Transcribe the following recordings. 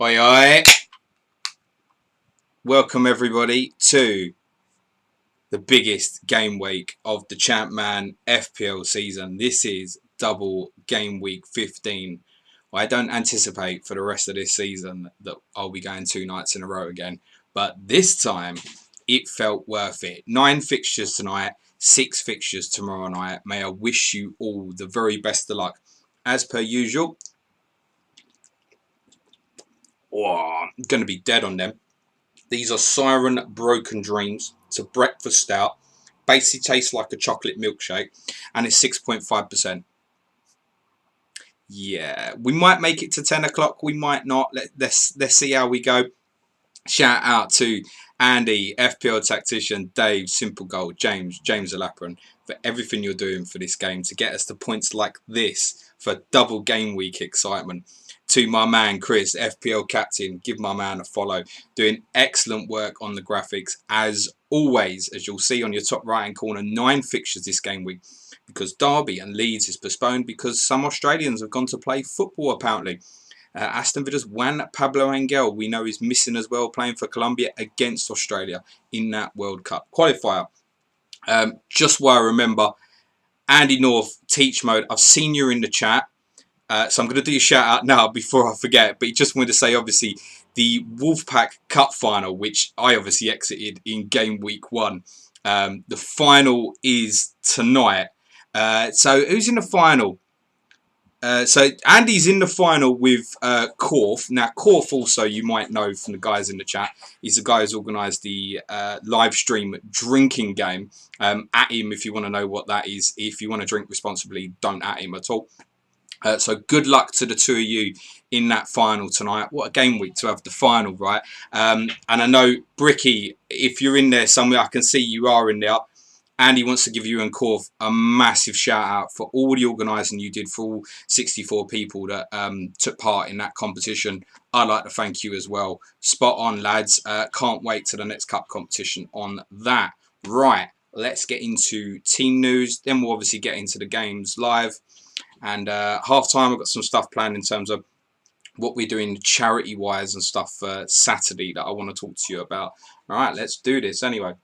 Oi, oi. Welcome everybody to the biggest game week of the Champman FPL season. This is Double Game Week 15. I don't anticipate for the rest of this season that I'll be going 2 nights in a row again, but this time it felt worth it. 9 fixtures tonight, 6 fixtures tomorrow night. May I wish you all the very best of luck. As per usual, I'm going to be dead on them. These are Siren Broken Dreams. It's a breakfast stout. Basically tastes like a chocolate milkshake. And it's 6.5%. Yeah, we might make it to 10 o'clock. We might not. Let's see how we go. Shout out to Andy, FPL Tactician, Dave, Simple Gold, James Alapran for everything you're doing for this game to get us to points like this for double game week excitement. To my man Chris, FPL Captain, give my man a follow. Doing excellent work on the graphics as always, as you'll see on your top right hand corner. 9 fixtures this game week because Derby and Leeds is postponed because some Australians have gone to play football apparently. Aston Villa's Juan Pablo Angel, we know, is missing as well, playing for Colombia against Australia in that World Cup qualifier. Just while I remember, Andy North, Teach Mode, I've seen you in the chat. So I'm going to do a shout out now before I forget. But just wanted to say, obviously, the Wolfpack Cup final, which I obviously exited in game week 1. The final is tonight. So who's in the final? So Andy's in the final with Korf. Now Korf also, you might know from the guys in the chat, he's the guy who's organised the live stream drinking game. At him if you want to know what that is. If you want to drink responsibly, don't at him at all. So good luck to the two of you in that final tonight. What a game week to have the final, right? And I know, Bricky, if you're in there somewhere, I can see you are in there. Andy wants to give you and Korf a massive shout out for all the organising you did for all 64 people that took part in that competition. I'd like to thank you as well. Spot on, lads. Can't wait to the next cup competition on that. Right, let's get into team news. Then we'll obviously get into the games live. And half time, I've got some stuff planned in terms of what we're doing charity wise and stuff for Saturday that I want to talk to you about. All right, let's do this anyway.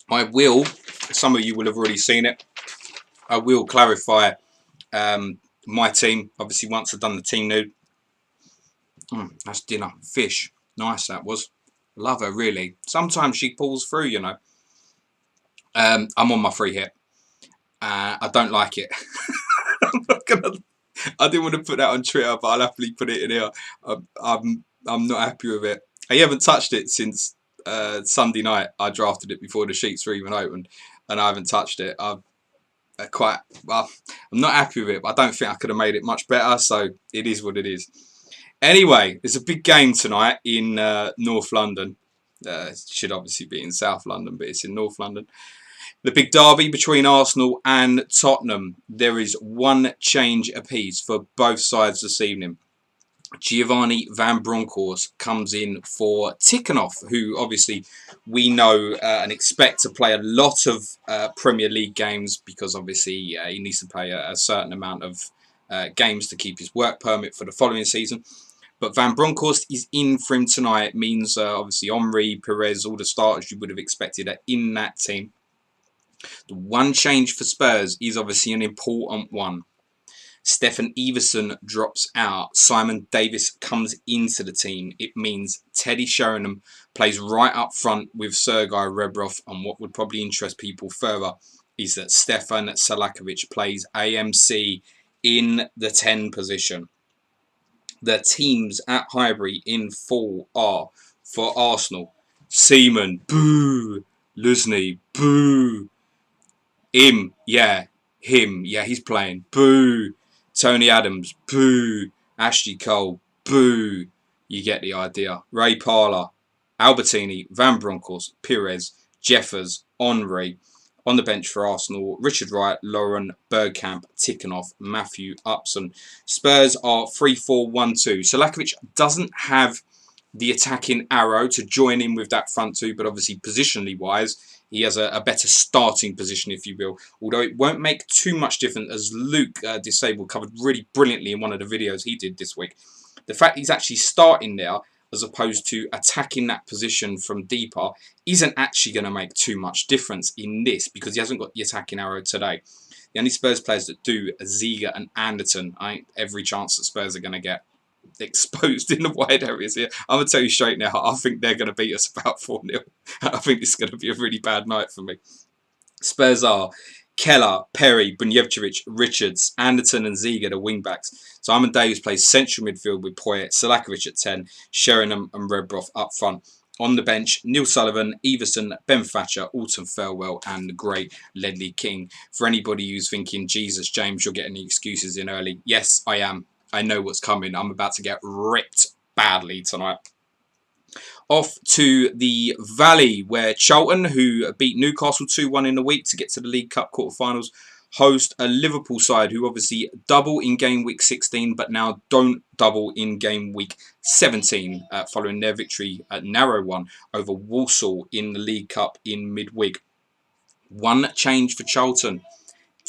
I will, some of you will have already seen it, I will clarify my team, obviously, once I've done the team nude. That's dinner. Fish. Nice, that was. Love her, really. Sometimes she pulls through, you know. I'm on my free hit. I don't like it. I didn't want to put that on Twitter, but I'll happily put it in here. I'm not happy with it. I haven't touched it since Sunday night. I drafted it before the sheets were even opened, and I haven't touched it. I'm not happy with it, but I don't think I could have made it much better. So it is what it is. Anyway, it's a big game tonight in North London. It should obviously be in South London, but it's in North London. The big derby between Arsenal and Tottenham. There is one change apiece for both sides this evening. Giovanni Van Bronckhorst comes in for Tikhonov, who obviously we know and expect to play a lot of Premier League games because obviously he needs to play a certain amount of games to keep his work permit for the following season. But Van Bronckhorst is in for him tonight. It means obviously Henry, Perez, all the starters you would have expected are in that team. The one change for Spurs is obviously an important one. Stefan Everson drops out. Simon Davis comes into the team. It means Teddy Sheringham plays right up front with Sergei Rebrov. And what would probably interest people further is that Stefan Salakovic plays AMC in the 10 position. The teams at Highbury in full are for Arsenal: Seaman, boo. Lusney, boo. Him, yeah, he's playing. Boo. Tony Adams, boo. Ashley Cole, boo. You get the idea. Ray Parlour, Albertini, Van Bronckhorst, Perez, Jeffers, Henry. On the bench for Arsenal, Richard Wright, Lauren, Bergkamp, Tikhonov, Matthew Upson. Spurs are 3-4-1-2. Salakovic doesn't have the attacking arrow to join in with that front two, but obviously positionally wise, he has a better starting position, if you will. Although it won't make too much difference, as Luke Disabled covered really brilliantly in one of the videos he did this week. The fact he's actually starting there as opposed to attacking that position from deeper isn't actually going to make too much difference in this, because he hasn't got the attacking arrow today. The only Spurs players that do are Ziege and Anderton. I think every chance that Spurs are going to get exposed in the wide areas here. I'm going to tell you straight now, I think they're going to beat us about 4-0. I think this is going to be a really bad night for me. Spurs are Keller, Perry, Bunjevcevic, Richards, Anderton and Ziege, the wing-backs. Simon Davies plays central midfield with Poyet, Selakovic at 10, Sheringham and Redbroth up front. On the bench, Neil Sullivan, Everson, Ben Thatcher, Alton Farewell and the great Ledley King. For anybody who's thinking, Jesus, James, you're getting the excuses in early. Yes, I am. I know what's coming. I'm about to get ripped badly tonight. Off to the Valley, where Charlton, who beat Newcastle 2-1 in the week to get to the League Cup quarterfinals, host a Liverpool side who obviously double in game week 16, but now don't double in game week 17, following their victory, a narrow one, over Walsall in the League Cup in midweek. One change for Charlton.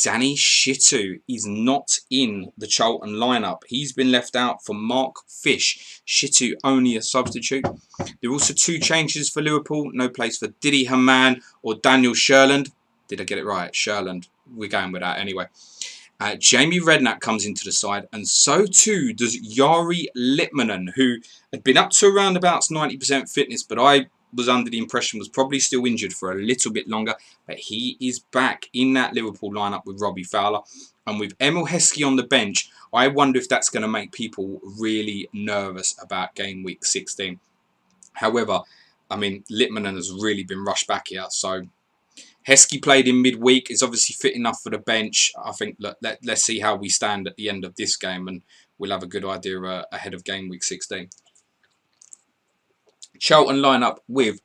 Danny Shitu is not in the Charlton lineup. He's been left out for Mark Fish. Shitu only a substitute. There are also two changes for Liverpool. No place for Didi Hamann or Daniel Sherland. Did I get it right? Sherland. We're going with that anyway. Jamie Redknapp comes into the side, and so too does Jari Litmanen, who had been up to around about 90% fitness, but I was under the impression was probably still injured for a little bit longer. But he is back in that Liverpool lineup with Robbie Fowler. And with Emil Heskey on the bench, I wonder if that's going to make people really nervous about game week 16. However, I mean, Litmanen has really been rushed back here, so Heskey played in midweek, is obviously fit enough for the bench. I think, look, let's see how we stand at the end of this game, and we'll have a good idea ahead of game week 16. Charlton lineup with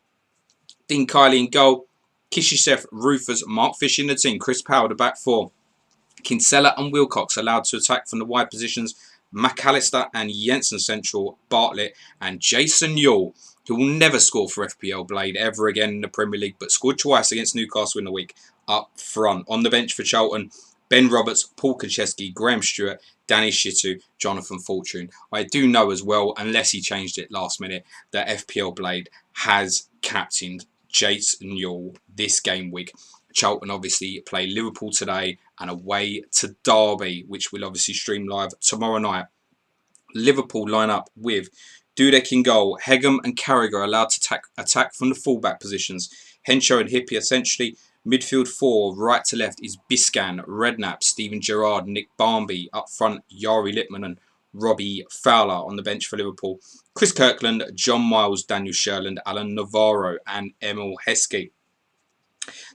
Dean Kiley in goal, Kishisev, Rufus, Mark Fish in the team, Chris Powell the back four, Kinsella and Wilcox allowed to attack from the wide positions, McAllister and Jensen central, Bartlett and Jason Yule, who will never score for FPL Blade ever again in the Premier League, but scored twice against Newcastle in the week, up front. On the bench for Charlton, Ben Roberts, Paul Kaczewski, Graham Stewart, Danny Shitu, Jonathan Fortune. I do know as well, unless he changed it last minute, that FPL Blade has captained Jason Yule this game week. Charlton obviously play Liverpool today and away to Derby, which will obviously stream live tomorrow night. Liverpool line up with Dudek in goal, Hegem and Carragher allowed to attack from the fullback positions. Henshaw and Hippie essentially. Midfield four, right to left, is Biscan, Redknapp, Steven Gerrard, Nick Barmby. Up front, Jari Litmanen, Robbie Fowler. On the bench for Liverpool, Chris Kirkland, John Miles, Daniel Sherland, Alan Navarro and Emil Heskey.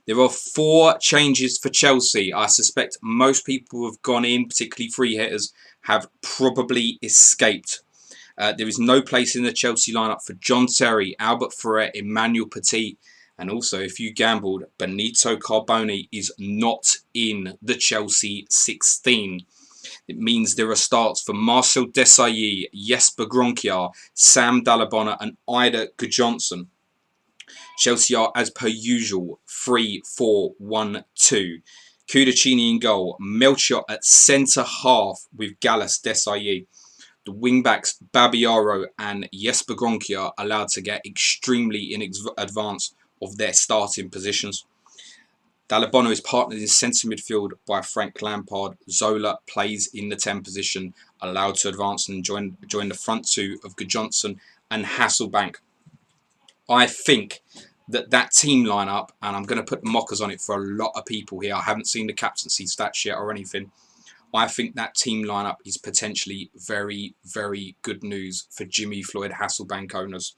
There are 4 changes for Chelsea. I suspect most people who have gone in, particularly free hitters, have probably escaped. There is no place in the Chelsea lineup for John Terry, Albert Ferret, Emmanuel Petit. And also, if you gambled, Benito Carbone is not in the Chelsea 16. It means there are starts for Marcel Desailly, Jesper Gronkiar, Sam Dalabona and Ida Gudjohnsen. Chelsea are, as per usual, 3-4-1-2. Kudachini in goal, Melchior at centre-half with Gallas Desailly. The wing-backs Babiaro and Jesper Gronkiar allowed to get extremely in advance of their starting positions. Dalabona is partnered in centre midfield by Frank Lampard. Zola plays in the 10 position, allowed to advance and join the front two of Gudjohnsen and Hasselbank. I think that team lineup, and I'm going to put the mockers on it for a lot of people here. I haven't seen the captaincy stats yet or anything. I think that team lineup is potentially very, very good news for Jimmy Floyd Hasselbank owners.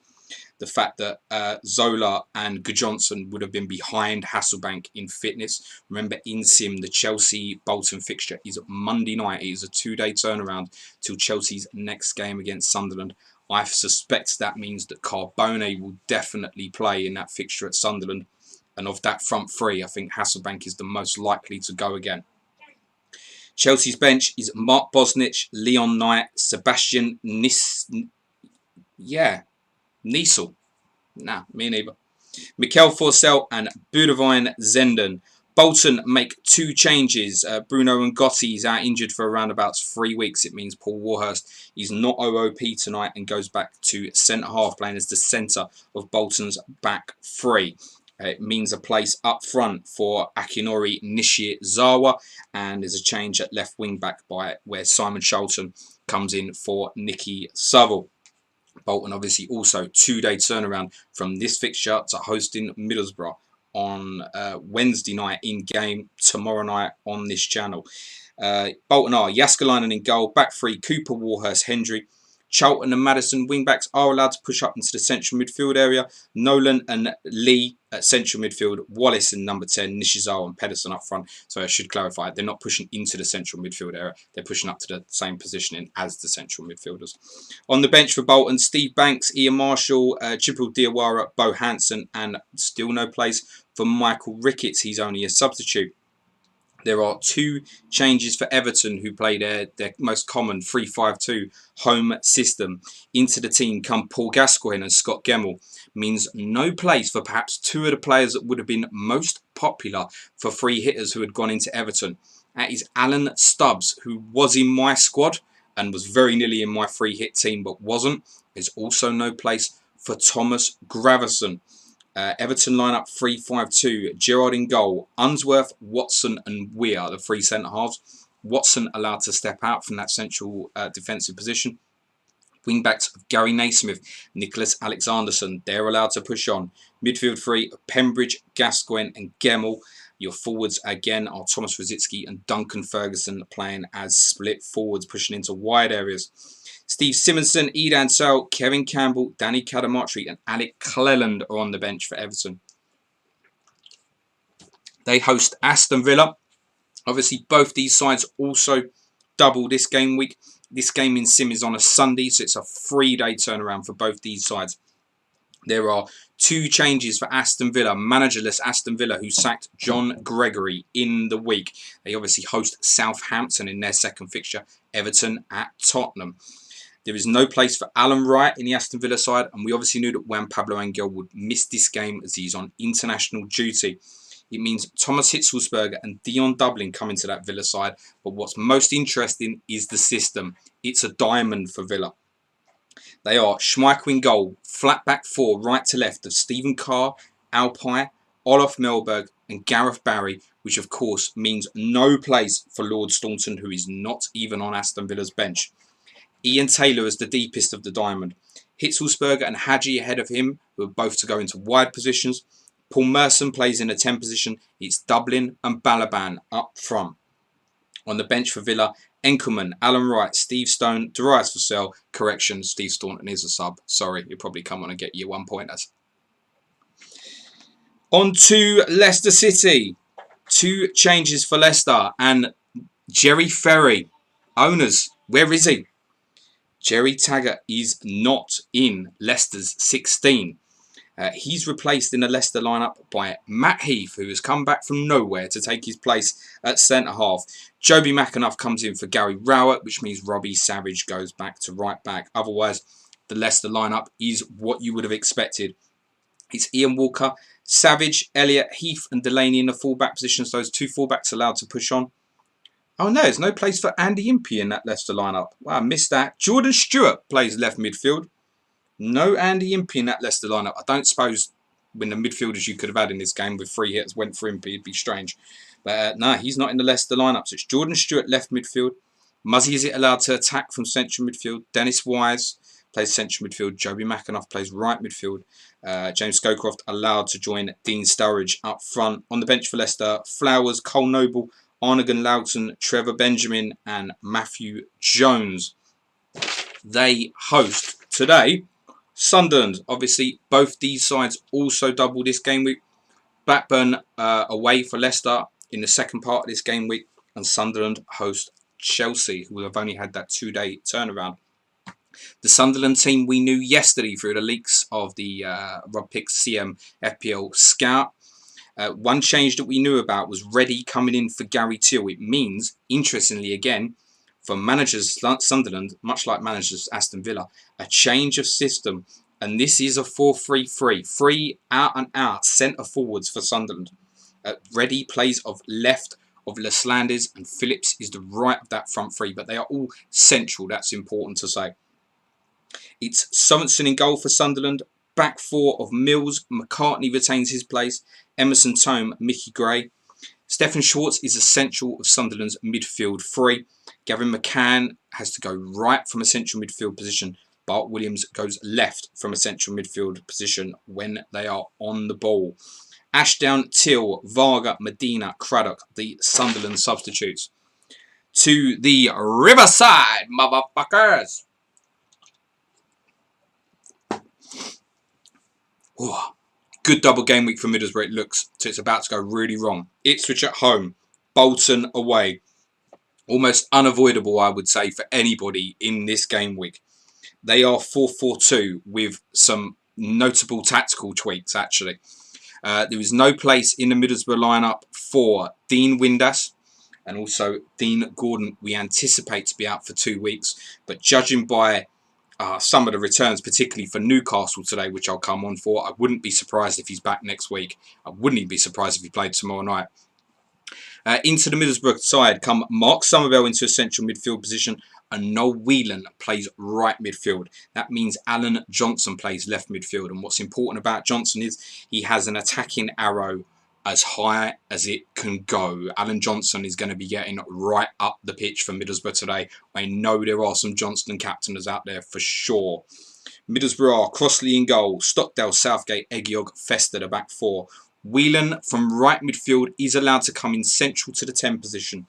The fact that Zola and Gudjohnsen would have been behind Hasselbank in fitness. Remember, in Sim, the Chelsea-Bolton fixture is Monday night. It is a 2-day turnaround till Chelsea's next game against Sunderland. I suspect that means that Carbone will definitely play in that fixture at Sunderland. And of that front three, I think Hasselbank is the most likely to go again. Chelsea's bench is Mark Bosnich, Leon Knight, Sebastian Niesel. Nah, me neither. Mikel Forsell and Budovine Zenden. Bolton make 2 changes. Bruno and Gotti is out injured for around about 3 weeks. It means Paul Warhurst is not OOP tonight and goes back to centre half, playing as the centre of Bolton's back 3. It means a place up front for Akinori Nishizawa, and there's a change at left wing back by where Simon Shelton comes in for Nicky Saville. Bolton obviously also 2-day turnaround from this fixture to hosting Middlesbrough on Wednesday night in game, tomorrow night on this channel. Bolton are Jaskalainen in goal, back 3 Cooper, Warhurst, Hendry. Charlton and Madison wingbacks are allowed to push up into the central midfield area. Nolan and Lee at central midfield. Wallace in number 10. Nishizawa and Pedersen up front. So I should clarify, they're not pushing into the central midfield area. They're pushing up to the same positioning as the central midfielders. On the bench for Bolton, Steve Banks, Ian Marshall, Chipril Diawara, Bo Hansen, and still no place for Michael Ricketts. He's only a substitute. There are 2 changes for Everton, who play their most common 3-5-2 home system. Into the team come Paul Gascoigne and Scott Gemmell. Means no place for perhaps 2 of the players that would have been most popular for free hitters who had gone into Everton. That is Alan Stubbs, who was in my squad and was very nearly in my free hit team but wasn't. There's also no place for Thomas Gravison. Everton lineup 3-5-2. Gerrard in goal. Unsworth, Watson and Weir, the 3 centre halves. Watson allowed to step out from that central defensive position. Wingbacks of Gary Naismith, Nicholas Alexanderson, they're allowed to push on. Midfield 3, Pembridge, Gascoigne and Gemmell. Your forwards again are Thomas Rosicki and Duncan Ferguson, playing as split forwards, pushing into wide areas. Steve Simonson, Edan Searle, Kevin Campbell, Danny Cadamartri and Alec Cleland are on the bench for Everton. They host Aston Villa. Obviously, both these sides also double this game week. This game in Sim is on a Sunday, so it's a 3-day turnaround for both these sides. There are 2 changes for Aston Villa. Managerless Aston Villa, who sacked John Gregory in the week. They obviously host Southampton in their second fixture. Everton at Tottenham. There is no place for Alan Wright in the Aston Villa side, and we obviously knew that Juan Pablo Angel would miss this game as he's on international duty. It means Thomas Hitzelsberger and Dion Dublin come into that Villa side, but what's most interesting is the system. It's a diamond for Villa. They are Schmeichel in goal, flat back 4, right to left of Stephen Carr, Alpine, Olof Mellberg and Gareth Barry, which of course means no place for Lord Staunton, who is not even on Aston Villa's bench. Ian Taylor is the deepest of the diamond. Hitzelsberger and Hadji ahead of him, who are both to go into wide positions. Paul Merson plays in a 10 position. It's Dublin and Balaban up front. On the bench for Villa, Enkelman, Alan Wright, Steve Stone, Darius Vassell. Correction, Steve Staunton is a sub. Sorry, he'll probably come on and get you 1 pointers. On to Leicester City. 2 changes for Leicester and Jerry Ferry. Owners, where is he? Jerry Taggart is not in Leicester's 16. He's replaced in the Leicester lineup by Matt Heath, who has come back from nowhere to take his place at centre-half. Joby McAnuff comes in for Gary Rowett, which means Robbie Savage goes back to right-back. Otherwise, the Leicester lineup is what you would have expected. It's Ian Walker, Savage, Elliott, Heath and Delaney in the full-back positions. Those 2 full-backs allowed to push on. Oh no, there's no place for Andy Impey in that Leicester lineup. Wow, I missed that. Jordan Stewart plays left midfield. No Andy Impey in that Leicester lineup. I don't suppose when the midfielders you could have had in this game with 3 hits went for Impey, it'd be strange. But no, he's not in the Leicester lineup. So it's Jordan Stewart left midfield. Muzzy is it allowed to attack from central midfield. Dennis Wise plays central midfield. Joby McAnuff plays right midfield. James Scowcroft allowed to join Dean Sturridge up front. On the bench for Leicester, Flowers, Cole Noble, Arnagan Loughton, Trevor Benjamin and Matthew Jones. They host today Sunderland. Obviously, both these sides also double this game week. Blackburn away for Leicester in the second part of this game week. And Sunderland host Chelsea, who have only had that 2-day turnaround. The Sunderland team we knew yesterday through the leaks of the Rob Picks CM FPL Scout. One change that we knew about was Reddy coming in for Gary Teal. It means, interestingly again, for managers Sunderland, much like managers Aston Villa, a change of system And this is a 4-3-3. 3 out and out centre forwards for Sunderland. Reddy plays of left of Laslandis, and Phillips is the right of that front three. But they are all central. That's important to say. It's Sorensen in goal for Sunderland. Back four of Mills. McCartney retains his place. Emerson Tome, Mickey Gray. Stephen Schwartz is essential of Sunderland's midfield three. Gavin McCann has to go right from a central midfield position. Bart Williams goes left from a central midfield position when they are on the ball. Ashdown, Till, Varga, Medina, Craddock, the Sunderland substitutes. To the Riverside, motherfuckers! Ooh. Good double game week for Middlesbrough. It looks so it's about to go really wrong. Ipswich at home, Bolton away. Almost unavoidable, I would say, for anybody in this game week. They are 4-4-2 with some notable tactical tweaks, actually. There is no place in the Middlesbrough lineup for Dean Windass and also Dean Gordon. We anticipate to be out for 2 weeks, but judging by some of the returns, particularly for Newcastle today, which I'll come on for, I wouldn't be surprised if he's back next week. I wouldn't even be surprised if he played tomorrow night. Into the Middlesbrough side come Mark Somerville into a central midfield position, and Noel Whelan plays right midfield. That means Alan Johnson plays left midfield. And what's important about Johnson is he has an attacking arrow as high as it can go. Alan Johnson is going to be getting right up the pitch for Middlesbrough today. I know there are some Johnston captainers out there for sure. Middlesbrough are Crossley in goal, Stockdale, Southgate, Eggiog, Fester the back four. Whelan from right midfield is allowed to come in central to the 10 position.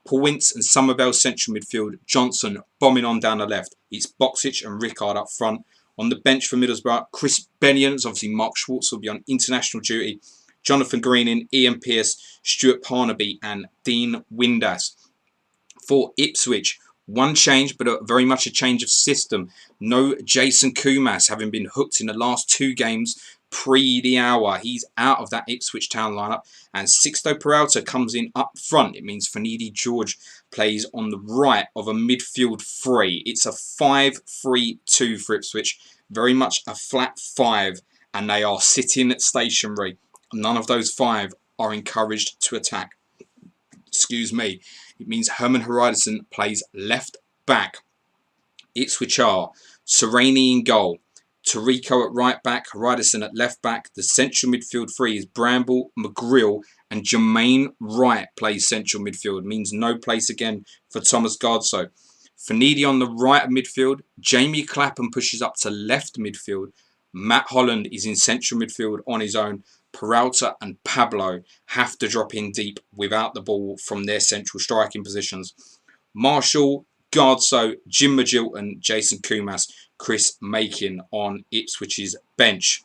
Paul Wince and Somerville central midfield. Johnson bombing on down the left. It's Boxic and Rickard up front. On the bench for Middlesbrough, Chris Bennions, obviously Mark Schwartz will be on international duty. Jonathan Greening, Ian Pearce, Stuart Parnaby and Dean Windass. For Ipswich, one change, but very much a change of system. No Jason Kumas, having been hooked in the last 2 games pre the hour. He's out of that Ipswich Town lineup. And Sixto Peralta comes in up front. It means Finidi George plays on the right of a midfield 3. It's a 5-3-2 for Ipswich. Very much a flat 5. And they are sitting stationary. None of those 5 are encouraged to attack. Excuse me. It means Herman Hreiderson plays left back. Ipswich are Sereni in goal. Tarico at right back. Hreiderson at left back. The central midfield 3 is Bramble, McGrill and Jermaine Wright plays central midfield. Means no place again for Thomas Gardso. Finidi on the right of midfield. Jamie Clapham pushes up to left midfield. Matt Holland is in central midfield on his own. Peralta and Pablo have to drop in deep without the ball from their central striking positions. Marshall, Gardso, Jim Magilton, Jason Kumas, Chris Makin on Ipswich's bench.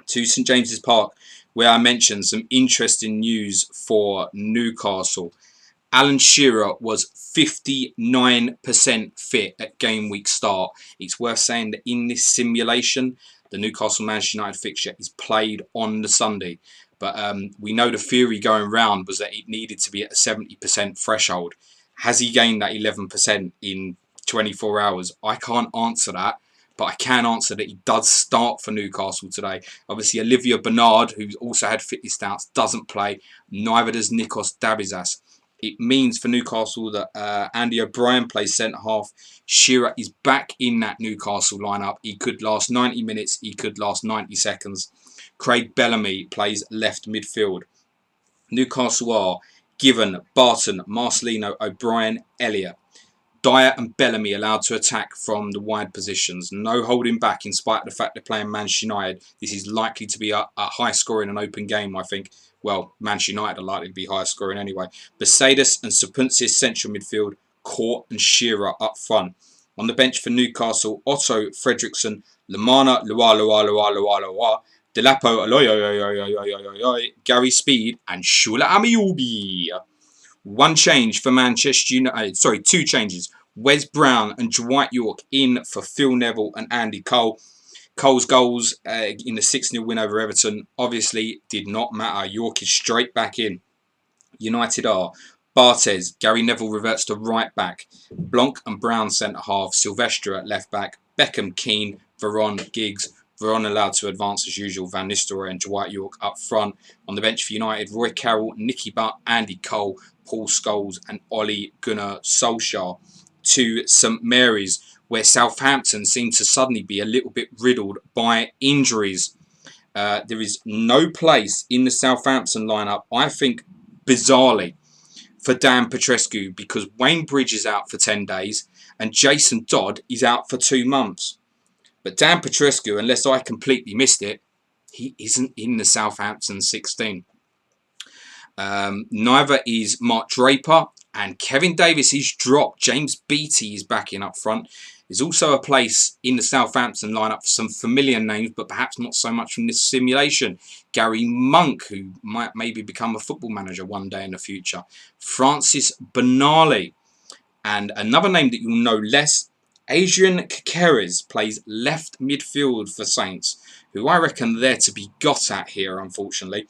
To St James's Park, where I mentioned some interesting news for Newcastle. Alan Shearer was 59% fit at game week start. It's worth saying that in this simulation, the Newcastle Manchester United fixture is played on the Sunday. But we know the theory going round was that it needed to be at a 70% threshold. Has he gained that 11% in 24 hours? I can't answer that. But I can answer that he does start for Newcastle today. Obviously, Olivia Bernard, who's also had fitness doubts, doesn't play. Neither does Nikos Dabizas. It means for Newcastle that Andy O'Brien plays centre-half. Shearer is back in that Newcastle lineup. He could last 90 minutes. He could last 90 seconds. Craig Bellamy plays left midfield. Newcastle are Given, Barton, Marcelino, O'Brien, Elliott. Dyer and Bellamy allowed to attack from the wide positions. No holding back in spite of the fact they're playing Manchester United. This is likely to be a high-scoring and open game, I think. Well, Manchester United are likely to be high-scoring anyway. Besaidis and Sapunsis central midfield. Court and Shearer up front. On the bench for Newcastle, Otto, Fredrickson, Lamana, Lua, Delapo, Aloy, Gary Speed, and Shula Amiubi. One change for Manchester United. Sorry, 2 changes. Wes Brown and Dwight York in for Phil Neville and Andy Cole. Cole's goals in the 6-0 win over Everton obviously did not matter. York is straight back in. United are Barthez. Gary Neville reverts to right back. Blanc and Brown centre half. Silvestre at left back. Beckham, Keane, Varane, Giggs. Varane allowed to advance as usual. Van Nistelrooy and Dwight York up front. On the bench for United, Roy Carroll, Nicky Butt, Andy Cole, Paul Scholes and Ole Gunnar Solskjaer. To St Mary's, where Southampton seem to suddenly be a little bit riddled by injuries. There is no place in the Southampton lineup, I think, bizarrely, for Dan Petrescu, because Wayne Bridge is out for 10 days and Jason Dodd is out for 2 months. But Dan Petrescu, unless I completely missed it, he isn't in the Southampton 16. Neither is Mark Draper, and Kevin Davis is dropped. James Beattie is back in up front. There's also a place in the Southampton lineup for some familiar names, but perhaps not so much from this simulation. Gary Monk, who might maybe become a football manager one day in the future. Francis Benali. And another name that you'll know less, Adrian Kakeres, plays left midfield for Saints, who I reckon they're to be got at here, unfortunately.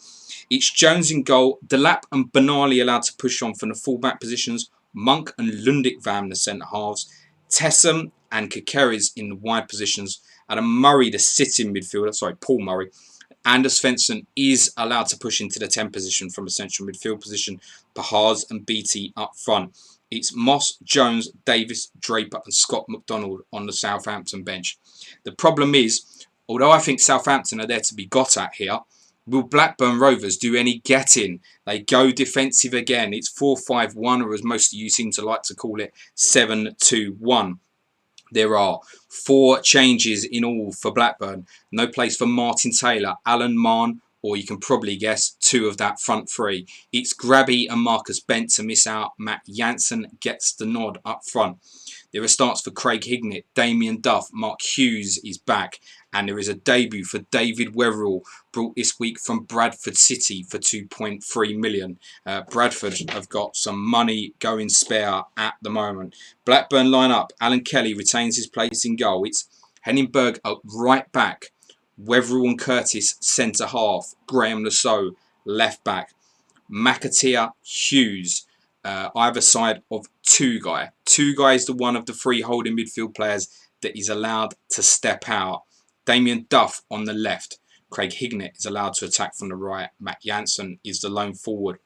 It's Jones in goal, Delap and Benali allowed to push on from the fullback positions, Monk and Lundikvam the centre halves, Tessam and Kakeres in the wide positions, Adam Murray the sitting midfielder, Paul Murray. Anders Svensson is allowed to push into the 10 position from a central midfield position, Pahars and Beattie up front. It's Moss, Jones, Davis, Draper and Scott McDonald on the Southampton bench. The problem is, although I think Southampton are there to be got at here, will Blackburn Rovers do any getting? They go defensive again. It's 4-5-1, or as most of you seem to like to call it, 7-2-1. There are 4 changes in all for Blackburn. No place for Martin Taylor, Alan Mahon, or you can probably guess 2 of that front 3. It's Grabby and Marcus Bent to miss out. Matt Jansen gets the nod up front. There are starts for Craig Hignett, Damien Duff, Mark Hughes is back, and there is a debut for David Wetherell, brought this week from Bradford City for 2.3 million. Bradford have got some money going spare at the moment. Blackburn lineup, Alan Kelly retains his place in goal. It's Henningberg at right back, Wetherell and Curtis centre half, Graham Lasso left back, McAteer, Hughes either side of Two Guy. Two Guy is the one of the 3 holding midfield players that is allowed to step out. Damien Duff on the left. Craig Hignett is allowed to attack from the right. Matt Jansen is the lone forward.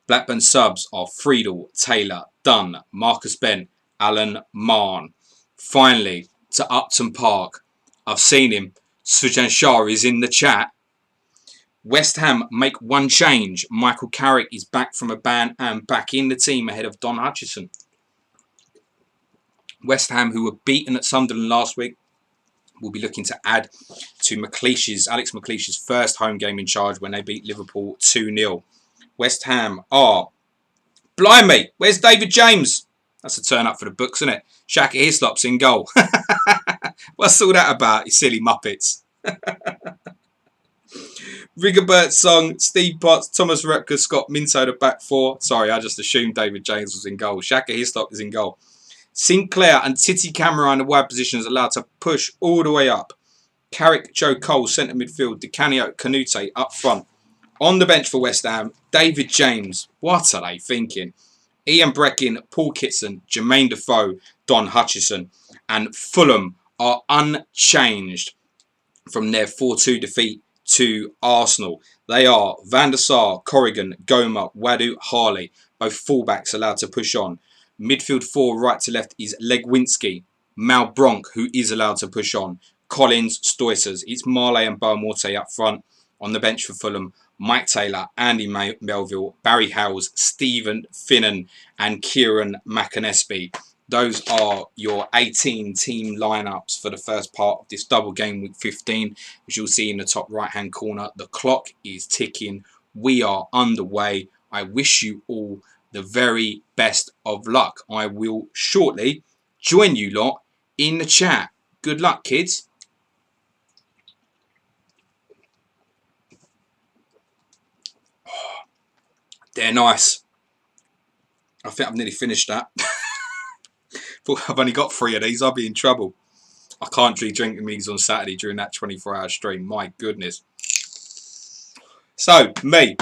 Blackburn subs are Friedel, Taylor, Dunn, Marcus Bent, Alan Mahon. Finally, to Upton Park. I've seen him. Sujan Shah is in the chat. West Ham make 1 change. Michael Carrick is back from a ban and back in the team ahead of Don Hutchison. West Ham, who were beaten at Sunderland last week, will be looking to add to Alex McLeish's first home game in charge when they beat Liverpool 2-0. West Ham are... Blimey, where's David James? That's a turn up for the books, isn't it? Shaka Hislop's in goal. What's all that about, you silly muppets? Rigobert Song, Steve Potts, Thomas Repka, Scott Minto, the back 4. Sorry, I just assumed David James was in goal. Shaka Hislop is in goal. Sinclair and Titi Camera in the wide positions allowed to push all the way up. Carrick, Joe Cole, centre midfield. Di Canio, Canute up front. On the bench for West Ham, David James. What are they thinking? Ian Breckin, Paul Kitson, Jermaine Defoe, Don Hutchison. And Fulham are unchanged from their 4-2 defeat to Arsenal. They are Van der Sar, Corrigan, Goma, Wadu, Harley. Both fullbacks allowed to push on. Midfield 4 right to left is Legwinski, Mal Bronk, who is allowed to push on. Collins, Stoiters. It's Marley and Beaumorte up front. On the bench for Fulham, Mike Taylor, Andy Melville, Barry Howells, Stephen Finnan and Kieran McAnesby. Those are your 18 team lineups for the first part of this double game week 15. As you'll see in the top right hand corner, the clock is ticking. We are underway. I wish you all the very best of luck. I will shortly join you lot in the chat. Good luck, kids. They're nice. I think I've nearly finished that. I've only got 3 of these. I'll be in trouble. I can't be drinking these on Saturday during that 24-hour stream. My goodness. So, me.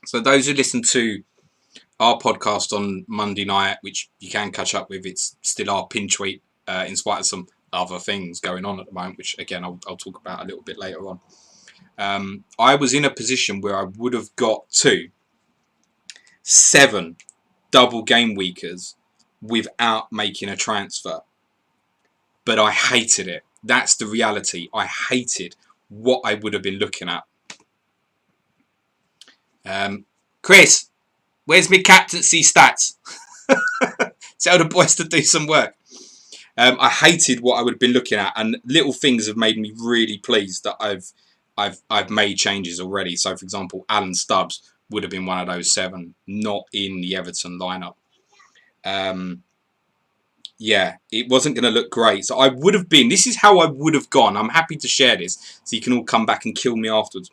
So, those who listen to our podcast on Monday night, which you can catch up with, it's still our pin tweet in spite of some other things going on at the moment, which again I'll talk about a little bit later on. I was in a position where I would have got to 7 double game weekers without making a transfer, but I hated it. That's the reality. I hated what I would have been looking at. Chris, where's my captaincy stats? Tell the boys to do some work. I hated what I would have been looking at, and little things have made me really pleased that I've made changes already. So, for example, Alan Stubbs would have been one of those 7, not in the Everton lineup. Yeah, it wasn't going to look great. So I would have been. This is how I would have gone. I'm happy to share this, so you can all come back and kill me afterwards.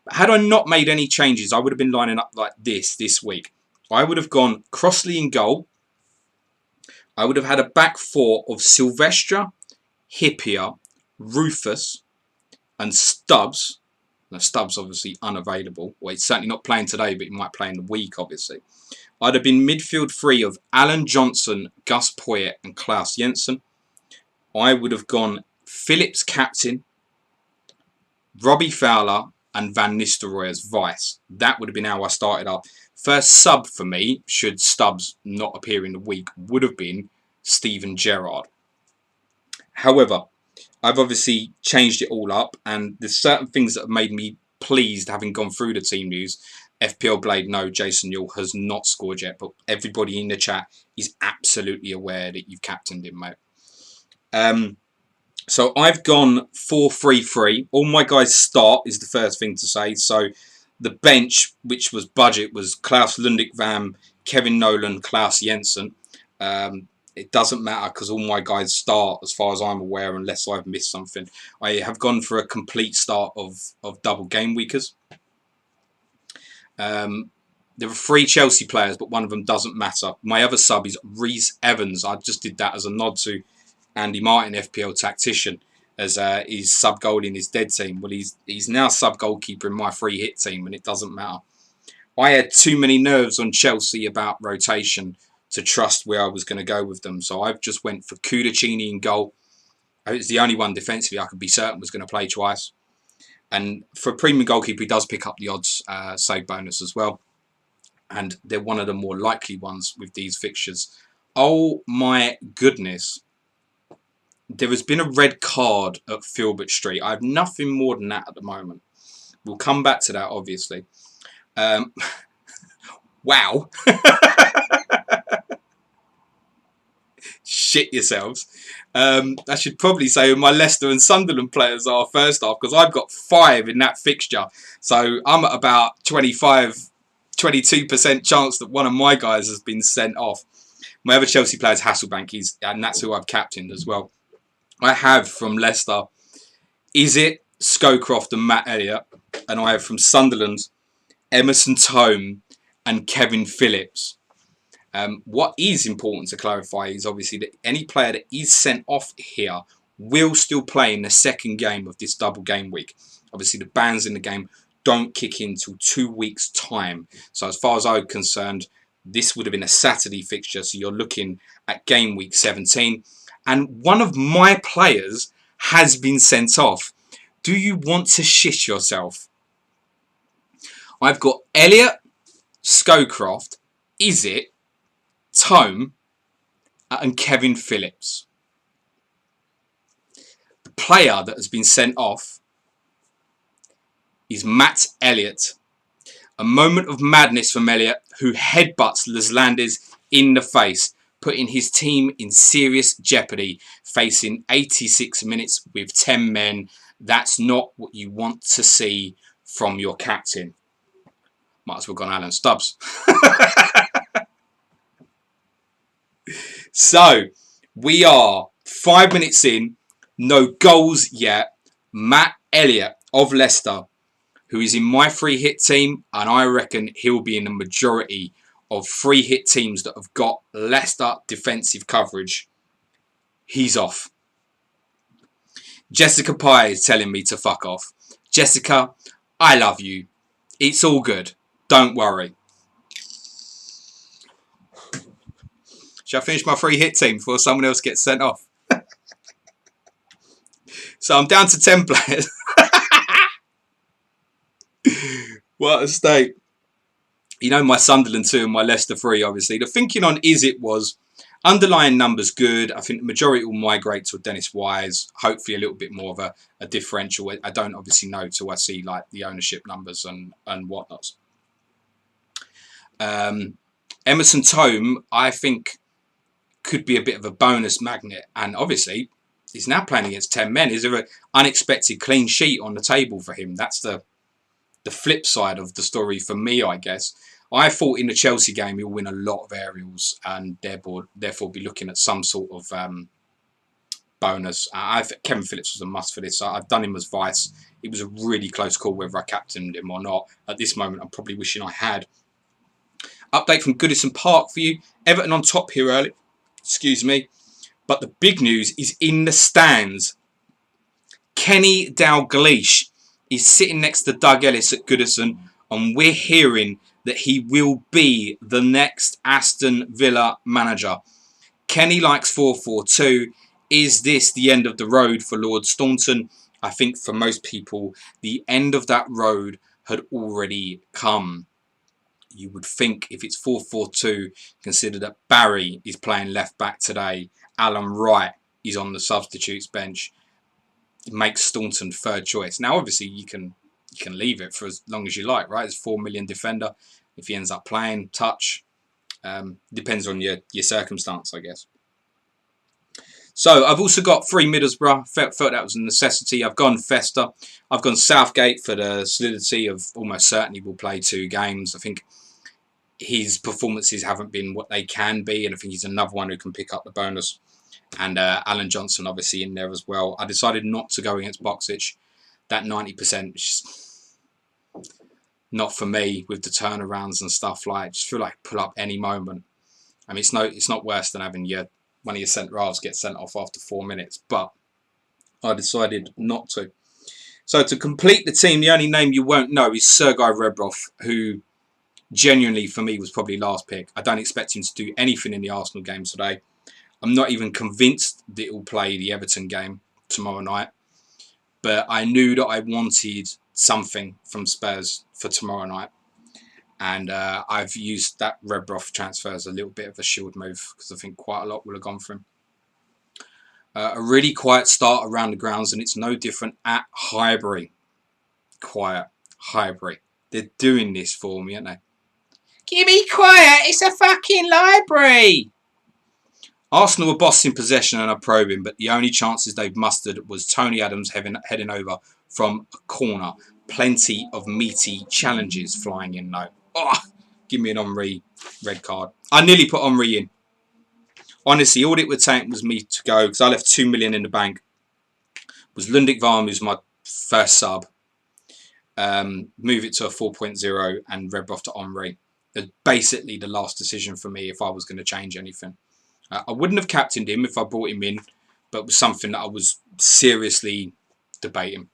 But had I not made any changes, I would have been lining up like this week. I would have gone Crossley in goal. I would have had a back 4 of Silvestre, Hippier, Rufus, and Stubbs. Now, Stubbs obviously unavailable. Well, he's certainly not playing today, but he might play in the week, obviously. I'd have been midfield 3 of Alan Johnson, Gus Poyet, and Klaus Jensen. I would have gone Phillips captain, Robbie Fowler, and Van Nistelrooy as vice. That would have been how I started up. First sub for me, should Stubbs not appear in the week, would have been Steven Gerrard. However, I've obviously changed it all up, and there's certain things that have made me pleased having gone through the team news. FPL Blade, no, Jason Newell has not scored yet, but everybody in the chat is absolutely aware that you've captained him, mate. So I've gone 4-3-3. All my guys start is the first thing to say. So the bench, which was budget, was Klaus Lundekvam, Kevin Nolan, Klaus Jensen. It doesn't matter because all my guys start as far as I'm aware, unless I've missed something. I have gone for a complete start of double game weekers. There are 3 Chelsea players, but one of them doesn't matter. My other sub is Reece Evans. I just did that as a nod to Andy Martin, FPL tactician, as he's sub goal in his dead team. Well, he's now sub goalkeeper in my free hit team, and it doesn't matter. I had too many nerves on Chelsea about rotation to trust where I was going to go with them, so I've just went for Kudacini in goal. It's the only one defensively I could be certain was going to play twice. And for a premium goalkeeper, he does pick up the odds save bonus as well. And they're one of the more likely ones with these fixtures. Oh my goodness. There has been a red card at Filbert Street. I have nothing more than that at the moment. We'll come back to that, obviously. Wow. Shit yourselves. I should probably say who my Leicester and Sunderland players are first off, because I've got 5 in that fixture. So I'm at about 22% chance that one of my guys has been sent off. My other Chelsea player is Hasselbank, and that's who I've captained as well. I have from Leicester, is it Scowcroft and Matt Elliott, and I have from Sunderland, Emerson Tome and Kevin Phillips. What is important to clarify is obviously that any player that is sent off here will still play in the second game of this double game week. Obviously, the bans in the game don't kick in till 2 weeks' time. So as far as I'm concerned, this would have been a Saturday fixture. So you're looking at game week 17. And one of my players has been sent off. Do you want to shit yourself? I've got Elliot, Scowcroft, Izzet, Tome, and Kevin Phillips. The player that has been sent off is Matt Elliott. A moment of madness from Elliott, who headbutts Laslandis in the face, putting his team in serious jeopardy, facing 86 minutes with 10 men. That's not what you want to see from your captain. Might as well gone Alan Stubbs. So, we are 5 minutes in, no goals yet. Matt Elliott of Leicester, who is in my free hit team, and I reckon he'll be in the majority of free hit teams that have got Leicester defensive coverage. He's off. Jessica Pye is telling me to fuck off. Jessica, I love you. It's all good. Don't worry. Shall I finish my free hit team before someone else gets sent off? So I'm down to 10 players. What a state. You know, my Sunderland 2 and my Leicester 3, obviously. The thinking on Is It was underlying numbers good. I think the majority will migrate to Dennis Wise. Hopefully a little bit more of a differential. I don't obviously know till I see like the ownership numbers and whatnot. Emerson Tome, I think, could be a bit of a bonus magnet. And obviously, he's now playing against 10 men. Is there an unexpected clean sheet on the table for him? That's the flip side of the story for me, I guess. I thought in the Chelsea game he'll win a lot of aerials and therefore be looking at some sort of bonus. Kevin Phillips was a must for this. I've done him as vice. It was a really close call whether I captained him or not. At this moment, I'm probably wishing I had. Update from Goodison Park for you. Everton on top here early. Excuse me. But the big news is in the stands. Kenny Dalglish is sitting next to Doug Ellis at Goodison, and we're hearing that he will be the next Aston Villa manager. Kenny likes 4-4-2. Is this the end of the road for Lord Staunton? I think for most people, the end of that road had already come. You would think if it's 4-4-2, consider that Barry is playing left back today. Alan Wright is on the substitutes bench. It makes Staunton third choice. Now, obviously, you can leave it for as long as you like, right? It's a 4 million defender. If he ends up playing, touch. Depends on your circumstance, I guess. So, I've also got 3 Middlesbrough. Felt that was a necessity. I've gone Festa. I've gone Southgate for the solidity of almost certainly will play 2 games. I think his performances haven't been what they can be, and I think he's another one who can pick up the bonus. And Alan Johnson obviously in there as well. I decided not to go against Boxic. That 90%, is not for me with the turnarounds and stuff. Like, just feel like pull up any moment. I mean, it's not worse than having one of your centre halves get sent off after 4 minutes, but I decided not to. So to complete the team, the only name you won't know is Sergei Rebrov, who genuinely for me was probably last pick. I don't expect him to do anything in the Arsenal game today. I'm not even convinced that he'll play the Everton game tomorrow night. But I knew that I wanted something from Spurs for tomorrow night. And I've used that Rebrov transfer as a little bit of a shield move because I think quite a lot will have gone for him. A really quiet start around the grounds, and it's no different at Highbury. Quiet. Highbury. They're doing this for me, aren't they? Give me quiet, it's a fucking library! Arsenal were bossing possession and are probing, but the only chances they've mustered was Tony Adams heading over from a corner. Plenty of meaty challenges flying in though. Oh, give me an Henry red card. I nearly put Henry in. Honestly, all it would take was me to go, because I left 2 million in the bank. Was Lundik Varm, who's my first sub. Move it to a 4.0 and Rebrov to Henry. It's basically the last decision for me if I was going to change anything. I wouldn't have captained him if I brought him in, but it was something that I was seriously debating.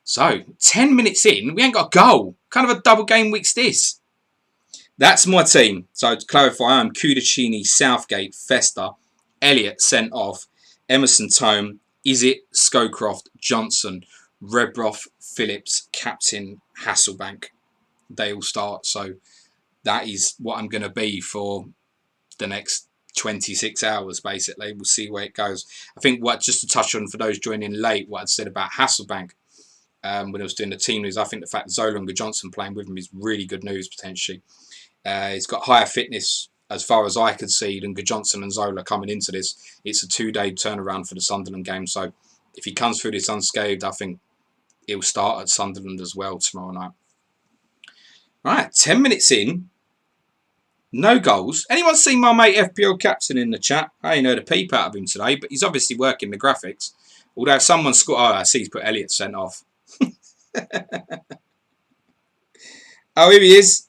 So, 10 minutes in, we ain't got a goal. What kind of a double game week's this? That's my team. So, to clarify, I'm Kudachini, Southgate, Festa, Elliott sent off, Emerson Tome, Is It, Scowcroft, Johnson, Rebrov, Phillips, Captain, Hasselbank. They all start. So, that is what I'm going to be for the next 26 hours, basically. We'll see where it goes. I think just to touch on for those joining late, what I'd said about Hasselbank when I was doing the team news, I think the fact that Zola and Johnson playing with him is really good news, potentially. He's got higher fitness, as far as I could see, than Johnson and Zola coming into this. It's a 2-day turnaround for the Sunderland game, so if he comes through this unscathed, I think he'll start at Sunderland as well tomorrow night. Right, 10 minutes in. No goals. Anyone seen my mate FPL Captain in the chat? I ain't heard a peep out of him today, but he's obviously working the graphics. Although someone scored... Oh, I see he's put Elliott sent off. Oh, here he is.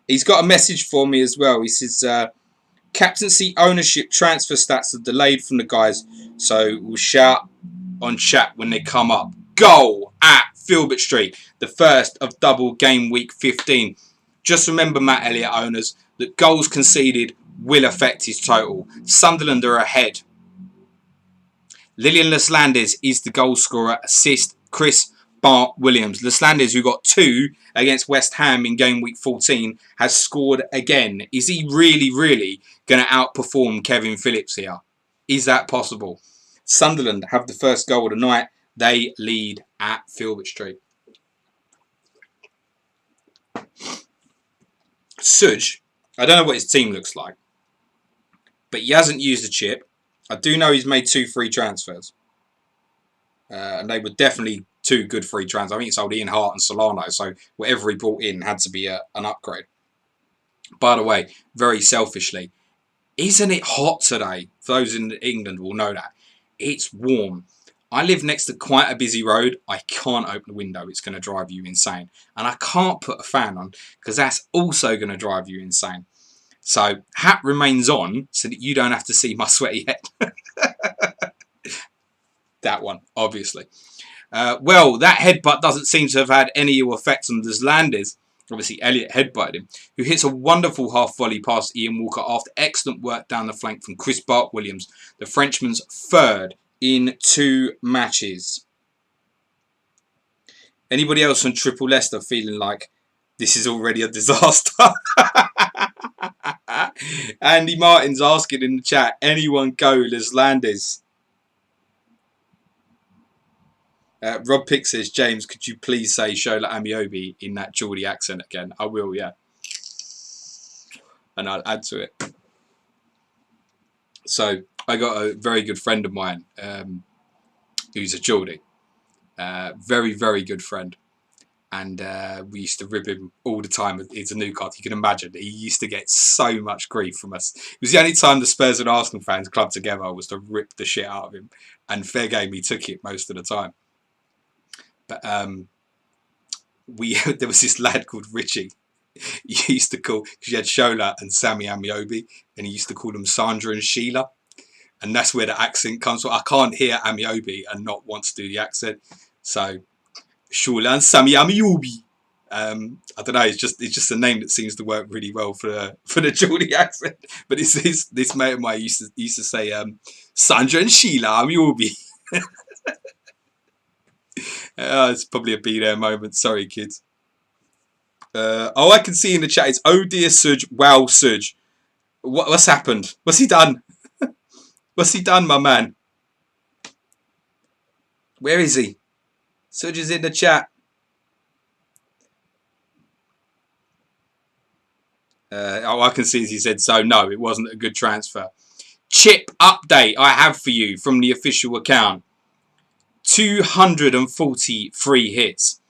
He's got a message for me as well. He says, Captaincy ownership transfer stats are delayed from the guys, so we'll shout on chat when they come up. Goal at Filbert Street, the first of double game week 15. Just remember, Matt Elliott owners, that goals conceded will affect his total. Sunderland are ahead Lillian Laslandis is the goal scorer. Assist Chris Bart Williams. Laslandis, who got 2 against West Ham in game week 14, has scored again. Is he really going to outperform Kevin Phillips here? Is that possible? Sunderland have the first goal of the night. They lead at Filbert Street. Suj, I don't know what his team looks like, but he hasn't used a chip. I do know he's made 2 free transfers. And they were definitely 2 good free transfers. I think he sold Ian Hart and Solano, so whatever he brought in had to be an upgrade. By the way, very selfishly, isn't it hot today? For those in England will know that. It's warm. I live next to quite a busy road. I can't open the window. It's going to drive you insane. And I can't put a fan on because that's also going to drive you insane. So hat remains on so that you don't have to see my sweaty head. That one, obviously. Well, that headbutt doesn't seem to have had any effect on Laslandis. Obviously, Elliott headbutted him, who hits a wonderful half volley past Ian Walker after excellent work down the flank from Chris Bart Williams, the Frenchman's 3rd in 2 matches. Anybody else on Triple Leicester feeling like this is already a disaster? Andy Martin's asking in the chat, anyone go Laslandis? Rob Pick says, James, could you please say Shola Amiobi in that Geordie accent again? I will, yeah. And I'll add to it. So, I got a very good friend of mine who's a Geordie. Very good friend. And we used to rib him all the time. It's a new card. You can imagine. He used to get so much grief from us. It was the only time the Spurs and Arsenal fans clubbed together was to rip the shit out of him. And fair game, he took it most of the time. But there was this lad called Richie. He used to call, because you had Shola and Sammy Amiobi, and he used to call them Sandra and Sheila. And that's where the accent comes from. I can't hear Amiobi and not want to do the accent. So, Shola and Sammy Amiobi. I don't know, it's just a name that seems to work really well for the Geordie accent. But this mate of mine used to say Sandra and Sheila Amiobi. It's probably a be there moment. Sorry, kids. I can see in the chat. It's oh dear Suj. Wow, Suj. What's happened? What's he done? What's he done, my man? Where is he? Suj is in the chat. I can see as he said so. No, it wasn't a good transfer. Chip update I have for you from the official account. 243 hits,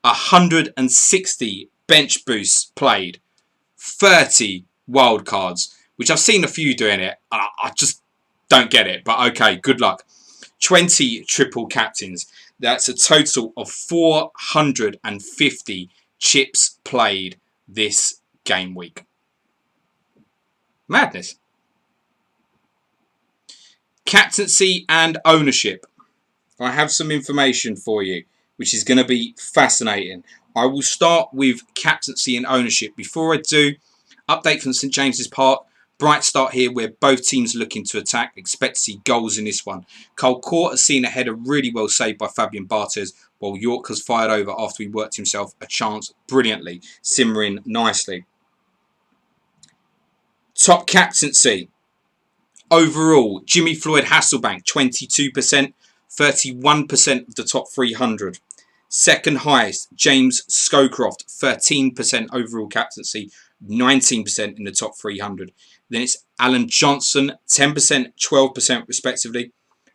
160 bench boosts played, 30 wildcards, which I've seen a few doing it. I just don't get it, but okay, good luck. 20 triple captains. That's a total of 450 chips played this game week. Madness. Captaincy and ownership. I have some information for you, which is going to be fascinating. I will start with captaincy and ownership. Before I do, update from St James's Park. Bright start here where both teams are looking to attack. Expect to see goals in this one. Cole Court has seen a header really well saved by Fabian Barthez, while York has fired over after he worked himself a chance brilliantly, simmering nicely. Top captaincy. Overall, Jimmy Floyd Hasselbank, 22%. 31% of the top 300. Second highest, James Scowcroft, 13% overall captaincy, 19% in the top 300. Then it's Alan Johnson, 10%, 12% respectively.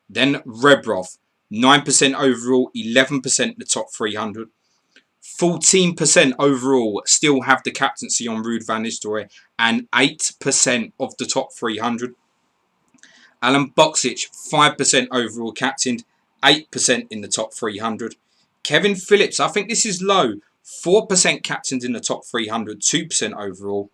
Then Rebroff, 9% overall, 11% in the top 300. 14% overall still have the captaincy on Ruud van Nistelrooy and 8% of the top 300. Alan Boksic, 5% overall captained, 8% in the top 300. Kevin Phillips, I think this is low, 4% captained in the top 300, 2% overall.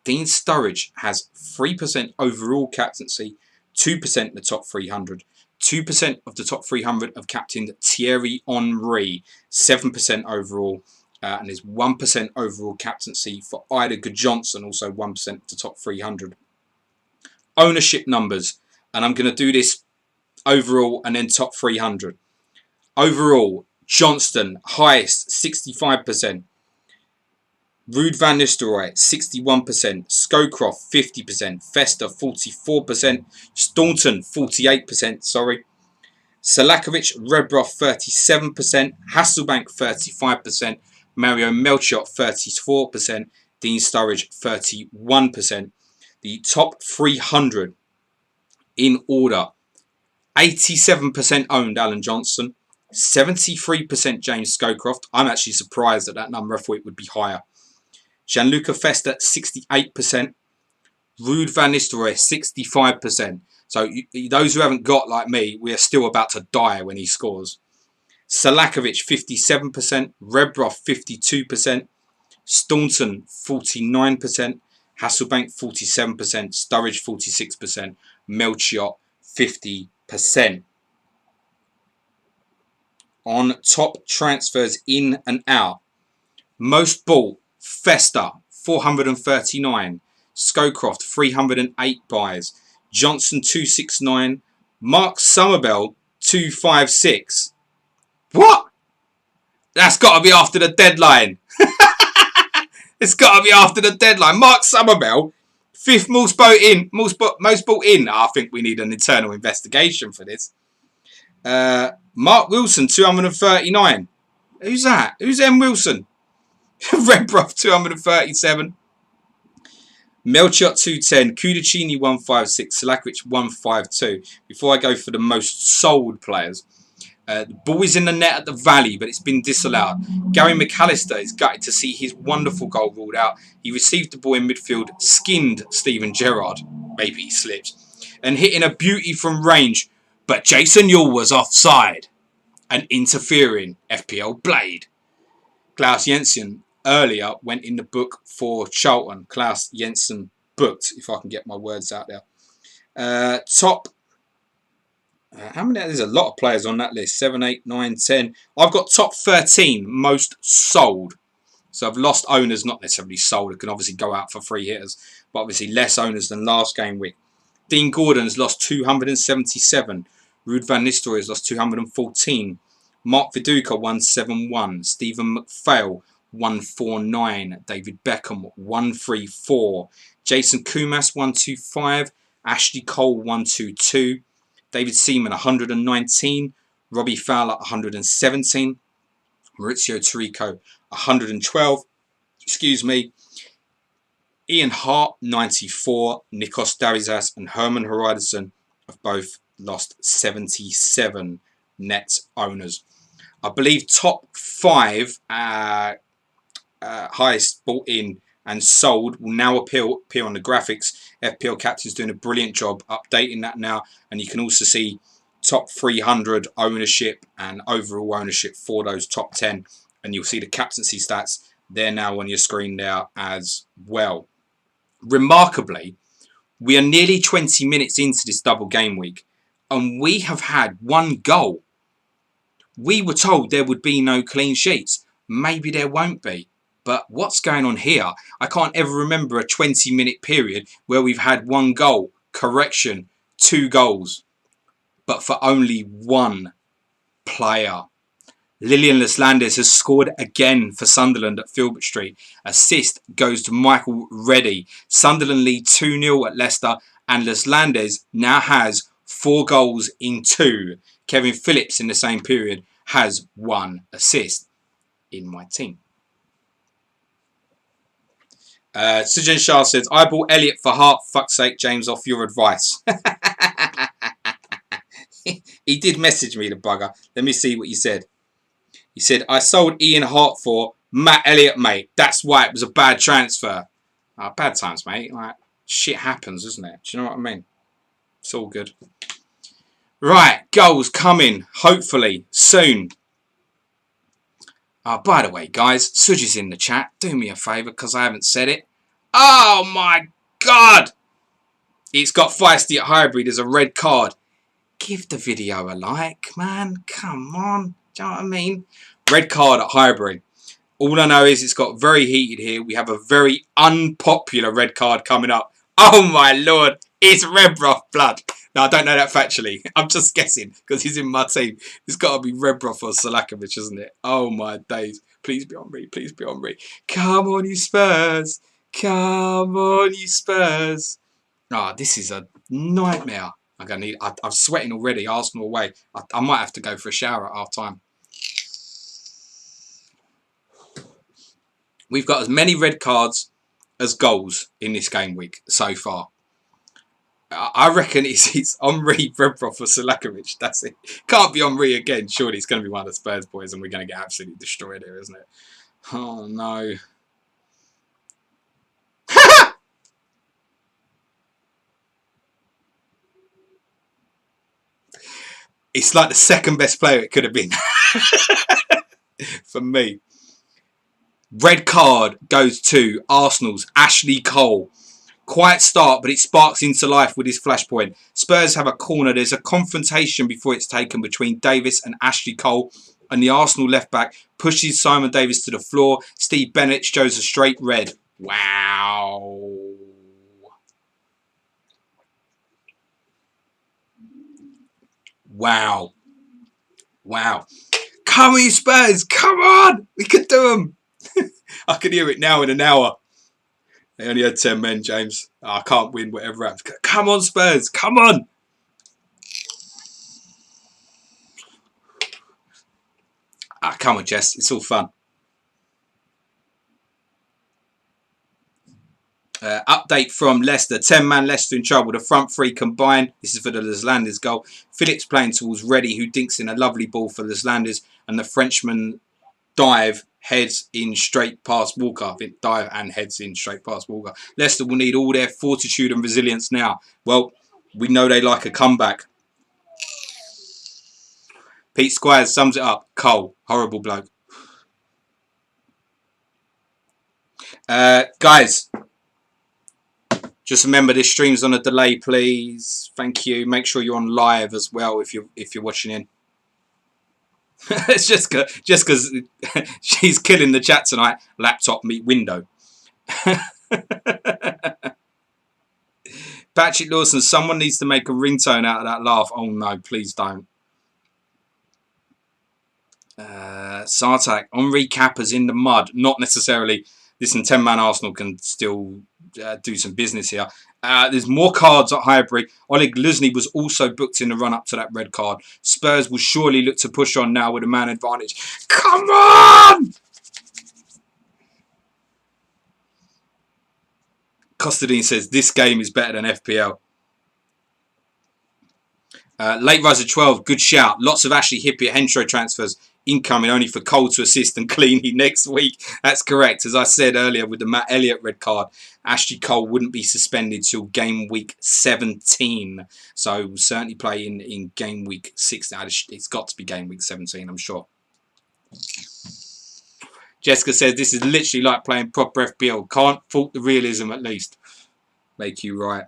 Dean Sturridge has 3% overall captaincy, 2% in the top 300. 2% of the top 300 have captained Thierry Henry, 7% overall. And there's 1% overall captaincy for Ida Johnson, also 1% of the top 300. Ownership numbers. And I'm going to do this overall, and then top 300. Overall, Johnston, highest, 65%. Ruud van Nistelrooy, 61%. Scowcroft, 50%. Fester, 44%. Staunton, 48%, sorry. Selakovic, Rebroff, 37%. Hasselbank, 35%. Mario Melchiot, 34%. Dean Sturridge, 31%. The top 300 in order. 87% owned Alan Johnson. 73% James Scowcroft. I'm actually surprised at that number. I thought it would be higher. Gianluca Festa, 68%. Ruud van Nistelrooy, 65%. So those who haven't got, like me, we are still about to die when he scores. Selakovic, 57%. Rebroff, 52%. Staunton, 49%. Hasselbank, 47%. Sturridge, 46%. Melchiot, 50%. On top transfers in and out. Most bought, Festa, 439. Scowcroft, 308 buys. Johnson, 269. Mark Somerville, 256. What? That's got to be after the deadline. It's got to be after the deadline. Mark Somerville, 5th most bought in. Most bought in. I think we need an internal investigation for this. Mark Wilson, 239. Who's that? Who's M. Wilson? Rebroff, 237. Melchiot, 210. Kudicini, 156. Selakovic, 152. Before I go for the most sold players. The ball is in the net at the Valley, but it's been disallowed. Gary McAllister is gutted to see his wonderful goal ruled out. He received the ball in midfield, skinned Steven Gerrard. Maybe he slipped. And hitting a beauty from range. But Jason Yule was offside and interfering. FPL Blade. Klaus Jensen earlier went in the book for Charlton. Klaus Jensen booked, if I can get my words out there. Top. How many? There's a lot of players on that list. 7, 8, 9, 10. I've got top 13 most sold. So I've lost owners, not necessarily sold. It can obviously go out for free hitters, but obviously less owners than last game week. Dean Gordon's lost 277. Ruud van Nistelrooy has lost 214. Mark Viduka 171. Stephen McPhail 149. David Beckham 134. Jason Kumas 125. Ashley Cole 122. David Seaman 119. Robbie Fowler 117. Maurizio Tirico 112. Excuse me. Ian Hart 94. Nikos Darizas and Herman Hreidarson have both lost 77 net owners. I believe top 5 highest bought in and sold will now appear on the graphics. FPL Captain's doing a brilliant job updating that now, and you can also see top 300 ownership and overall ownership for those top 10, and you'll see the captaincy stats. They're now on your screen there as well. Remarkably, we are nearly 20 minutes into this double game week, and we have had 1 goal. We were told there would be no clean sheets. Maybe there won't be. But what's going on here? I can't ever remember a 20-minute period where we've had 1 goal. Correction, 2 goals. But for only 1 player. Lilian Leslandes has scored again for Sunderland at Filbert Street. Assist goes to Michael Reddy. Sunderland lead 2-0 at Leicester. And Leslandes now has 4 goals in 2. Kevin Phillips in the same period has 1 assist in my team. Sujan Shah says, I bought Elliot for Hart. Fuck's sake, James, off your advice. He did message me, the bugger. Let me see what he said. He said, I sold Ian Hart for Matt Elliott, mate. That's why it was a bad transfer. Bad times, mate. Like, shit happens, isn't it? Do you know what I mean? It's all good. Right, goals coming, hopefully, soon. By the way, guys, Suj is in the chat. Do me a favour, because I haven't said it. Oh, my God! It's got feisty at Highbury. There's a red card. Give the video a like, man. Come on. Do you know what I mean? Red card at Highbury. All I know is it's got very heated here. We have a very unpopular red card coming up. Oh, my Lord. It's Rebroff blood. No, I don't know that factually. I'm just guessing because he's in my team. It's got to be Rebroff or Selakovic, isn't it? Oh my days. Please be Henri. Please be Henri. Come on, you Spurs. Come on, you Spurs. Ah, oh, this is a nightmare. I'm sweating already. Arsenal away. I might have to go for a shower at half time. We've got as many red cards as goals in this game week so far. I reckon it's Henri, Rebroff or Selakovic. That's it. Can't be Henri again. Surely it's going to be one of the Spurs boys and we're going to get absolutely destroyed here, isn't it? Oh, no. It's like the second best player it could have been for me. Red card goes to Arsenal's Ashley Cole. Quiet start, but it sparks into life with his flashpoint. Spurs have a corner. There's a confrontation before it's taken between Davis and Ashley Cole. And the Arsenal left-back pushes Simon Davis to the floor. Steve Bennett shows a straight red. Wow. Wow. Wow. Come on, Spurs. Come on. We could do them. I can hear it now in an hour. They only had 10 men, James. Oh, I can't win whatever happens. Come on, Spurs. Come on. Ah, come on, Jess. It's all fun. Update from Leicester. 10-man Leicester in trouble. The front three combined. This is for the Leslanders goal. Phillips playing towards Reddy, who dinks in a lovely ball for Leslanders. And the Frenchman dive heads in straight past Walker. I think dive and heads in straight past Walker. Leicester will need all their fortitude and resilience now. Well, we know they like a comeback. Pete Squires sums it up. Cole, horrible bloke. Guys, just remember this stream's on a delay, please. Thank you. Make sure you're on live as well if you're watching in. It's just because she's killing the chat tonight. Laptop meet window. Patrick Lawson, someone needs to make a ringtone out of that laugh. Oh no, please don't. Sartak, Henri Kappa's in the mud. Not necessarily. Listen, 10-man Arsenal can still do some business here. There's more cards at Highbury. Oleg Luzny was also booked in the run-up to that red card. Spurs will surely look to push on now with a man advantage. Come on! Costadine says, this game is better than FPL. Late Riser 12, good shout. Lots of Ashley Hippier Henshaw transfers incoming only for Cole to assist and Cleany next week. That's correct. As I said earlier with the Matt Elliott red card, Ashley Cole wouldn't be suspended till game week 17. So we'll certainly play in game week 16. It's got to be game week 17, I'm sure. Jessica says, this is literally like playing proper FPL. Can't fault the realism at least. Make you right.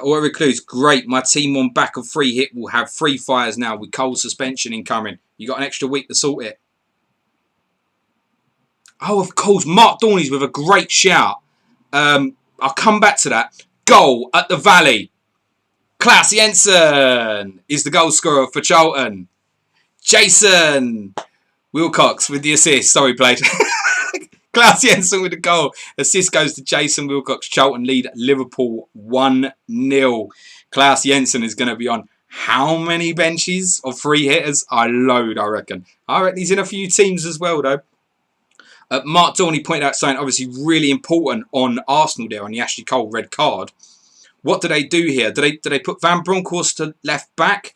Or Recluse, great. My team on back of free hit will have 3 fires now with Cole's suspension incoming. You got an extra week to sort it. Oh, of course. Mark Dorney's with a great shout. I'll come back to that. Goal at the Valley. Klaus Jensen is the goal scorer for Charlton. Jason Wilcox with the assist. Sorry, played. Klaus Jensen with the goal. Assist goes to Jason Wilcox. Charlton lead Liverpool 1-0. Klaus Jensen is going to be on how many benches of free hitters? A load, I reckon. I reckon he's in a few teams as well, though. Mark Dorney pointed out something obviously really important on Arsenal there on the Ashley Cole red card. What do they do here? Do they put Van Bronckhorst to left back?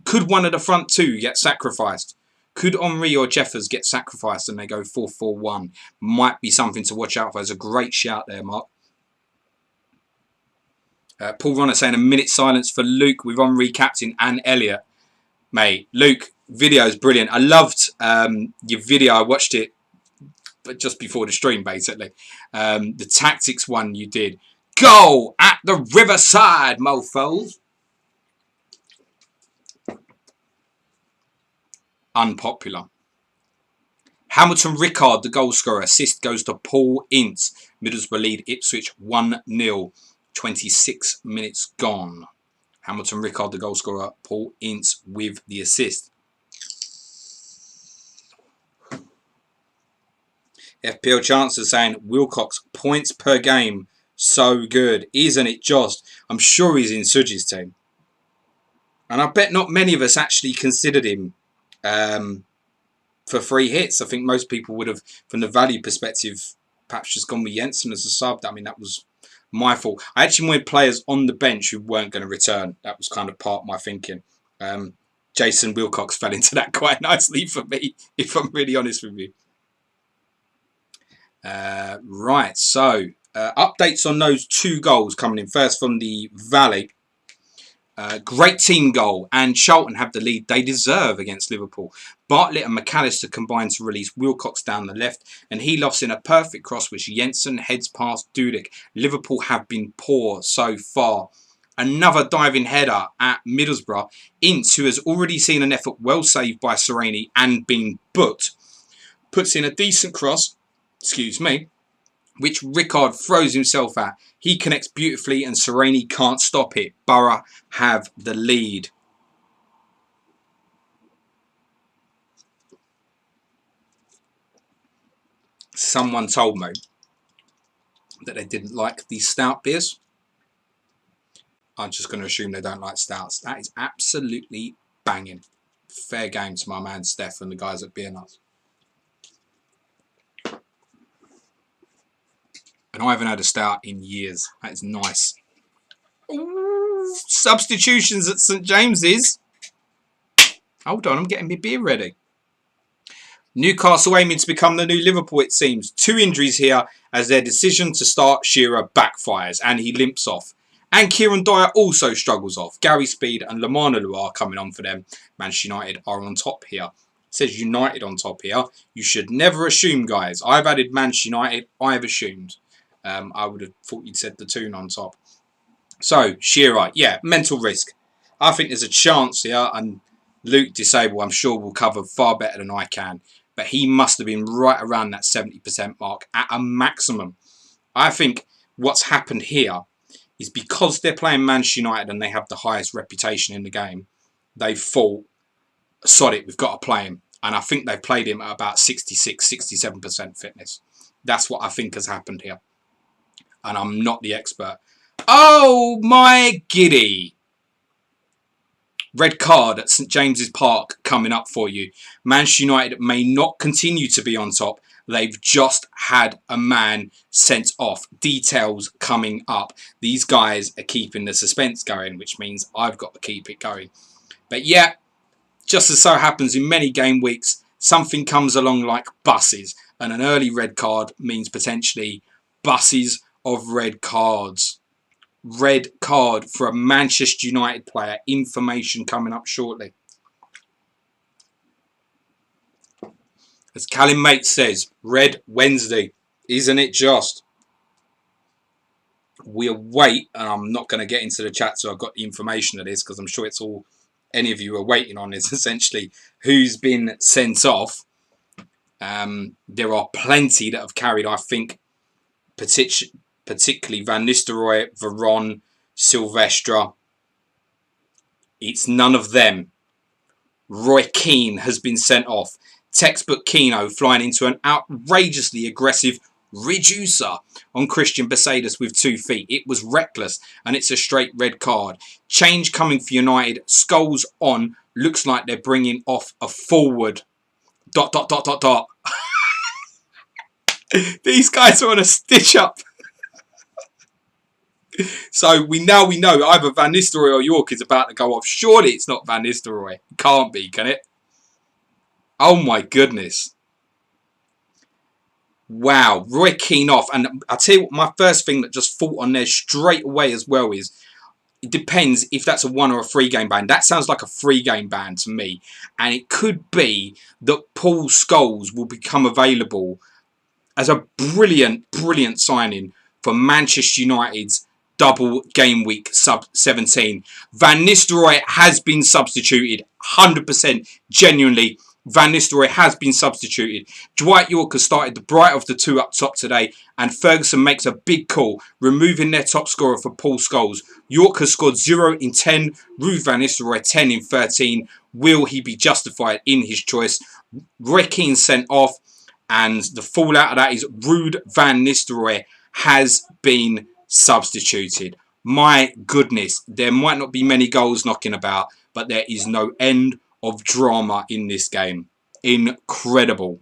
Could one of the front two get sacrificed? Could Henri or Jeffers get sacrificed and they go 4-4-1? Might be something to watch out for. There's a great shout there, Mark. Paul Ronner saying a minute silence for Luke with Henri captain and Elliot. Mate, Luke, video's brilliant. I loved your video. I watched it just before the stream, basically. The tactics one you did. Goal at the Riverside, mofos. Unpopular. Hamilton Rickard, the goal scorer. Assist goes to Paul Ince. Middlesbrough lead Ipswich 1-0. 26 minutes gone. Hamilton Rickard, the goal scorer. Paul Ince with the assist. FPL Chancellor saying, Wilcox, points per game. So good. Isn't it just? I'm sure he's in Suji's team. And I bet not many of us actually considered him for free hits. I think most people would have, from the value perspective, perhaps just gone with Jensen as a sub. I mean, that was my fault. I actually wanted players on the bench who weren't going to return. That was kind of part of my thinking. Jason Wilcox fell into that quite nicely for me, if I'm really honest with you. Right, so updates on those 2 goals coming in. First from the Valley. Great team goal, and Charlton have the lead they deserve against Liverpool. Bartlett and McAllister combine to release Wilcox down the left, and he lofts in a perfect cross which Jensen heads past Dudek. Liverpool have been poor so far. Another diving header at Middlesbrough. Ince, who has already seen an effort well saved by Sereni and been booked, puts in a decent cross, which Rickard throws himself at. He connects beautifully and Sereni can't stop it. Borough have the lead. Someone told me that they didn't like these stout beers. I'm just going to assume they don't like stouts. That is absolutely banging. Fair game to my man Steph and the guys at Beer Nuts. And I haven't had a stout in years. That is nice. Ooh, substitutions at St James's. Hold on, I'm getting my beer ready. Newcastle aiming to become the new Liverpool, it seems. 2 injuries here as their decision to start Shearer backfires and he limps off. And Kieran Dyer also struggles off. Gary Speed and Lamana are coming on for them. Manchester United are on top here. It says United on top here. You should never assume, guys. I've added Manchester United. I've assumed. I would have thought you'd said the Toon on top. So, Shearer, yeah, mental risk. I think there's a chance here, and Luke Disable, I'm sure, will cover far better than I can. But he must have been right around that 70% mark at a maximum. I think what's happened here is because they're playing Manchester United and they have the highest reputation in the game, they've thought, sod it, we've got to play him. And I think they've played him at about 66, 67% fitness. That's what I think has happened here. And I'm not the expert. Oh my giddy. Red card at St James's Park coming up for you. Manchester United may not continue to be on top. They've just had a man sent off. Details coming up. These guys are keeping the suspense going, which means I've got to keep it going. But yeah, just as so happens in many game weeks, something comes along like buses. And an early red card means potentially buses of red cards. Red card for a Manchester United player. Information coming up shortly. As Callum Mate says, Red Wednesday. Isn't it just? We'll wait, and I'm not going to get into the chat, so I've got the information of this, because I'm sure it's all any of you are waiting on is essentially who's been sent off. There are plenty that have carried, I think, particularly Van Nistelrooy, Veron, Silvestre. It's none of them. Roy Keane has been sent off. Textbook Keno flying into an outrageously aggressive reducer on Christian Besadas with 2 feet. It was reckless and it's a straight red card. Change coming for United. Scholes on. Looks like they're bringing off a forward. ... These guys are on a stitch up. So we know either Van Nistelrooy or York is about to go off. Surely it's not Van Nistelrooy. Can't be, can it? Oh my goodness. Wow. Roy Keane off. And I'll tell you what, my first thing that just thought on there straight away as well is, it depends if that's a 1 or a 3 game ban. That sounds like a 3 game ban to me. And it could be that Paul Scholes will become available as a brilliant, brilliant signing for Manchester United's double game week sub 17. Van Nistelrooy has been substituted 100% genuinely. Van Nistelrooy has been substituted. Dwight Yorke has started the bright of the two up top today, and Ferguson makes a big call, removing their top scorer for Paul Scholes. Yorke has scored 0 in 10, Ruud Van Nistelrooy 10 in 13. Will he be justified in his choice? Roy Keane sent off, and the fallout of that is Ruud Van Nistelrooy has been substituted. My goodness, there might not be many goals knocking about, but there is no end of drama in this game. Incredible.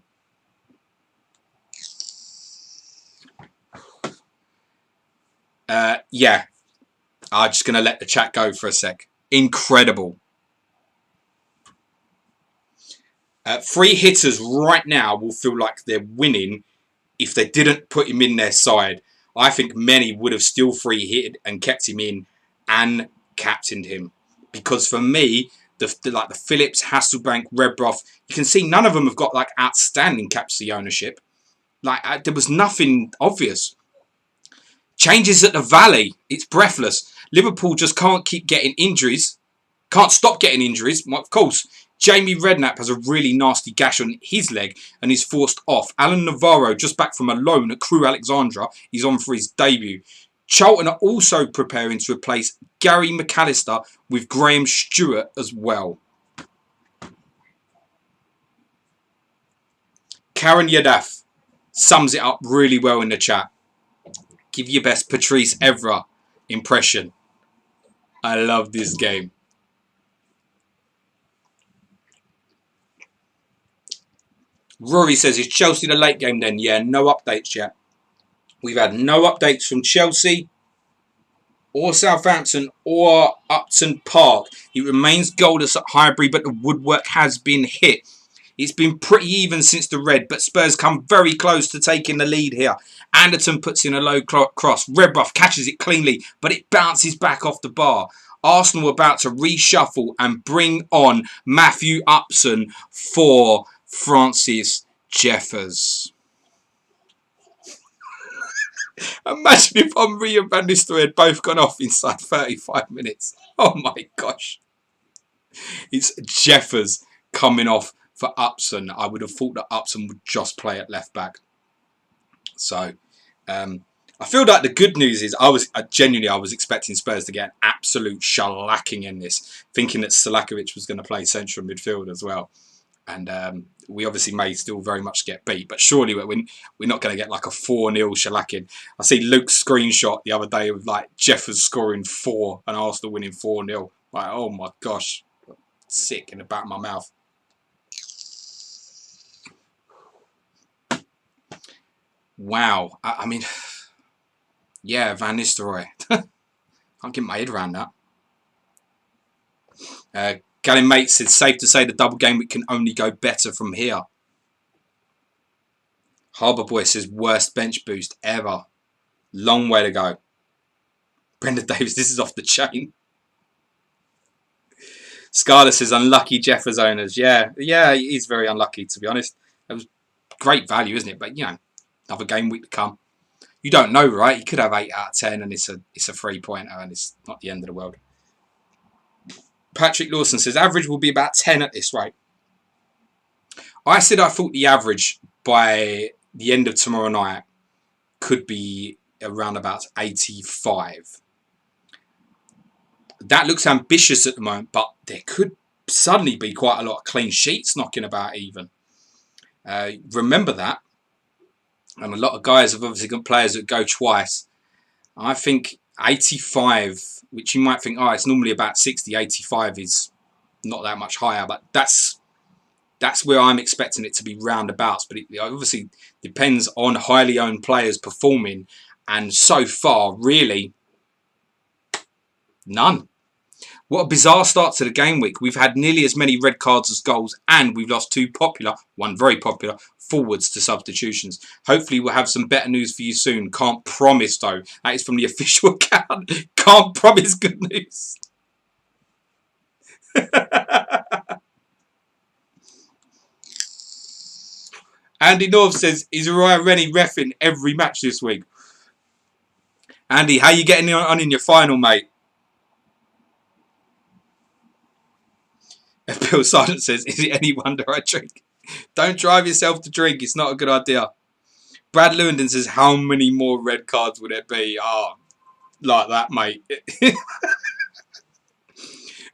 Yeah, I'm just going to let the chat go for a sec. Incredible. 3 hitters right now will feel like they're winning if they didn't put him in their side. I think many would have still 3 hit and kept him in and captained him. Because for me, the Phillips, Hasselbank, Redbrough, you can see none of them have got like outstanding captaincy ownership. Like there was nothing obvious. Changes at the Valley, it's breathless. Liverpool just can't keep getting injuries. Can't stop getting injuries. Well, of course, Jamie Redknapp has a really nasty gash on his leg and is forced off. Alan Navarro, just back from a loan at Crewe Alexandra, he's on for his debut. Charlton are also preparing to replace Gary McAllister with Graham Stewart as well. Karen Yadaf sums it up really well in the chat. Give your best Patrice Evra impression. I love this game. Rory says, is Chelsea the late game then? Yeah, no updates yet. We've had no updates from Chelsea or Southampton or Upton Park. It remains goalless at Highbury, but the woodwork has been hit. It's been pretty even since the red, but Spurs come very close to taking the lead here. Anderton puts in a low cross. Redbrough catches it cleanly, but it bounces back off the bar. Arsenal about to reshuffle and bring on Matthew Upson for Francis Jeffers. Imagine if Henry and Van Nistelrooy had both gone off inside 35 minutes. Oh my gosh. It's Jeffers coming off for Upson. I would have thought that Upson would just play at left back. So, I feel like the good news is I was expecting Spurs to get an absolute shellacking in this, thinking that Selakovic was going to play central midfield as well. And we obviously may still very much get beat, but surely we're not going to get like a 4-0 shellacking. I see Luke's screenshot the other day of like Jeffers scoring 4 and Arsenal winning 4-0. Like, oh my gosh, sick in the back of my mouth. Wow, I mean, yeah, Van Nistelrooy. Can't get my head around that. Galen Mate said, safe to say the double game week can only go better from here. Harbour Boy says, worst bench boost ever. Long way to go. Brendan Davis, this is off the chain. Scarlett says, unlucky Jeffers owners. Yeah, he's very unlucky, to be honest. It was great value, isn't it? But, you know, another game week to come. You don't know, right? You could have 8 out of 10 and it's a 3-pointer and it's not the end of the world. Patrick Lawson says, average will be about 10 at this rate. I said I thought the average by the end of tomorrow night could be around about 85. That looks ambitious at the moment, but there could suddenly be quite a lot of clean sheets knocking about even. Remember that. And a lot of guys have obviously got players that go twice. I think 85, which you might think, oh, it's normally about 60, 85 is not that much higher, but that's where I'm expecting it to be roundabouts. But it obviously depends on highly owned players performing, and so far, really, none. What a bizarre start to the game week. We've had nearly as many red cards as goals, and we've lost 2 popular, 1 very popular, forwards to substitutions. Hopefully we'll have some better news for you soon. Can't promise though. That is from the official account. Can't promise good news. Andy North says, is Uriah Rennie reffing every match this week? Andy, how you getting on in your final, mate? Bill Sargent says, is it any wonder I drink? Don't drive yourself to drink. It's not a good idea. Brad Lewandon says, how many more red cards would there be? Oh, like that, mate.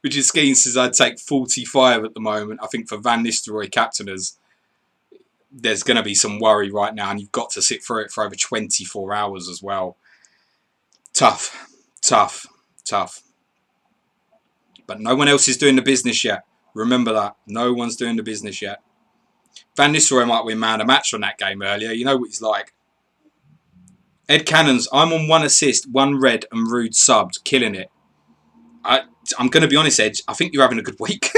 Richard Skeen says, I'd take 45 at the moment. I think for Van Nistelrooy captainers, there's going to be some worry right now, and you've got to sit through it for over 24 hours as well. Tough, tough, tough. But no one else is doing the business yet. Remember that. No one's doing the business yet. Van Nistelrooy might win man of match on that game earlier. You know what he's like. Ed Cannons, I'm on 1 assist, 1 red, and Rude subbed. Killing it. I'm going to be honest, Ed. I think you're having a good week.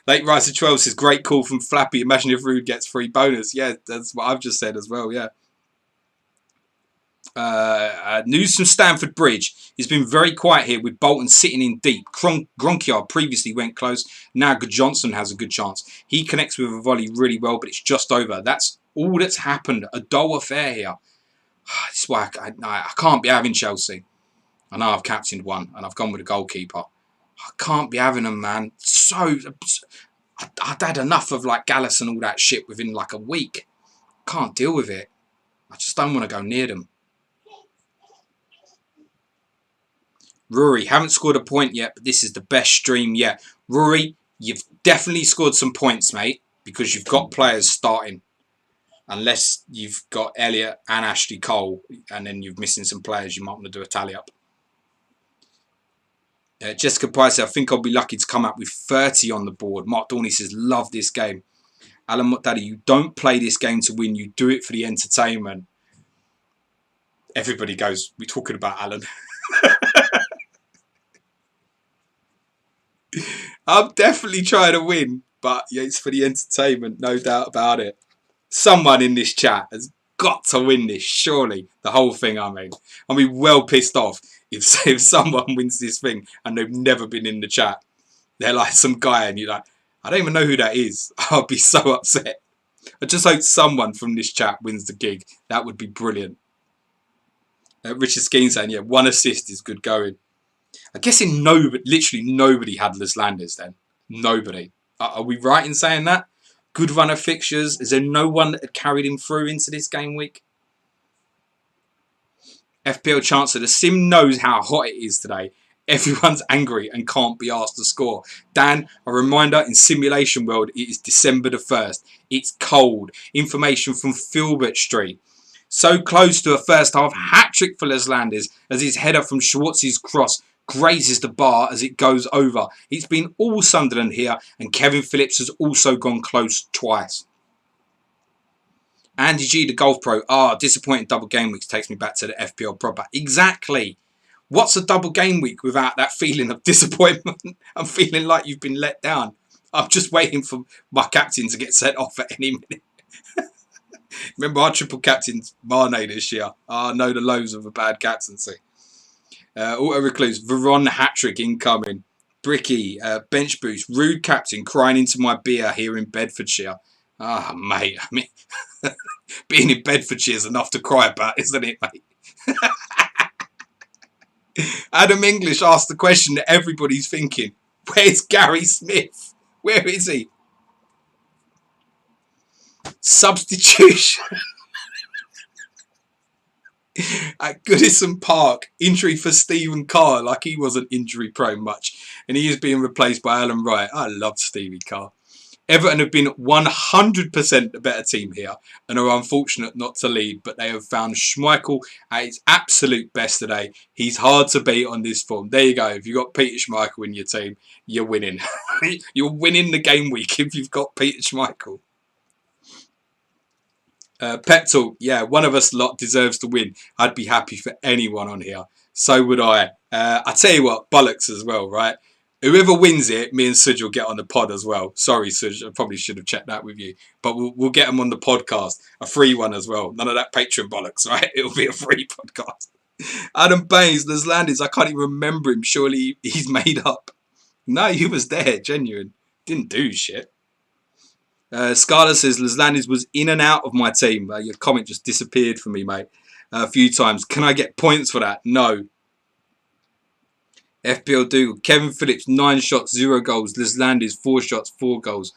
Late Riser 12 says, great call from Flappy. Imagine if Rude gets free bonus. Yeah, that's what I've just said as well, yeah. News from Stamford Bridge. He's been very quiet here with Bolton sitting in deep. Gronkyard previously went close. Now Johnson has a good chance. He connects with a volley really well, but it's just over. That's all that's happened. A dull affair here. This is why I can't be having Chelsea. I know I've captained one and I've gone with a goalkeeper. I can't be having them, man. I'd had enough of like Gallus and all that shit within like a week. Can't deal with it. I just don't want to go near them. Rory, haven't scored a point yet, but this is the best stream yet. Rory, you've definitely scored some points, mate, because you've got players starting. Unless you've got Elliot and Ashley Cole, and then you're missing some players, you might want to do a tally up. Jessica Price, I think I'll be lucky to come up with 30 on the board. Mark Dorney says, love this game. Alan Daddy, you don't play this game to win, you do it for the entertainment. Everybody goes, we're talking about Alan. I'm definitely trying to win, but yeah, it's for the entertainment, no doubt about it. Someone in this chat has got to win this, surely. The whole thing, I mean. I'll be well pissed off if someone wins this thing and they've never been in the chat. They're like some guy and you're like, I don't even know who that is. I'll be so upset. I just hope someone from this chat wins the gig. That would be brilliant. Richard Skeen saying, yeah, 1 assist is good going. I guess literally nobody had Les Landers then. Nobody. Are we right in saying that? Good run of fixtures. Is there no one that had carried him through into this game week? FPL Chancellor, the sim knows how hot it is today. Everyone's angry and can't be asked to score. Dan, a reminder, in Simulation World, it is December the 1st. It's cold. Information from Filbert Street. So close to a first half hat-trick for Les Landers as his header from Schwartz's cross grazes the bar as it goes over. It's been all Sunderland here, and Kevin Phillips has also gone close twice. Andy G, the golf pro. Disappointing double game weeks takes me back to the FPL proper. Exactly. What's a double game week without that feeling of disappointment and feeling like you've been let down? I'm just waiting for my captain to get sent off at any minute. Remember, our triple captain's Marne this year. I know the lows of a bad captaincy. Auto Recluse, Veron hat-trick incoming. Bricky, bench boost, rude captain crying into my beer here in Bedfordshire. Mate, I mean, being in Bedfordshire is enough to cry about, isn't it, mate? Adam English asked the question that everybody's thinking. Where's Gary Smith? Where is he? Substitution. At Goodison Park, injury for Stephen Carr, like he wasn't injury prone much, and he is being replaced by Alan Wright. I loved Stevie Carr. Everton have been 100% a better team here and are unfortunate not to lead, but they have found Schmeichel at his absolute best today. He's hard to beat on this form. There you go. If you've got Peter Schmeichel in your team, you're winning. You're winning the game week if you've got Peter Schmeichel. Pep Talk, yeah, one of us lot deserves to win. I'd be happy for anyone on here. So would I. I tell you what, bollocks as well, right? Whoever wins it, me and Suj will get on the pod as well. Sorry, Suj, I probably should have checked that with you. But we'll get them on the podcast. A free one as well. None of that Patreon bollocks, right? It'll be a free podcast. Adam Baines, Les Landis, I can't even remember him. Surely he's made up. No, he was there, genuine. Didn't do shit. Scarlett says, Les Landis was in and out of my team. Your comment just disappeared for me, mate. A few times. Can I get points for that? No. FPL Dougal. Kevin Phillips, 9 shots, 0 goals. Les Landis, 4 shots, 4 goals.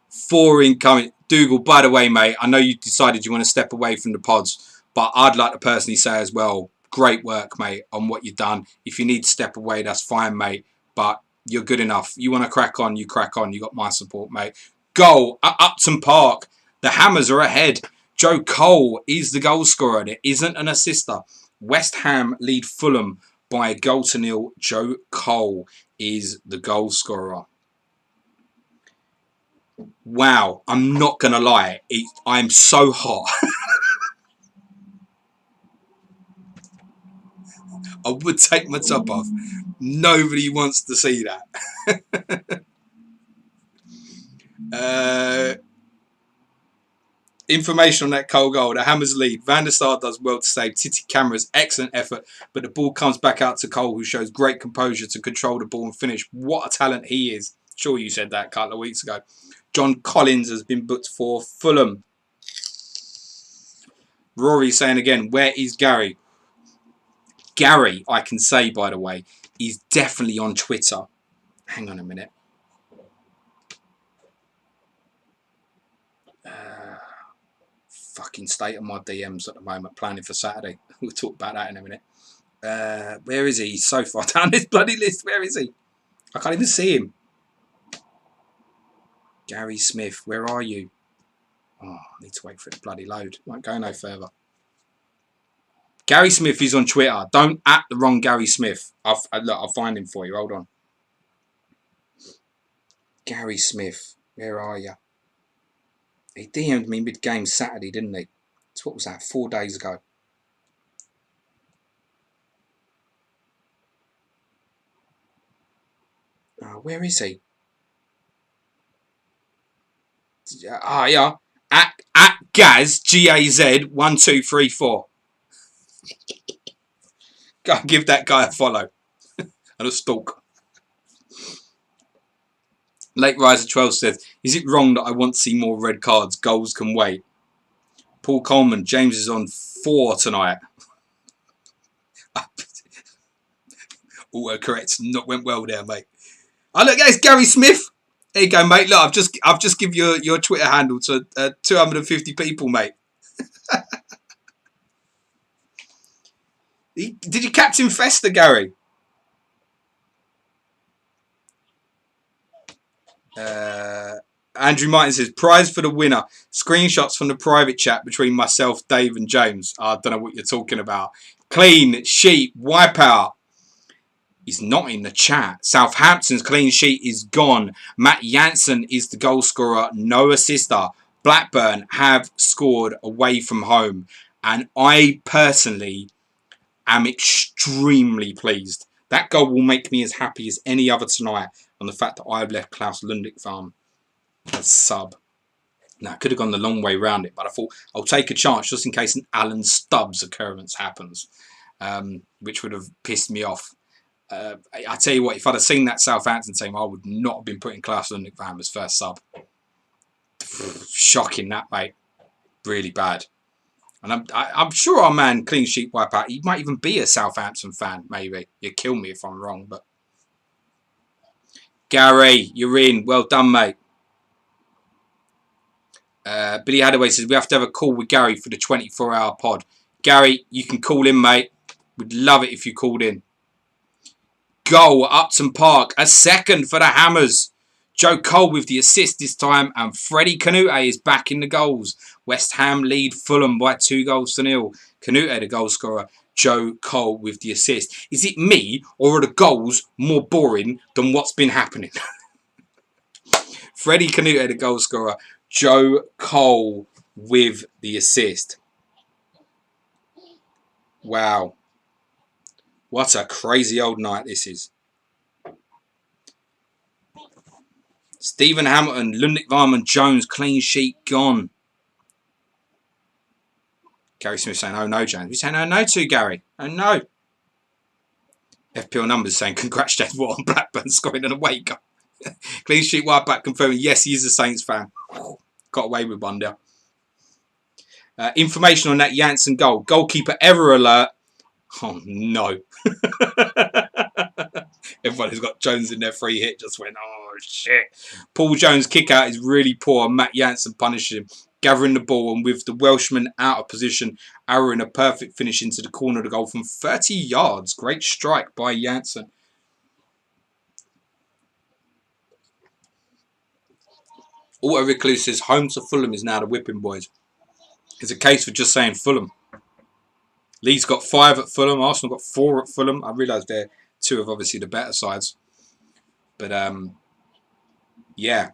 4 incoming. Dougal, by the way, mate, I know you decided you want to step away from the pods, but I'd like to personally say as well, great work, mate, on what you've done. If you need to step away, that's fine, mate, but you're good enough. You want to crack on, you crack on. You got my support, mate. Goal at Upton Park. The Hammers are ahead. Joe Cole is the goal scorer. There isn't an assister. West Ham lead Fulham by a goal to nil. Joe Cole is the goal scorer. Wow, I'm not going to lie. I'm so hot. I would take my top off. Nobody wants to see that. Information on that Cole goal. The Hammers lead. Van der Sar does well to save. Titi Camera's excellent effort, but the ball comes back out to Cole, who shows great composure to control the ball and finish. What a talent he is. Sure, you said that a couple of weeks ago. John Collins has been booked for Fulham. Rory saying again, where is Gary? Gary, I can say, by the way, is definitely on Twitter. Hang on a minute. Fucking state of my DMs at the moment, planning for Saturday. We'll talk about that in a minute. Where is he? He's so far down this bloody list. Where is he? I can't even see him. Gary Smith, where are you? Oh, I need to wait for it to bloody load. Won't go no further. Gary Smith is on Twitter. Don't at the wrong Gary Smith. Look, I'll find him for you. Hold on. Gary Smith, where are you? He DM'd me mid-game Saturday, didn't he? So what was that? 4 days ago. Where is he? Yeah. At Gaz, G-A-Z, 1234. Go and give that guy a follow. And a stalk. Late Riser 12 says, is it wrong that I want to see more red cards? Goals can wait. Paul Coleman, James is on 4 tonight. Correct. Not went well there, mate. Oh, look, it's Gary Smith. There you go, mate. Look, I've just given your Twitter handle to 250 people, mate. Did you captain Fester, Gary? Andrew Martin says, prize for the winner. Screenshots from the private chat between myself, Dave and James. I don't know what you're talking about. Clean sheet, wipeout. He's not in the chat. Southampton's clean sheet is gone. Matt Jansen is the goal scorer. No assister. Blackburn have scored away from home. And I personally am extremely pleased. That goal will make me as happy as any other tonight on the fact that I've left Klaus Lundekvam as sub. Now, I could have gone the long way round it, but I thought I'll take a chance just in case an Alan Stubbs occurrence happens, which would have pissed me off. I tell you what, if I'd have seen that Southampton team, I would not have been putting Klaus Lundekvam as first sub. Shocking that, mate. Really bad. And I'm sure our man Clean Sheet Wipeout, he might even be a Southampton fan, maybe. You'll kill me if I'm wrong, but... Gary, you're in. Well done, mate. Billy Hadaway says, we have to have a call with Gary for the 24-hour pod. Gary, you can call in, mate. We'd love it if you called in. Goal, Upton Park. A second for the Hammers. Joe Cole with the assist this time. And Freddie Canute is back in the goals. West Ham lead Fulham by 2-0. Canute, the goal scorer. Joe Cole with the assist. Is it me or are the goals more boring than what's been happening? Freddie Canute, the goal scorer. Joe Cole with the assist. Wow. What a crazy old night this is. Stephen Hamilton, Lundekvam and Jones, clean sheet gone. Gary Smith saying, oh no, James. We're saying, oh no to Gary. Oh no. FPL numbers saying, congratulations on Blackburn scoring an away goal. Clean sheet wipeout confirming, yes, he is a Saints fan. Got away with one there. Information on that Janssen goal. Goalkeeper error alert. Oh no. Everyone who's got Jones in their free hit just went, oh shit. Paul Jones' kick out is really poor. Matt Jansen punishes him, gathering the ball, and with the Welshman out of position, arrowing a perfect finish into the corner of the goal from 30 yards. Great strike by Jansen. Auto Recluse says home to Fulham is now the whipping boys. It's a case for just saying Fulham. Leeds got 5 at Fulham. Arsenal got 4 at Fulham. I realise they're 2 of obviously the better sides. But yeah.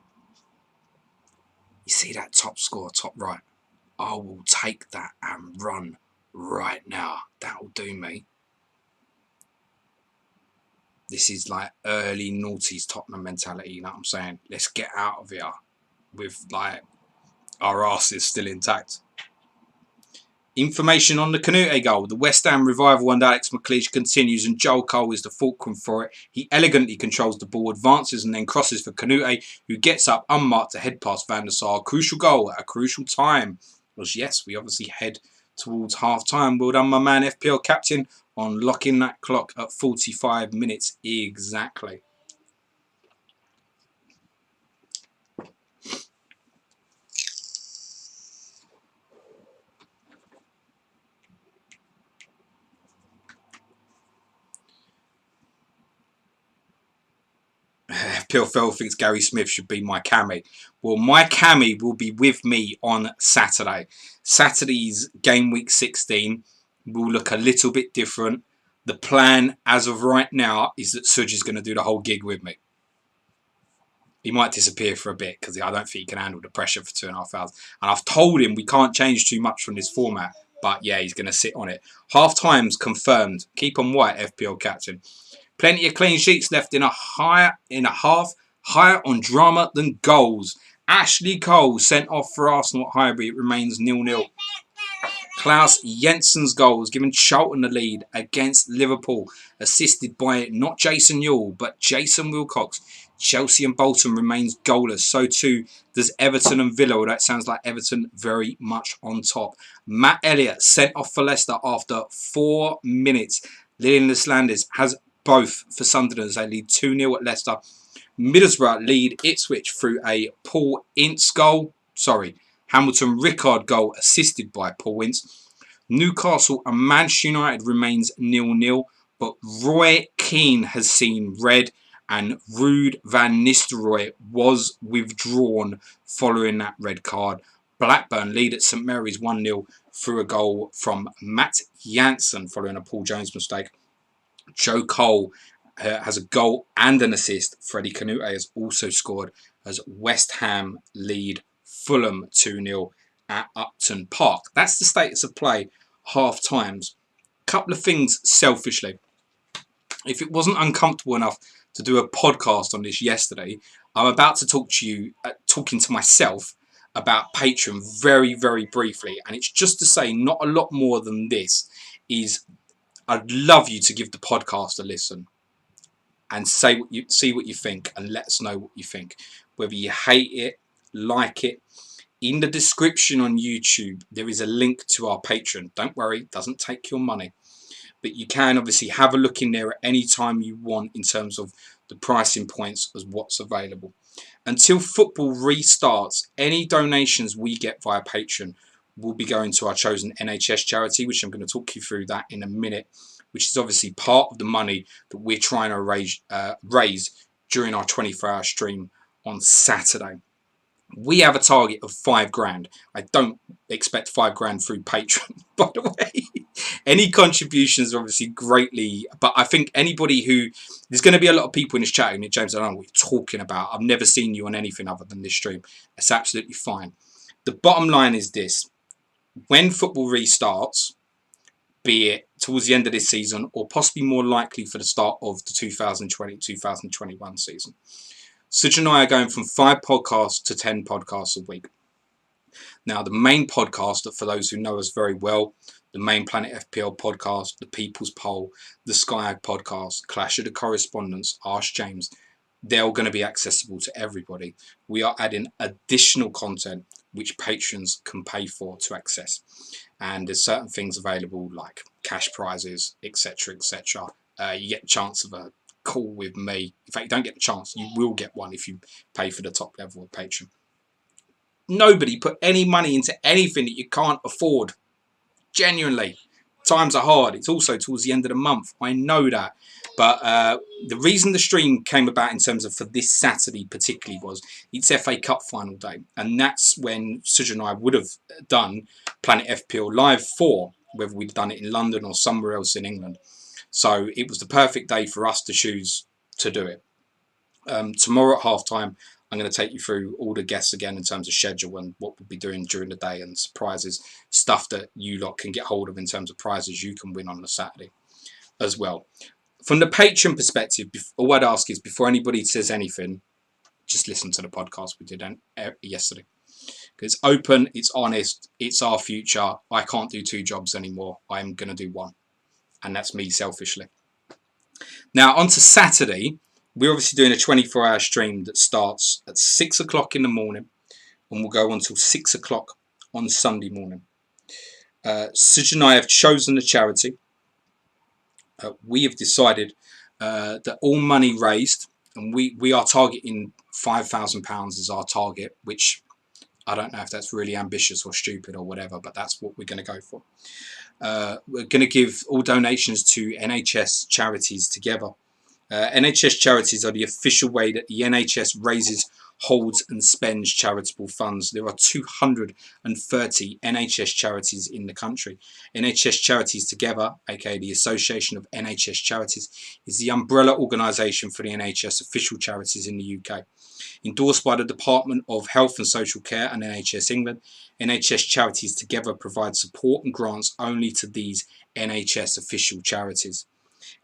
You see that top score, top right? I will take that and run right now. That'll do me. This is like early noughties Tottenham mentality, you know what I'm saying? Let's get out of here with like our asses still intact. Information on the Canute goal. The West Ham revival under Alex McLeish continues and Joel Cole is the fulcrum for it. He elegantly controls the ball, advances and then crosses for Canute, who gets up unmarked to head past Van der Sar. Crucial goal at a crucial time. Well, yes, we obviously head towards half-time. Well done, my man, FPL captain, on locking that clock at 45 minutes exactly. Phil Fell thinks Gary Smith should be my cami. Well, my cami will be with me on Saturday. Saturday's game week 16 will look a little bit different. The plan as of right now is that Suj is going to do the whole gig with me. He might disappear for a bit because I don't think he can handle the pressure for 2.5 hours. And I've told him we can't change too much from this format. But yeah, he's going to sit on it. Half time's confirmed. Keep on white, FPL captain. Plenty of clean sheets left in a half, higher on drama than goals. Ashley Cole sent off for Arsenal at Highbury. It remains 0-0. Klaus Jensen's goal has given Charlton the lead against Liverpool, assisted by not Jason Yule, but Jason Wilcox. Chelsea and Bolton remains goalless. So too does Everton and Villa. Well, that sounds like Everton very much on top. Matt Elliott sent off for Leicester after 4 minutes. Lilian Lislandis has both for Sunderland as they lead 2-0 at Leicester. Middlesbrough lead Ipswich through a Paul Ince goal. Hamilton Rickard goal assisted by Paul Ince. Newcastle and Manchester United remains 0-0, but Roy Keane has seen red and Ruud van Nistelrooy was withdrawn following that red card. Blackburn lead at St Mary's 1-0 through a goal from Matt Jansen following a Paul Jones mistake. Joe Cole has a goal and an assist. Freddie Canute has also scored as West Ham lead Fulham 2-0 at Upton Park. That's the status of play half times. Couple of things selfishly. If it wasn't uncomfortable enough to do a podcast on this yesterday, I'm about to talk to you, talking to myself about Patreon very, very briefly. And it's just to say not a lot more than this is I'd love you to give the podcast a listen and see what you think and let us know what you think. Whether you hate it, like it. In the description on YouTube, there is a link to our Patreon. Don't worry, it doesn't take your money. But you can obviously have a look in there at any time you want in terms of the pricing points as what's available. Until football restarts, any donations we get via Patreon will be going to our chosen NHS charity, which I'm going to talk you through that in a minute, which is obviously part of the money that we're trying to raise during our 24-hour stream on Saturday. We have a target of $5,000. I don't expect $5,000 through Patreon, by the way. Any contributions are obviously greatly, but I think anybody who, there's going to be a lot of people in this chat, and James, I don't know what you're talking about. I've never seen you on anything other than this stream. It's absolutely fine. The bottom line is this. When football restarts, be it towards the end of this season or possibly more likely for the start of the 2020-2021 season, Suj and I are going from 5 podcasts to 10 podcasts a week. Now, the main podcast, that for those who know us very well, the Main Planet FPL podcast, the People's Poll, the Skyag podcast, Clash of the Correspondents, Ask James, they're all going to be accessible to everybody. We are adding additional content which patrons can pay for to access. And there's certain things available like cash prizes, etc., etc. You get a chance of a call with me. In fact, you don't get the chance. You will get one if you pay for the top level of Patreon. Nobody put any money into anything that you can't afford. Genuinely. Times are hard. It's also towards the end of the month. I know that. But the reason the stream came about in terms of for this Saturday particularly was it's FA Cup final day. And that's when Suj and I would have done Planet FPL Live 4, whether we'd done it in London or somewhere else in England. So it was the perfect day for us to choose to do it. Tomorrow at halftime, I'm going to take you through all the guests again in terms of schedule and what we'll be doing during the day and surprises, stuff that you lot can get hold of in terms of prizes you can win on the Saturday as well. From the Patreon perspective, all I'd ask is before anybody says anything, just listen to the podcast we did yesterday. It's open, it's honest, it's our future. I can't do 2 jobs anymore. I'm going to do 1. And that's me selfishly. Now, on to Saturday. We're obviously doing a 24-hour stream that starts at 6 o'clock in the morning and will go on until 6 o'clock on Sunday morning. Suj and I have chosen the charity. We have decided that all money raised, and we are targeting £5,000 as our target, which I don't know if that's really ambitious or stupid or whatever, but that's what we're going to go for. We're going to give all donations to NHS Charities Together. NHS Charities are the official way that the NHS raises, holds and spends charitable funds. There are 230 NHS charities in the country. NHS Charities Together, aka the Association of NHS Charities, is the umbrella organisation for the NHS official charities in the UK. Endorsed by the Department of Health and Social Care and NHS England, NHS Charities Together provides support and grants only to these NHS official charities.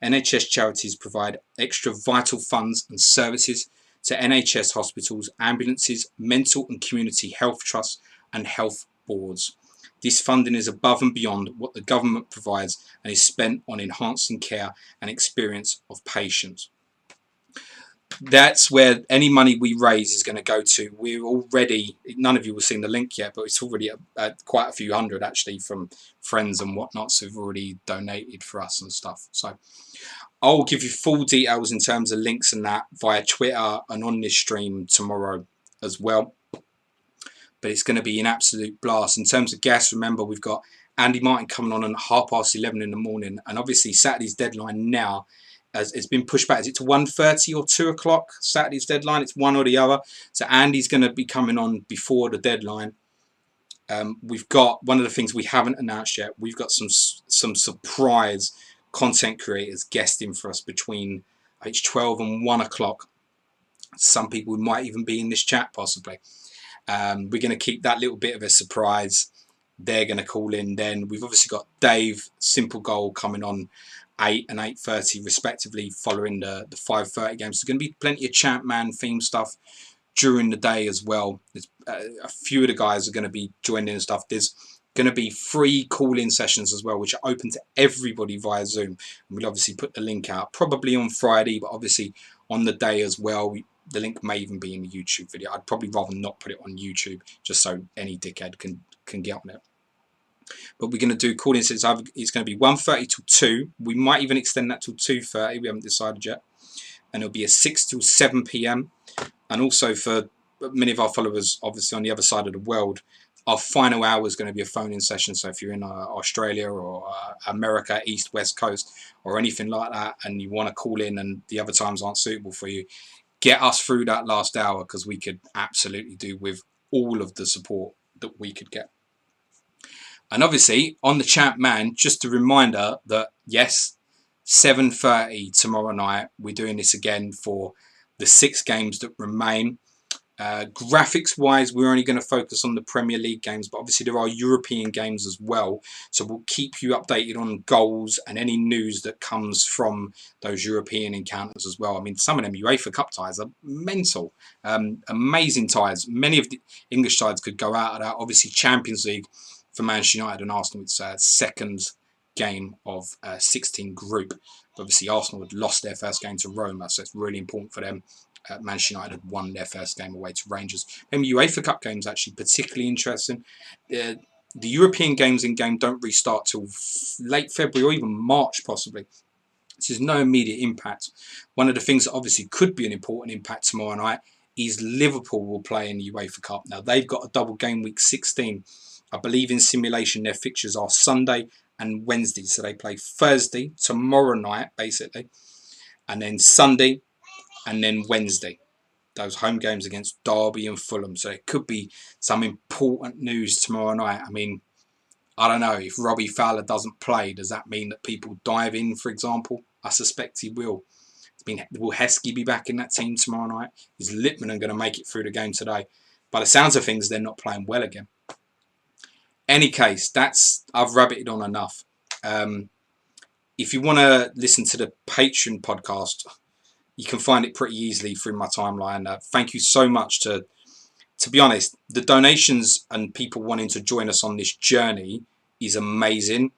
NHS charities provide extra vital funds and services to NHS hospitals, ambulances, mental and community health trusts and health boards. This funding is above and beyond what the government provides and is spent on enhancing care and experience of patients. That's where any money we raise is going to go to. We're already, none of you have seen the link yet, but it's already at quite a few hundred actually from friends and whatnot, so who've already donated for us and stuff. So I'll give you full details in terms of links and that via Twitter and on this stream tomorrow as well. But it's going to be an absolute blast. In terms of guests, remember we've got Andy Martin coming on at 11:30 in the morning, and obviously Saturday's deadline now it's been pushed back. Is it to 1:30 or 2 o'clock? Saturday's deadline. It's one or the other. So Andy's going to be coming on before the deadline. We've got one of the things we haven't announced yet. We've got some surprise content creators guesting for us between age 12 and 1 o'clock. Some people might even be in this chat possibly. We're going to keep that little bit of a surprise. They're going to call in then. We've obviously got Dave Simple Goal coming on 8 and 8:30 respectively following the 5:30 games. There's going to be plenty of Champ Man theme stuff during the day as well. There's, a few of the guys are going to be joining and stuff. There's going to be free call-in sessions as well, which are open to everybody via Zoom. And we'll obviously put the link out probably on Friday, but obviously on the day as well. The link may even be in the YouTube video. I'd probably rather not put it on YouTube just so any dickhead can get on it. But we're going to do call-in sessions. It's going to be 1:30 till 2. We might even extend that till 2:30. We haven't decided yet. And it'll be a 6 till 7 p.m. And also for many of our followers, obviously on the other side of the world, our final hour is going to be a phone-in session. So if you're in Australia or America, East, West Coast, or anything like that, and you want to call in and the other times aren't suitable for you, get us through that last hour because we could absolutely do with all of the support that we could get. And obviously, on the Champ Man, just a reminder that, yes, 7:30 tomorrow night, we're doing this again for the 6 games that remain. Graphics-wise, we're only going to focus on the Premier League games, but obviously there are European games as well. So we'll keep you updated on goals and any news that comes from those European encounters as well. I mean, some of them UEFA Cup ties are mental. Amazing ties. Many of the English sides could go out of that. Obviously, Champions League for Manchester United and Arsenal, it's second game of 16 group. But obviously, Arsenal had lost their first game to Roma, so it's really important for them. Manchester United had won their first game away to Rangers. Then UEFA Cup games actually particularly interesting. The European games in game don't restart till late February or even March possibly. So there's no immediate impact. One of the things that obviously could be an important impact tomorrow night is Liverpool will play in the UEFA Cup. Now, they've got a double game week 16. I believe in simulation their fixtures are Sunday and Wednesday. So they play Thursday, tomorrow night, basically, and then Sunday, and then Wednesday. Those home games against Derby and Fulham. So it could be some important news tomorrow night. I mean, I don't know, if Robbie Fowler doesn't play, does that mean that people dive in, for example? I suspect he will. Will Heskey be back in that team tomorrow night? Is Lippmann going to make it through the game today? By the sounds of things, they're not playing well again. Any case, I've rabbited on enough. If you want to listen to the Patreon podcast, you can find it pretty easily through my timeline. Thank you so much to be honest, the donations and people wanting to join us on this journey is amazing.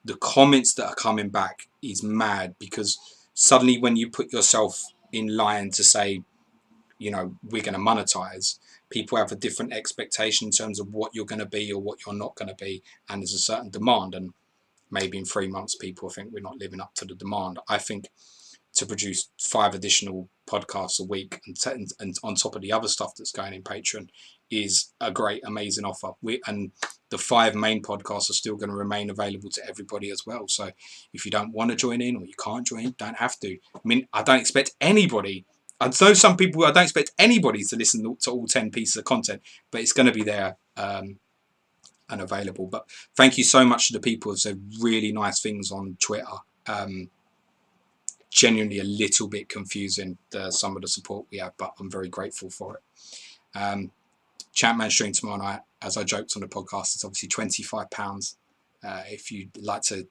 The comments that are coming back is mad, because suddenly when you put yourself in line to say, you know, we're going to monetize, people have a different expectation in terms of what you're going to be or what you're not going to be. And there's a certain demand. And maybe in 3 months, people think we're not living up to the demand. I think to produce 5 additional podcasts a week and on top of the other stuff that's going in Patreon is a great, amazing offer. And the 5 main podcasts are still going to remain available to everybody as well. So if you don't want to join in or you can't join, you don't have to. I mean, I don't expect anybody. I know some people, I don't expect anybody to listen to all 10 pieces of content, but it's going to be there and available. But thank you so much to the people who said really nice things on Twitter. Genuinely a little bit confusing, some of the support we have, but I'm very grateful for it. Champman stream tomorrow night, as I joked on the podcast, it's obviously £25 if you'd like to.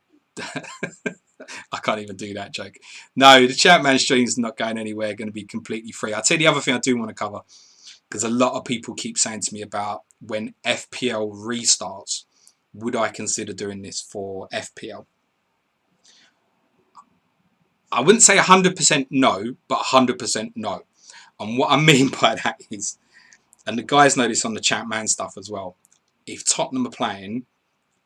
I can't even do that joke. No, the Champman stream's not going anywhere, going to be completely free. I'll tell you the other thing I do want to cover, because a lot of people keep saying to me about when FPL restarts, would I consider doing this for FPL? I wouldn't say 100% no, but 100% no. And what I mean by that is, and the guys know this on the Champman stuff as well, if Tottenham are playing,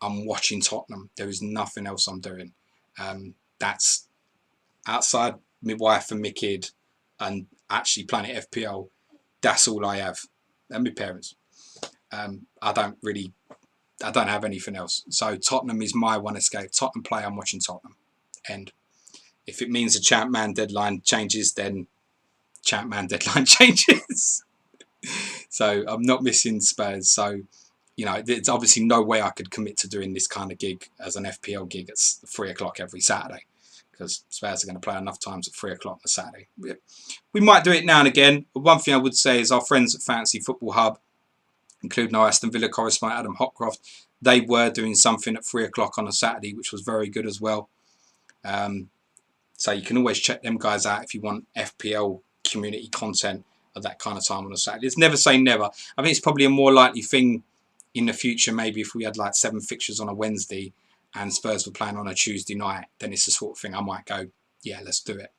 I'm watching Tottenham. There is nothing else I'm doing. That's outside my wife and my kid and actually playing FPL. That's all I have. And my parents. I don't have anything else. So Tottenham is my one escape. Tottenham play, I'm watching Tottenham. End. If it means the Champman deadline changes, then Champman deadline changes. So I'm not missing Spurs. So, you know, there's obviously no way I could commit to doing this kind of gig as an FPL gig at 3 o'clock every Saturday, because Spurs are going to play enough times at 3 o'clock on a Saturday. We might do it now and again. But one thing I would say is our friends at Fantasy Football Hub, including our Aston Villa correspondent Adam Hopcroft, they were doing something at 3 o'clock on a Saturday, which was very good as well. So you can always check them guys out if you want FPL community content at that kind of time on a Saturday. It's never say never. I think it's probably a more likely thing in the future, maybe if we had like 7 fixtures on a Wednesday and Spurs were playing on a Tuesday night, then it's the sort of thing I might go, yeah, let's do it.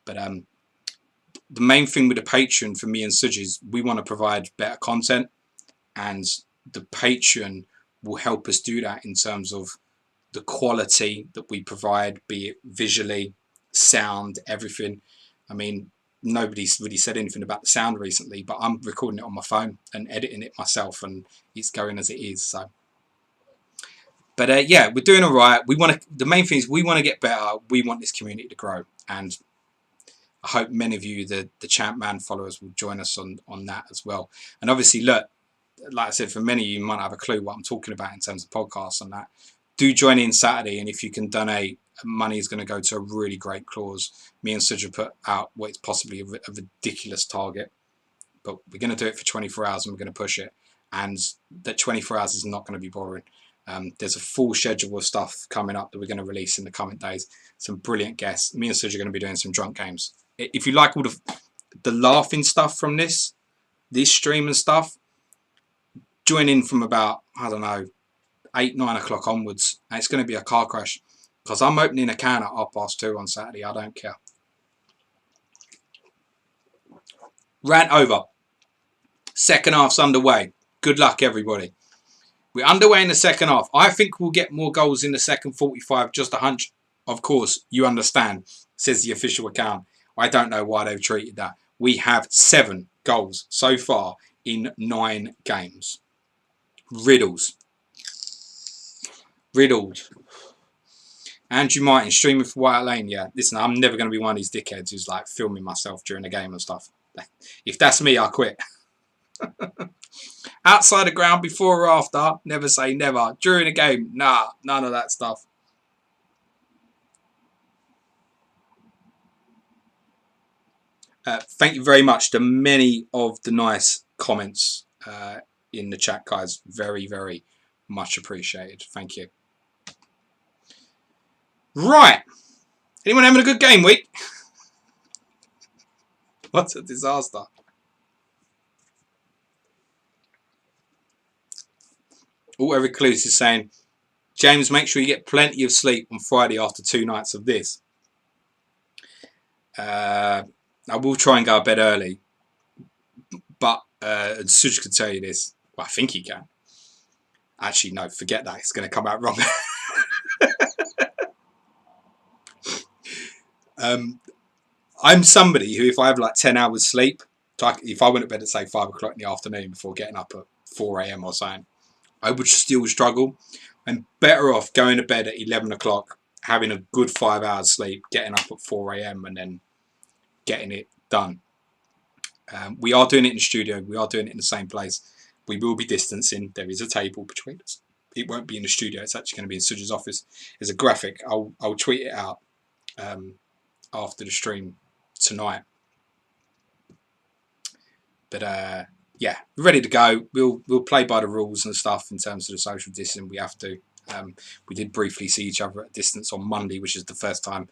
But the main thing with the Patreon for me and Suj is we want to provide better content, and the Patreon will help us do that in terms of the quality that we provide, be it visually, sound, everything. I mean, nobody's really said anything about the sound recently, but I'm recording it on my phone and editing it myself, and it's going as it is. So, but yeah, we're doing all right. The main thing is we want to get better. We want this community to grow, and I hope many of you, the Champman followers, will join us on that as well. And obviously, look, like I said, for many of you might not have a clue what I'm talking about in terms of podcasts and that. Do join in Saturday, and if you can donate, money is going to go to a really great cause. Me and Suja put out what is possibly a ridiculous target, but we're going to do it for 24 hours and we're going to push it. And that 24 hours is not going to be boring. There's a full schedule of stuff coming up that we're going to release in the coming days. Some brilliant guests. Me and Suja are going to be doing some drunk games. If you like all the laughing stuff from this stream and stuff, join in from about, I don't know, 8, 9 o'clock onwards. And it's going to be a car crash, because I'm opening a can at 2:30 on Saturday. I don't care. Rant over. Second half's underway. Good luck, everybody. We're underway in the second half. I think we'll get more goals in the second 45, just a hunch of course, you understand, says the official account. I don't know why they've treated that. We have 7 goals so far in 9 games. Riddled. Andrew Martin streaming for White Lane. Yeah, listen, I'm never going to be one of these dickheads who's like filming myself during the game and stuff. If that's me, I'll quit. Outside the ground, before or after, never say never. During the game, nah, none of that stuff. Thank you very much to many of the nice comments in the chat, guys. Very, very much appreciated. Thank you. Right. Anyone having a good game week? What a disaster. Eric Cluse is saying, James, make sure you get plenty of sleep on Friday after 2 nights of this. I will try and go to bed early. But Suj could tell you this. Well, I think he can. Actually, no, forget that. It's going to come out wrong. I'm somebody who, if I have like 10 hours sleep, if I went to bed at say 5 o'clock in the afternoon before getting up at 4 a.m. or something, I would still struggle. I'm better off going to bed at 11 o'clock, having a good 5 hours sleep, getting up at 4 a.m. and then getting it done. We are doing it in the studio. We are doing it in the same place. We will be distancing. There is a table between us. It won't be in the studio. It's actually going to be in Suj's office. There's a graphic. I'll tweet it out after the stream tonight. But yeah, we're ready to go. We'll play by the rules and stuff in terms of the social distancing. We have to. We did briefly see each other at a distance on Monday, which is the first time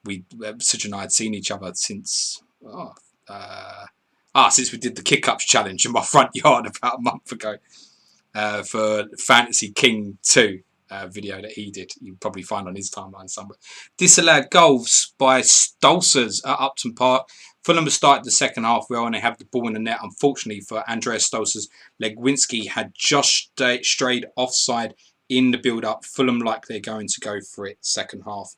Suj and I had seen each other since since we did the kick-ups challenge in my front yard about a month ago for Fantasy King 2 video that he did. You'll probably find on his timeline somewhere. Disallowed goals by Stolzers at Upton Park. Fulham have started the second half well and they have the ball in the net. Unfortunately for Andreas Stolzers, Legwinski had just strayed offside in the build-up. Fulham like they're going to go for it second half.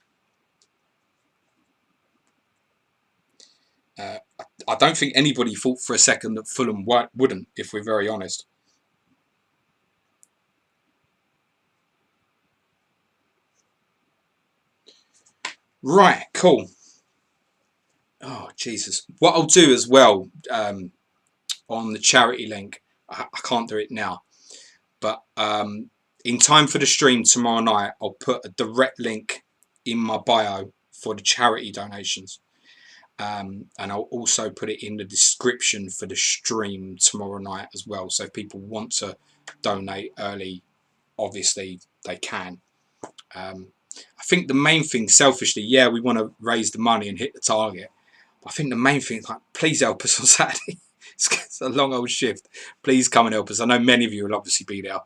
I don't think anybody thought for a second that Fulham wouldn't, if we're very honest. Right, cool. Oh, Jesus. What I'll do as well on the charity link, I can't do it now, but in time for the stream tomorrow night, I'll put a direct link in my bio for the charity donations. And I'll also put it in the description for the stream tomorrow night as well. So if people want to donate early, obviously they can. I think the main thing, selfishly, yeah, we want to raise the money and hit the target. But I think the main thing is, like, please help us on Saturday. It's a long old shift. Please come and help us. I know many of you will obviously be there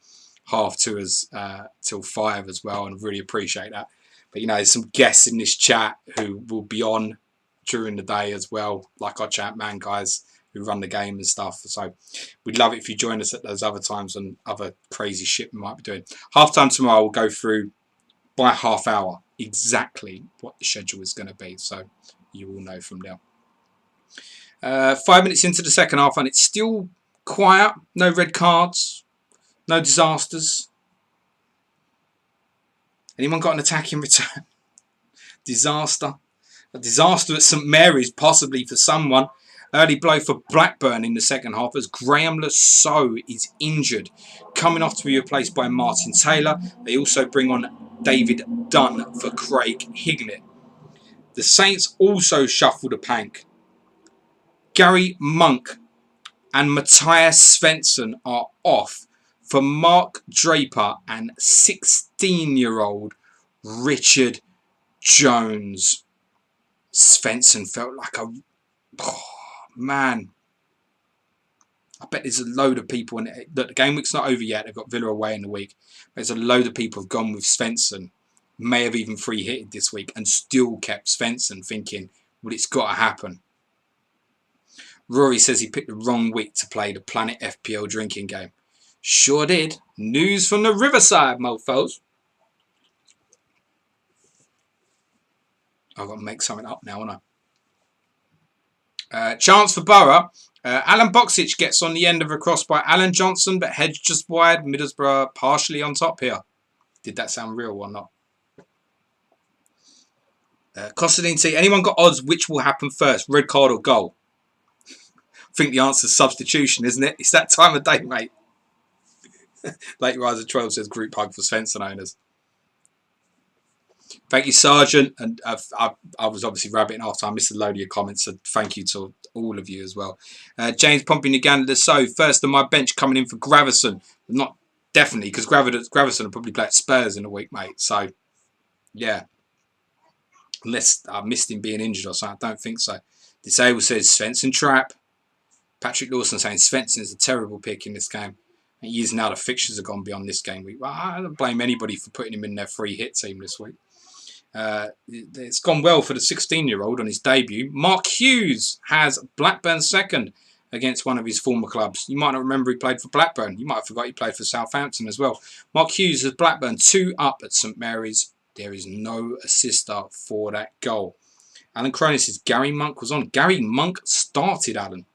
2:30 till 5 as well, and I really appreciate that. But, you know, there's some guests in this chat who will be on during the day as well, like our chat man guys who run the game and stuff. So we'd love it if you join us at those other times and other crazy shit we might be doing. Halftime tomorrow, we'll go through by half hour exactly what the schedule is going to be. So you will know from there. 5 minutes into the second half and it's still quiet. No red cards. No disasters. Anyone got an attack in return? Disaster. A disaster at St Mary's, possibly for someone. Early blow for Blackburn in the second half as Graham Lasso is injured. Coming off to be replaced by Martin Taylor. They also bring on David Dunn for Craig Hignett. The Saints also shuffled a pank. Gary Monk and Matthias Svensson are off for Mark Draper and 16-year-old Richard Jones. Svensson felt like man. I bet there's a load of people in it. The game week's not over yet. They've got Villa away in the week. There's a load of people have gone with Svensson. May have even free hitted this week and still kept Svensson, thinking, well, it's got to happen. Rory says he picked the wrong week to play the Planet FPL drinking game. Sure did. News from the Riverside, mofos. I've got to make something up now, haven't I? Chance for Borough. Alan Boxic gets on the end of a cross by Alan Johnson, but heads just wide. Middlesbrough partially on top here. Did that sound real or not? Costadine T. Anyone got odds which will happen first, red card or goal? I think the answer is substitution, isn't it? It's that time of day, mate. Late Riser 12 says group hug for Svensson owners. Thank you, Sergeant. And I was obviously rabbiting after I missed a load of your comments, so thank you to all of you as well. James Pompey Naganda. So, first on my bench coming in for Gravison. Not definitely, because Gravison will probably play at Spurs in a week, mate. So, yeah. Unless I missed him being injured or something. I don't think so. Disable says Svensson trap. Patrick Lawson saying Svensson is a terrible pick in this game. And years now the fixtures have gone beyond this game week. Well, I don't blame anybody for putting him in their free hit team this week. It's gone well for the 16-year-old on his debut. Mark Hughes has Blackburn second against one of his former clubs. You might not remember he played for Blackburn. You might have forgot he played for Southampton as well. Mark Hughes has Blackburn 2 up at St Mary's. There is no assister for that goal. Alan Cronin says Gary Monk was on. Gary Monk started, Alan.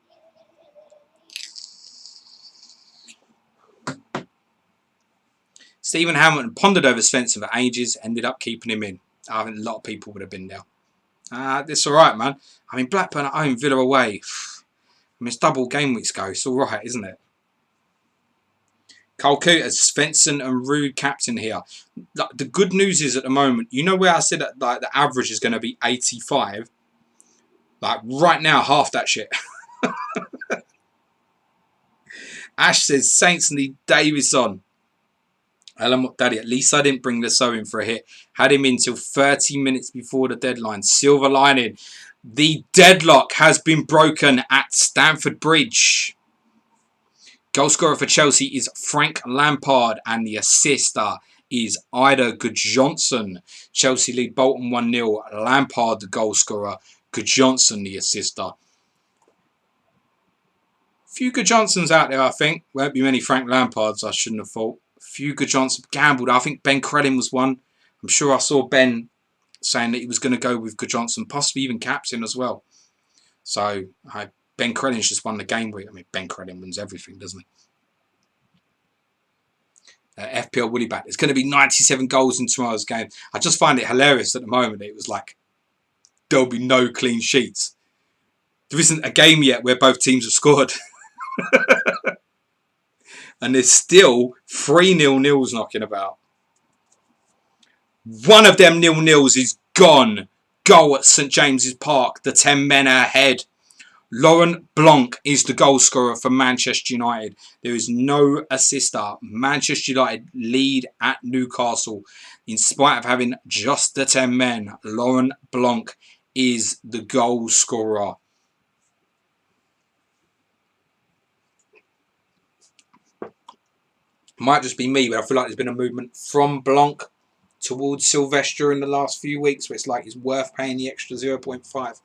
Stephen Hamilton pondered over Svensson for ages, ended up keeping him in. I think a lot of people would have been there. It's all right, man. I mean, Blackburn at home, Villa away. I mean, it's double game weeks go. It's all right, isn't it? Carl Cooter, Svensson and Rude captain here. The good news is at the moment, you know where I said that like, the average is going to be 85? Like right now, half that shit. Ash says Saints need Davis on. Alan, Daddy, at least I didn't bring the so in for a hit. Had him in till 30 minutes before the deadline. Silver lining. The deadlock has been broken at Stamford Bridge. Goal scorer for Chelsea is Frank Lampard and the assister is Ida Gudjohnsen. Chelsea lead Bolton 1-0. Lampard the goal scorer. Gudjohnsen the assister. Few Gudjohnsens out there, I think. Won't be many Frank Lampards, I shouldn't have thought. Few Gudjohnsen gambled. I think Ben Crellin was one. I'm sure I saw Ben saying that he was going to go with Gudjohnsen, possibly even captain as well. So Ben Crellin's just won the game week. I mean, Ben Crellin wins everything, doesn't he? FPL Willie back. There's going to be 97 goals in tomorrow's game. I just find it hilarious at the moment. It was like there'll be no clean sheets. There isn't a game yet where both teams have scored. And there's still 3 0-0s knocking about. One of them 0-0s is gone. Goal at St James's Park. The 10 men are ahead. Laurent Blanc is the goal scorer for Manchester United. There is no assister. Manchester United lead at Newcastle. In spite of having just the 10 men, Laurent Blanc is the goal scorer. Might just be me, but I feel like there's been a movement from Blanc towards Sylvester in the last few weeks, where it's like it's worth paying the extra 0.5.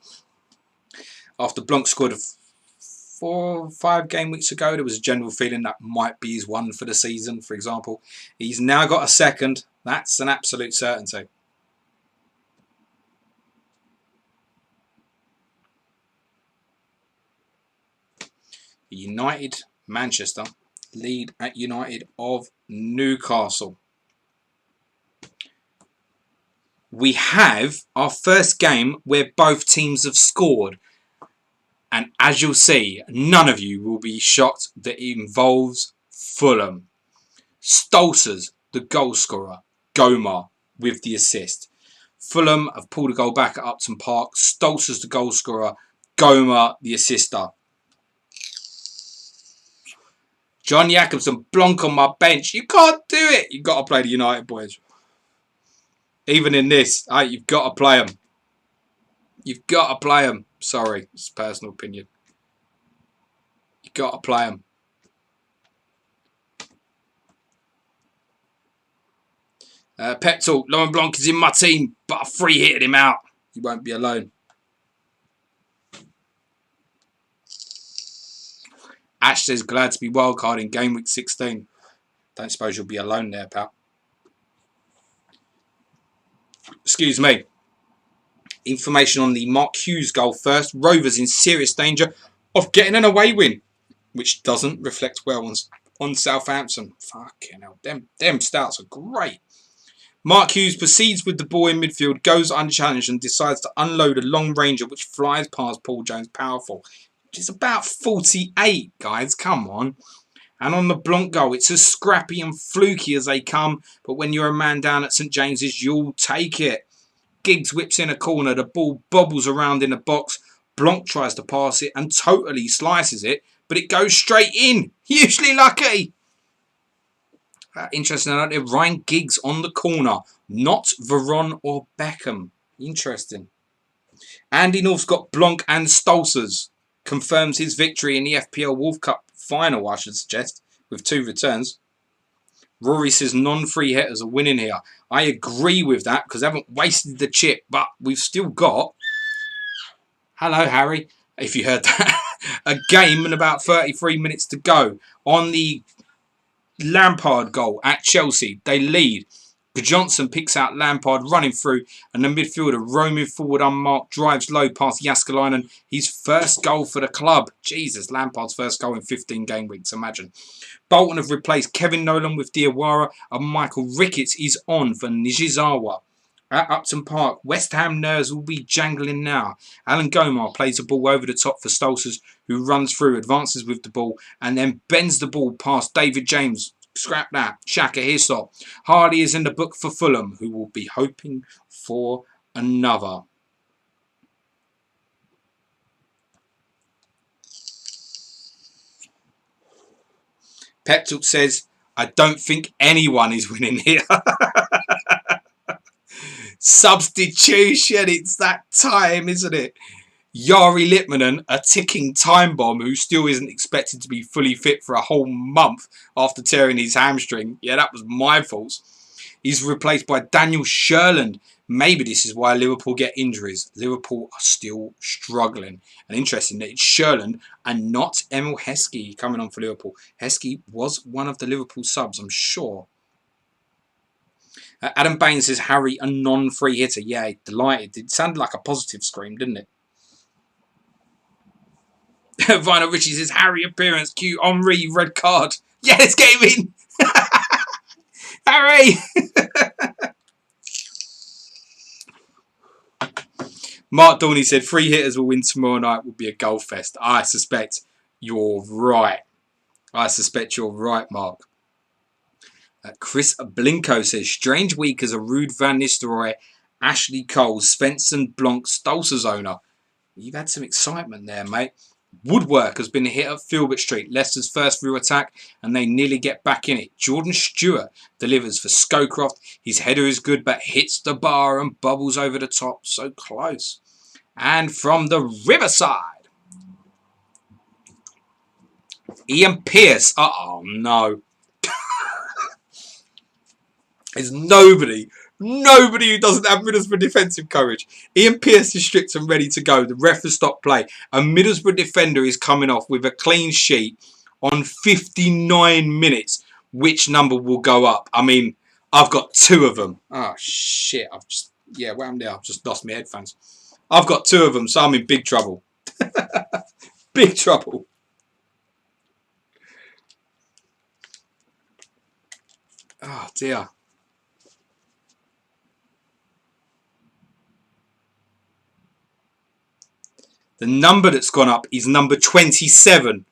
After Blanc scored 4 or 5 game weeks ago, there was a general feeling that might be his one for the season, for example. He's now got a second. That's an absolute certainty. United, Manchester. Lead at United of Newcastle. We have our first game where both teams have scored. And as you'll see, none of you will be shocked that it involves Fulham. Stolzers, the goal scorer. Gomar with the assist. Fulham have pulled a goal back at Upton Park. Stolzers, the goal scorer. Gomar, the assister. John Jacobson, Blanc on my bench. You can't do it. You've got to play the United boys. Even in this, you've got to play them. You've got to play them. Sorry, it's a personal opinion. You've got to play them. Pep talk. Laurent Blanc is in my team, but I free hitted him out. You won't be alone. Ash says glad to be wildcard in game week 16. Don't suppose you'll be alone there, pal. Excuse me. Information on the Mark Hughes goal first. Rovers in serious danger of getting an away win, which doesn't reflect well on Southampton. Fucking hell, them stouts are great. Mark Hughes proceeds with the ball in midfield, goes unchallenged and decides to unload a long ranger which flies past Paul Jones Powerful, which is about 48, guys, come on. And on the Blanc goal, it's as scrappy and fluky as they come, but when you're a man down at St James's, you'll take it. Giggs whips in a corner, the ball bobbles around in the box, Blanc tries to pass it and totally slices it, but it goes straight in. Hugely lucky. Interesting, aren't they? Ryan Giggs on the corner, not Veron or Beckham. Interesting. Andy North's got Blanc and Stolzers. Confirms his victory in the FPL Wolf Cup final, I should suggest, with 2 returns. Rory says non-free hitters are winning here. I agree with that because they haven't wasted the chip, but we've still got... Hello, Harry, if you heard that. A game and about 33 minutes to go. On the Lampard goal at Chelsea, they lead. Johnson picks out Lampard running through, and the midfielder roaming forward unmarked drives low past Jaskalainen. His first goal for the club. Jesus, Lampard's first goal in 15 game weeks, imagine. Bolton have replaced Kevin Nolan with Diawara, and Michael Ricketts is on for Nishizawa. At Upton Park, West Ham nerves will be jangling now. Alan Gomar plays the ball over the top for Stolzers, who runs through, advances with the ball, and then bends the ball past David James. Scrap that. Shaka Hirsop. Hardy is in the book for Fulham, who will be hoping for another. Peptalk says, I don't think anyone is winning here. Substitution. It's that time, isn't it? Yari Litmanen, a ticking time bomb who still isn't expected to be fully fit for a whole month after tearing his hamstring. Yeah, that was my fault. He's replaced by Daniel Sherland. Maybe this is why Liverpool get injuries. Liverpool are still struggling. And interesting that it's Sherland and not Emil Heskey coming on for Liverpool. Heskey was one of the Liverpool subs, I'm sure. Adam Bain says, Harry, a non-free hitter. Yeah, delighted. It sounded like a positive scream, didn't it? Vinyl Richie says, Harry appearance, cue Henri, red card. Yeah, let's get him in. Harry! Mark Dorney said, 3 hitters will win tomorrow night, will be a goal fest. I suspect you're right. Mark. Chris Blinko says, strange week as a Ruud van Nistelrooy, Ashley Cole, Svensson, Blanc, Stolzers owner. You've had some excitement there, mate. Woodwork has been hit at Filbert Street, Leicester's first real attack, and they nearly get back in it. Jordan Stewart delivers for Scowcroft. His header is good, but hits the bar and bubbles over the top. So close. And from the Riverside, Ian Pearce. Oh no. There's nobody who doesn't have Middlesbrough defensive courage. Ian Pearce is stripped and ready to go. The ref has stopped play. A Middlesbrough defender is coming off with a clean sheet on 59 minutes. Which number will go up? I mean, I've got 2 of them. Oh, shit. What happened there? I've just lost my headphones. I've got 2 of them, so I'm in big trouble. Big trouble. Oh, dear. The number that's gone up is number 27.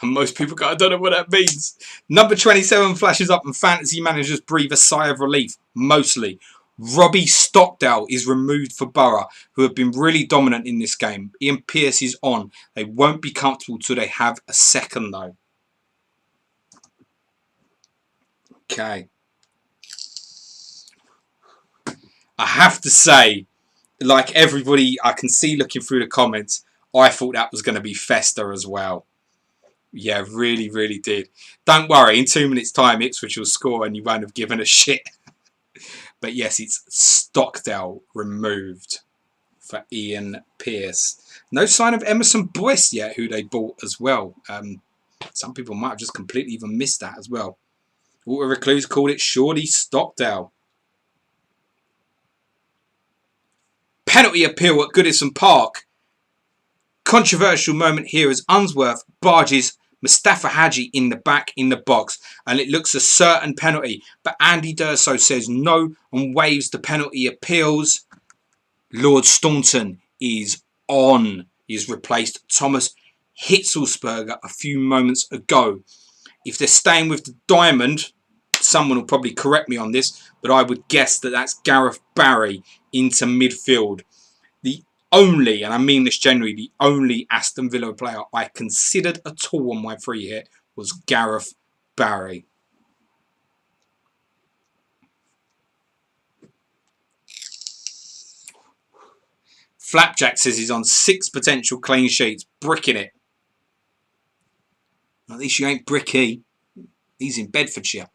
And most people go, I don't know what that means. Number 27 flashes up and fantasy managers breathe a sigh of relief, mostly. Robbie Stockdale is removed for Borough, who have been really dominant in this game. Ian Pearce is on. They won't be comfortable till they have a second, though. Okay. I have to say, like everybody I can see looking through the comments, I thought that was going to be Fester as well. Yeah, really, really did. Don't worry, in 2 minutes' time, Ipswich will score and you won't have given a shit. But yes, it's Stockdale removed for Ian Pearce. No sign of Emerson Boyce yet, who they bought as well. Some people might have just completely even missed that as well. Walter Recluse called it Shorty Stockdale. Penalty appeal at Goodison Park. Controversial moment here as Unsworth barges Mustafa Hadji in the back in the box, and it looks a certain penalty, but Andy D'Urso says no and waives the penalty appeals. Lord Staunton is on. He's replaced Thomas Hitzelsberger a few moments ago. If they're staying with the diamond, someone will probably correct me on this, but I would guess that that's Gareth Barry into midfield. The only, and I mean this generally, the only Aston Villa player I considered at all on my free hit was Gareth Barry. Flapjack says he's on 6 potential clean sheets, bricking it. At least you ain't bricky. He's in Bedfordshire.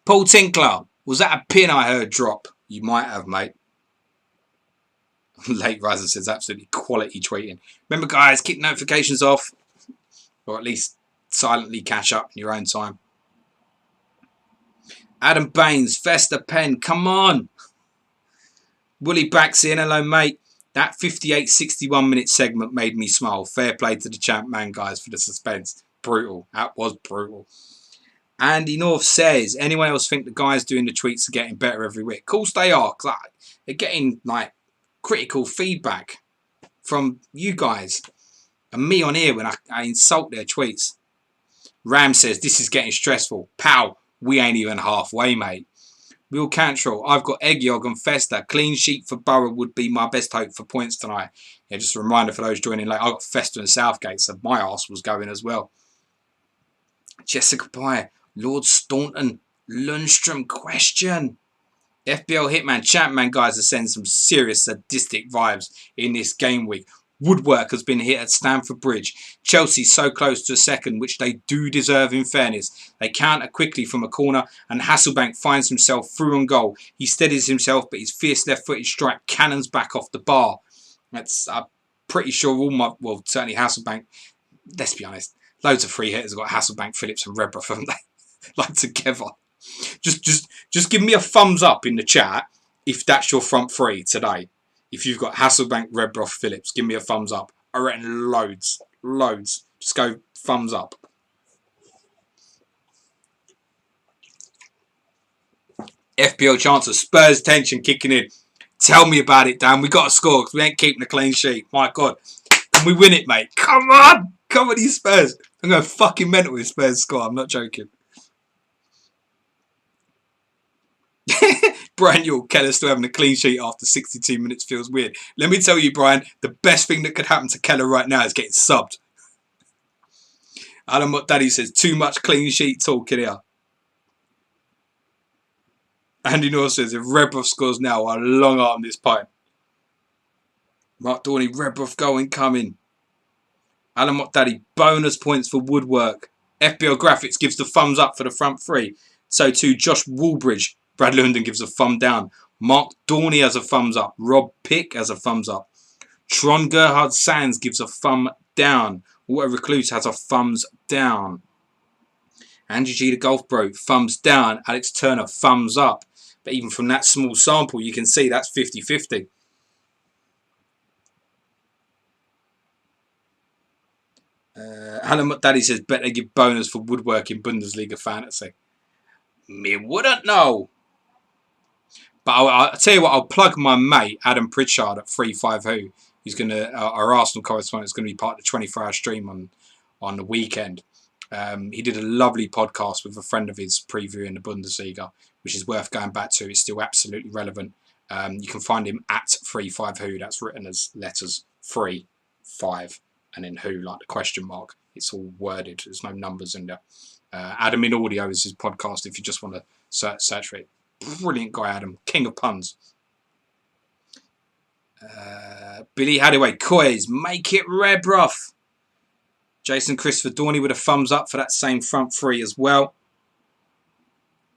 Paul Tinkler, was that a pin I heard drop? You might have, mate. Late Riser says absolutely quality tweeting. Remember, guys, keep notifications off, or at least silently catch up in your own time. Adam Baines, Festa Pen, come on. Wooly backs in, hello, mate. That 58-61 minute segment made me smile. Fair play to the champ man, guys, for the suspense. Brutal. That was brutal. Andy North says, anyone else think the guys doing the tweets are getting better every week? Of course they are. They're getting like critical feedback from you guys and me on here when I insult their tweets. Ram says, this is getting stressful. Pow, we ain't even halfway, mate. Will Cantrell, I've got Egg Yog and Festa. Clean sheet for Borough would be my best hope for points tonight. Yeah, just a reminder for those joining late. I got Festa and Southgate, so my arse was going as well. Jessica Pye, Lord Staunton, Lundstrom question. FBL Hitman, Champman guys are sending some serious sadistic vibes in this game week. Woodwork has been hit at Stamford Bridge. Chelsea so close to a second, which they do deserve in fairness. They counter quickly from a corner and Hasselbank finds himself through on goal. He steadies himself, but his fierce left-footed strike cannons back off the bar. That's, I'm pretty sure all my, well, certainly Hasselbank, let's be honest, loads of free hitters have got Hasselbank, Phillips and Redruth, haven't they? Like together. Just give me a thumbs up in the chat if that's your front three today. If you've got Hasselbank, Redruth, Phillips, give me a thumbs up. I reckon loads. Just go thumbs up. FPL Chancellor, Spurs tension kicking in. Tell me about it, Dan. We got to score because we ain't keeping a clean sheet. My God. Can we win it, mate? Come on. Come on, these Spurs. I'm going fucking mental with Spurs score. I'm not joking. Brian York, Keller still having a clean sheet after 62 minutes feels weird. Let me tell you, Brian, the best thing that could happen to Keller right now is getting subbed. Alan What Daddy says, too much clean sheet talking here. Andy North says, if Redruth scores now, I'll long arm this pipe. Mark Dorney, Redruth going, coming. Alan What Daddy, bonus points for Woodwork. FBL Graphics gives the thumbs up for the front three. So too, Josh Woolbridge. Brad London gives a thumb down. Mark Dorney has a thumbs up. Rob Pick has a thumbs up. Tron Gerhard Sands gives a thumb down. Water Recluse has a thumbs down. Angie G the Golf Bro, thumbs down. Alex Turner, thumbs up. But even from that small sample, you can see that's 50-50. Alan McDaddy says, bet they give bonus for Woodwork in Bundesliga fantasy. Me wouldn't know. But I'll tell you what, I'll plug my mate, Adam Pritchard at 35 Who. He's going to, our Arsenal correspondent is going to be part of the 24-hour stream on the weekend. He did a lovely podcast with a friend of his previewing the Bundesliga, which is worth going back to. It's still absolutely relevant. You can find him at 35 Who. That's written as letters 3, 5, and then Who, like the question mark. It's all worded. There's no numbers in there. Adam in Audio is his podcast if you just want to search for it. Brilliant guy, Adam. King of puns. Billy Hadaway, Coys, make it Redruth. Jason Christopher Dorney with a thumbs up for that same front three as well.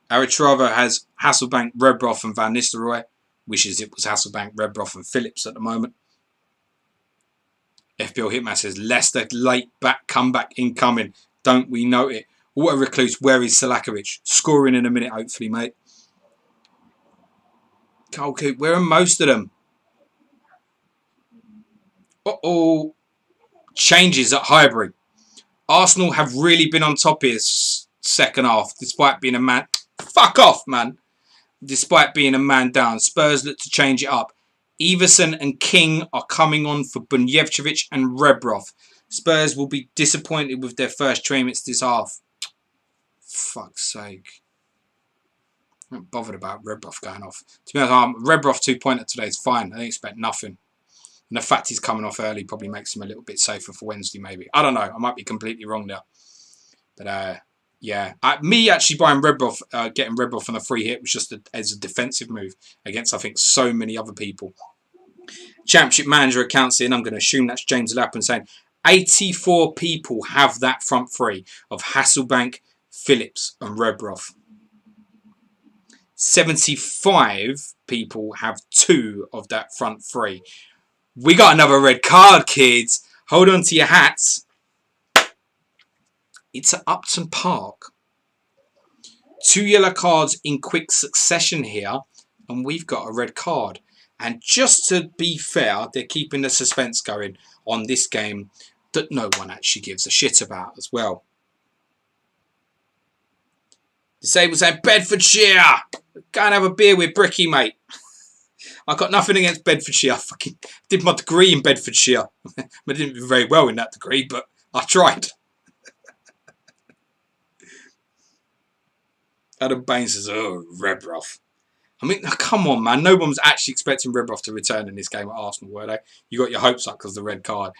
Aritrava has Hasselbank, Redruth and Van Nistelrooy. Wishes it was Hasselbank, Redruth and Phillips at the moment. FBL Hitman says, Leicester late back comeback incoming. Don't we note it? Water Recluse, where is Salakovic? Scoring in a minute, hopefully, mate. Carl Coop, where are most of them? Uh-oh. Changes at Highbury. Arsenal have really been on top here second half, despite being a man... Fuck off, man. Despite being a man down. Spurs look to change it up. Everson and King are coming on for Bunjevcevic and Rebrov. Spurs will be disappointed with their first trainments this half. Fuck's sake. I'm not bothered about Rebrov going off. To be honest, Rebrov 2-pointer today is fine. I don't expect nothing. And the fact he's coming off early probably makes him a little bit safer for Wednesday, maybe. I don't know. I might be completely wrong there. But, yeah. Me actually buying Rebrov, getting Rebrov on the free hit was just as a defensive move against, I think, so many other people. Championship manager accounts in. I'm going to assume that's James Lappin saying 84 people have that front three of Hasselbank, Phillips and Rebrov. 75 people have 2 of that front three. We got another red card, kids. Hold on to your hats. It's at Upton Park. 2 yellow cards in quick succession here. And we've got a red card. And just to be fair, they're keeping the suspense going on this game that no one actually gives a shit about as well. Disabled saying, Bedfordshire! Go and have a beer with Bricky, mate. I got nothing against Bedfordshire. I fucking did my degree in Bedfordshire. I didn't do very well in that degree, but I tried. Adam Bain says, oh, Rebrov. I mean, come on, man. No one was actually expecting Rebrov to return in this game at Arsenal, were they? You got your hopes up because of the red card.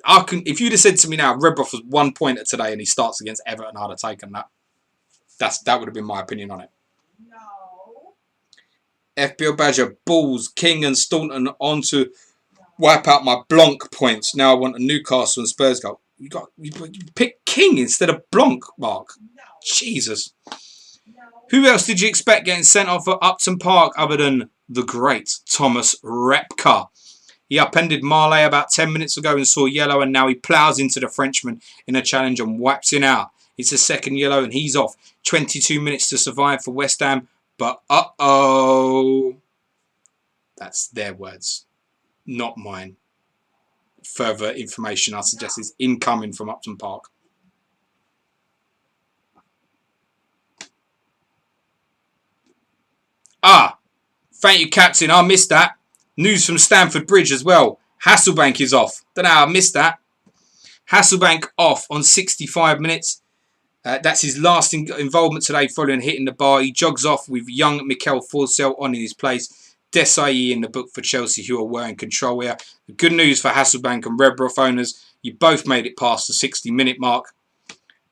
If you'd have said to me now, Rebrov was 1 pointer today and he starts against Everton, I'd have taken that. That would have been my opinion on it. No. FBO Badger, Balls, King and Staunton on to wipe out my Blanc points. Now I want a Newcastle and Spurs goal. You pick King instead of Blanc, Mark. No. Jesus. No. Who else did you expect getting sent off at Upton Park other than the great Thomas Repka? He upended Marley about 10 minutes ago and saw yellow, and now he ploughs into the Frenchman in a challenge and wipes him out. It's a second yellow and he's off. 22 minutes to survive for West Ham. But uh-oh. That's their words, not mine. Further information I suggest is incoming from Upton Park. Thank you, Captain. I missed that. News from Stamford Bridge as well. Hasselbank is off. Don't know how I missed that. Hasselbank off on 65 minutes. That's his last involvement today following hitting the bar. He jogs off with young Mikel Forsell on in his place. Desai in the book for Chelsea, who are in control here. The good news for Hasselbank and Rebrov owners, you both made it past the 60-minute mark.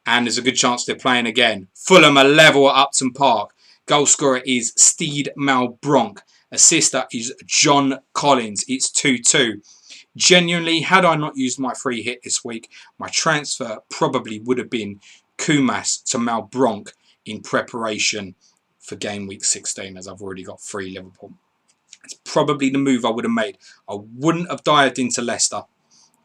And there's a good chance they're playing again. Fulham are level at Upton Park. Goal scorer is Steed Malbronk. Assister is John Collins. It's 2-2. Genuinely, had I not used my free hit this week, my transfer probably would have been Kumas to Malbronk in preparation for game week 16, as I've already got 3 Liverpool. It's probably the move I would have made. I wouldn't have dived into Leicester.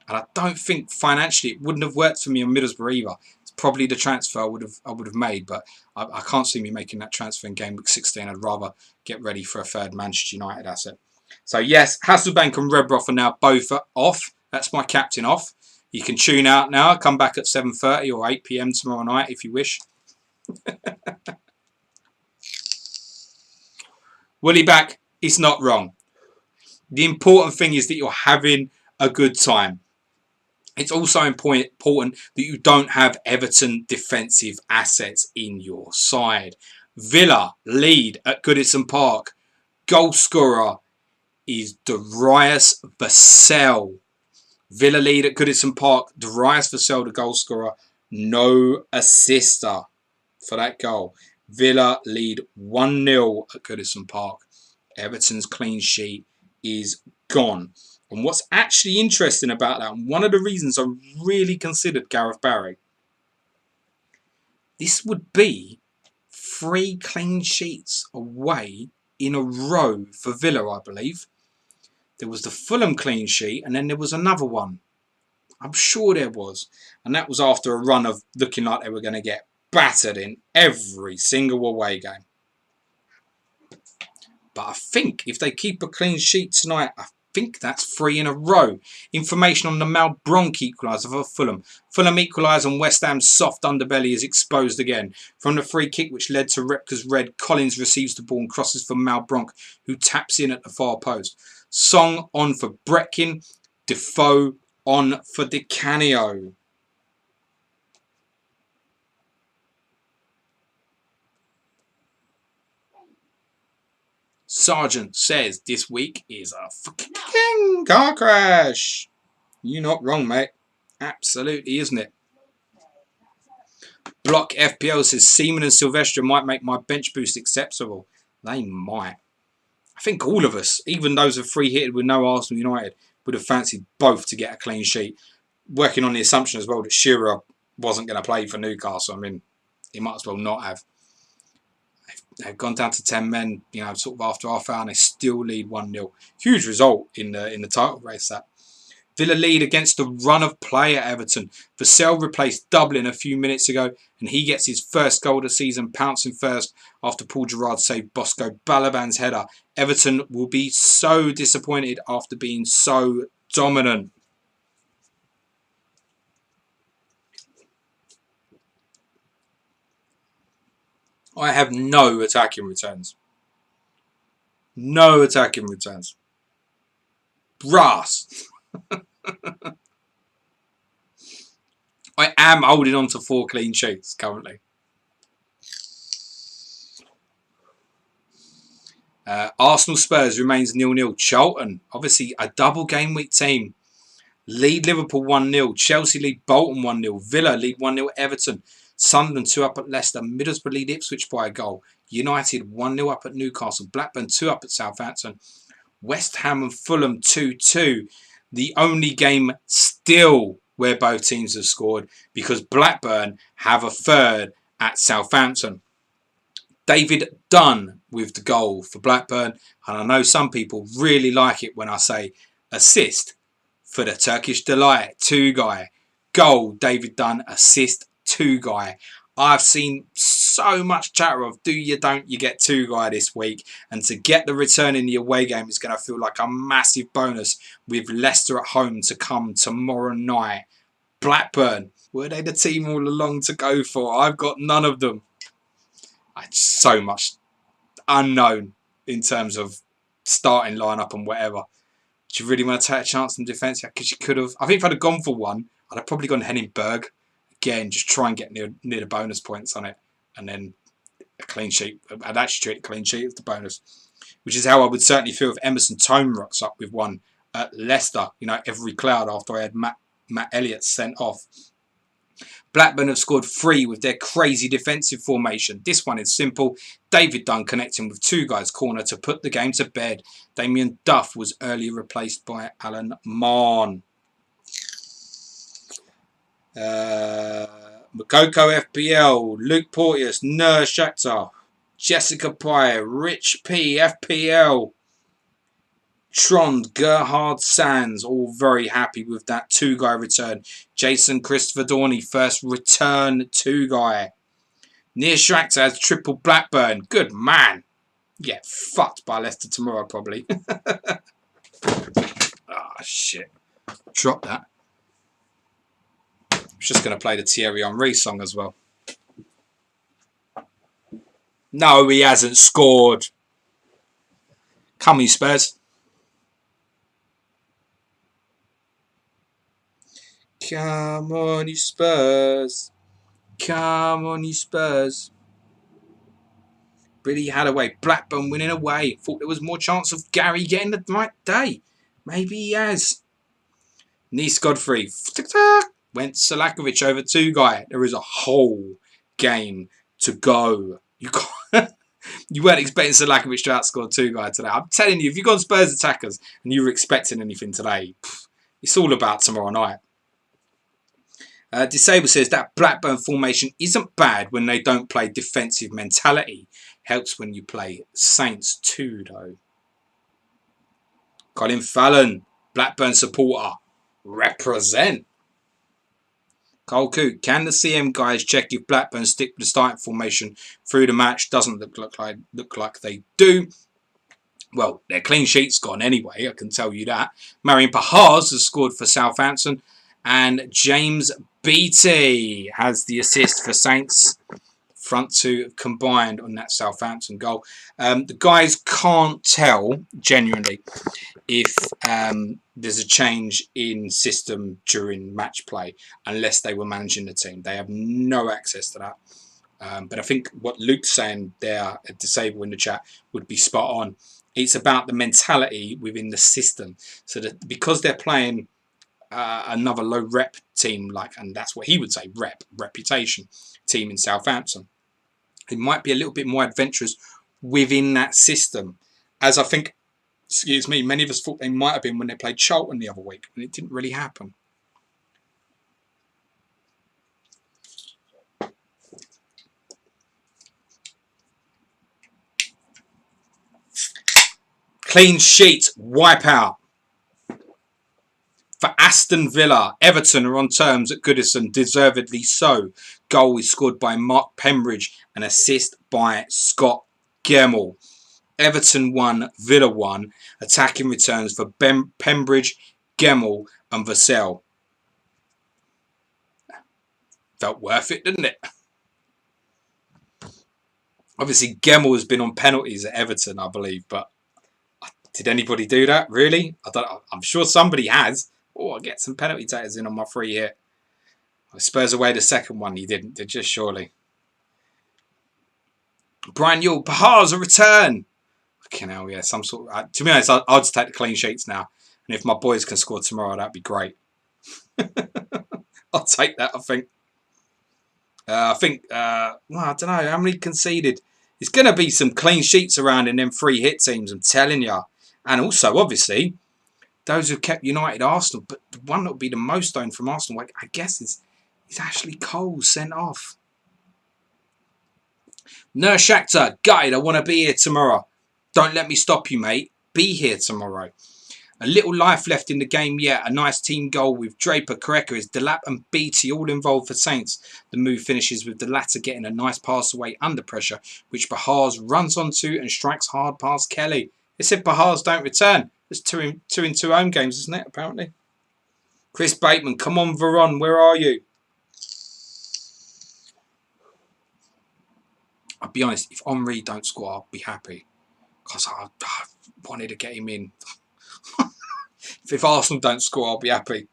And I don't think financially it wouldn't have worked for me on Middlesbrough either. It's probably the transfer I would have made, but I can't see me making that transfer in game week 16. I'd rather get ready for a third Manchester United asset. So yes, Hasselbank and Rebrov are now both off. That's my captain off. You can tune out now. Come back at 7:30 or 8 PM tomorrow night if you wish. Willie back is not wrong. The important thing is that you're having a good time. It's also important that you don't have Everton defensive assets in your side. Villa lead at Goodison Park. Goal scorer is Darius Vassell. Villa lead at Goodison Park. Darius Vassell, the goal scorer. No assister for that goal. Villa lead 1-0 at Goodison Park. Everton's clean sheet is gone. And what's actually interesting about that, and one of the reasons I really considered Gareth Barry, this would be 3 clean sheets away in a row for Villa, I believe. There was the Fulham clean sheet, and then there was another one. I'm sure there was. And that was after a run of looking like they were going to get battered in every single away game. But I think if they keep a clean sheet tonight, think that's 3 in a row. Information on the Malbronk equaliser for Fulham. Fulham equalise and West Ham's soft underbelly is exposed again. From the free kick which led to Repka's red, Collins receives the ball and crosses for Malbronk, who taps in at the far post. Song on for Bretkin. Defoe on for Di Canio. Sergeant says this week is a fucking car crash. You're not wrong, mate. Absolutely, isn't it? Block FPL says Seaman and Silvestre might make my bench boost acceptable. They might. I think all of us, even those of free hitted with no Arsenal United, would have fancied both to get a clean sheet. Working on the assumption as well that Shearer wasn't going to play for Newcastle. I mean, he might as well not have. They've gone down to 10 men, you know, sort of after half hour, and they still lead 1-0. Huge result in the title race, that. Villa lead against the run of play at Everton. Vassell replaced Dublin a few minutes ago, and he gets his first goal of the season, pouncing first after Paul Gerrard saved Bosco Balaban's header. Everton will be so disappointed after being so dominant. I have no attacking returns. No attacking returns. Brass. I am holding on to 4 clean sheets currently. Arsenal Spurs remains 0-0. Charlton, obviously a double game week team, lead Liverpool 1-0. Chelsea lead Bolton 1-0. Villa lead 1-0 Everton. Sunderland 2 up at Leicester. Middlesbrough lead Ipswich by a goal. United 1-0 up at Newcastle. Blackburn 2 up at Southampton. West Ham and Fulham 2-2. The only game still where both teams have scored, because Blackburn have a third at Southampton. David Dunn with the goal for Blackburn, and I know some people really like it when I say assist for the Turkish Delight 2 guy. Goal, David Dunn, assist 2 guy. I've seen so much chatter of do you, don't you get 2 guy this week, and to get the return in the away game is going to feel like a massive bonus with Leicester at home to come tomorrow night. Blackburn, were they the team all along to go for? I've got none of them. So much unknown in terms of starting lineup and whatever. Do you really want to take a chance on defence? Because you could have. I think if I'd have gone for one, I'd have probably gone Henningberg. Again, just try and get near the bonus points on it. And then a clean sheet. I'd actually treat a clean sheet as the bonus. Which is how I would certainly feel if Emerson Tome rocks up with one at Leicester. You know, every cloud after I had Matt Elliott sent off. Blackburn have scored 3 with their crazy defensive formation. This one is simple. David Dunn connecting with 2 guys corner to put the game to bed. Damien Duff was earlier replaced by Alan Mahon. Makoko FPL, Luke Porteous, Nur Shakhtar, Jessica Pye, Rich P FPL, Trond, Gerhard Sands, all very happy with that 2 guy return. Jason Christopher Dorney, first return 2 guy. Near Shakhtar has triple Blackburn. Good man. Get fucked by Leicester tomorrow probably. Shit. Drop that. I was just going to play the Thierry Henry song as well. No, he hasn't scored. Come on, Spurs. Come on, you Spurs. Come on, you Spurs. Billy Hadaway, Blackburn winning away. Thought there was more chance of Gary getting the right day. Maybe he has. Nice Godfrey. Went Selakovic over 2 guy. There is a whole game to go. You weren't expecting Selakovic to outscore 2 guy today. I'm telling you, if you've gone Spurs attackers and you were expecting anything today, it's all about tomorrow night. Disable says that Blackburn formation isn't bad when they don't play defensive mentality. Helps when you play Saints too, though. Colin Fallon, Blackburn supporter, represent. Cole Cook, can the CM guys check if Blackburn stick with the starting formation through the match? Doesn't look like they do. Well, their clean sheet's gone anyway, I can tell you that. Marion Pahars has scored for Southampton. And James Beattie has the assist for Saints. Front two combined on that Southampton goal. The guys can't tell, genuinely, if there's a change in system during match play unless they were managing the team. They have no access to that. But I think what Luke's saying there at Disable in the chat would be spot on. It's about the mentality within the system. So that because they're playing another low rep team, and that's what he would say, reputation team in Southampton, it might be a little bit more adventurous within that system, as I think, many of us thought they might have been when they played Charlton the other week, and it didn't really happen. Clean sheet wipeout for Aston Villa. Everton are on terms at Goodison, deservedly so. Goal is scored by Mark Pembridge, an assist by Scott Gemmell. Everton 1, Villa 1. Attacking returns for Pembridge, Gemmell and Vassell. Felt worth it, didn't it? Obviously, Gemmell has been on penalties at Everton, I believe, but did anybody do that, really? I'm sure somebody has. Oh, I'll get some penalty takers in on my free hit. Spurs away the second one. He didn't, did you? Surely. Brian Yule, Pahars a return. Fucking hell, yeah. Some sort of, to be honest, I'll just take the clean sheets now. And if my boys can score tomorrow, that'd be great. I'll take that, I think. Well, I don't know. How many conceded? There's going to be some clean sheets around in them free hit teams, I'm telling you. And also, obviously, those who kept United Arsenal. But the one that will be the most owned from Arsenal, I guess, is Ashley Cole sent off. Nurse Shakhtar, guide, I want to be here tomorrow. Don't let me stop you, mate. Be here tomorrow. A little life left in the game yet. A nice team goal with Draper, Koreka, Delap and Beattie all involved for Saints. The move finishes with the latter getting a nice pass away under pressure, which Pahars runs onto and strikes hard past Kelly. They said Pahars don't return. There's two in two home games, isn't it, apparently? Chris Bateman, come on, Veron, where are you? I'll be honest, if Henry don't score, I'll be happy. Because I wanted to get him in. If Arsenal don't score, I'll be happy.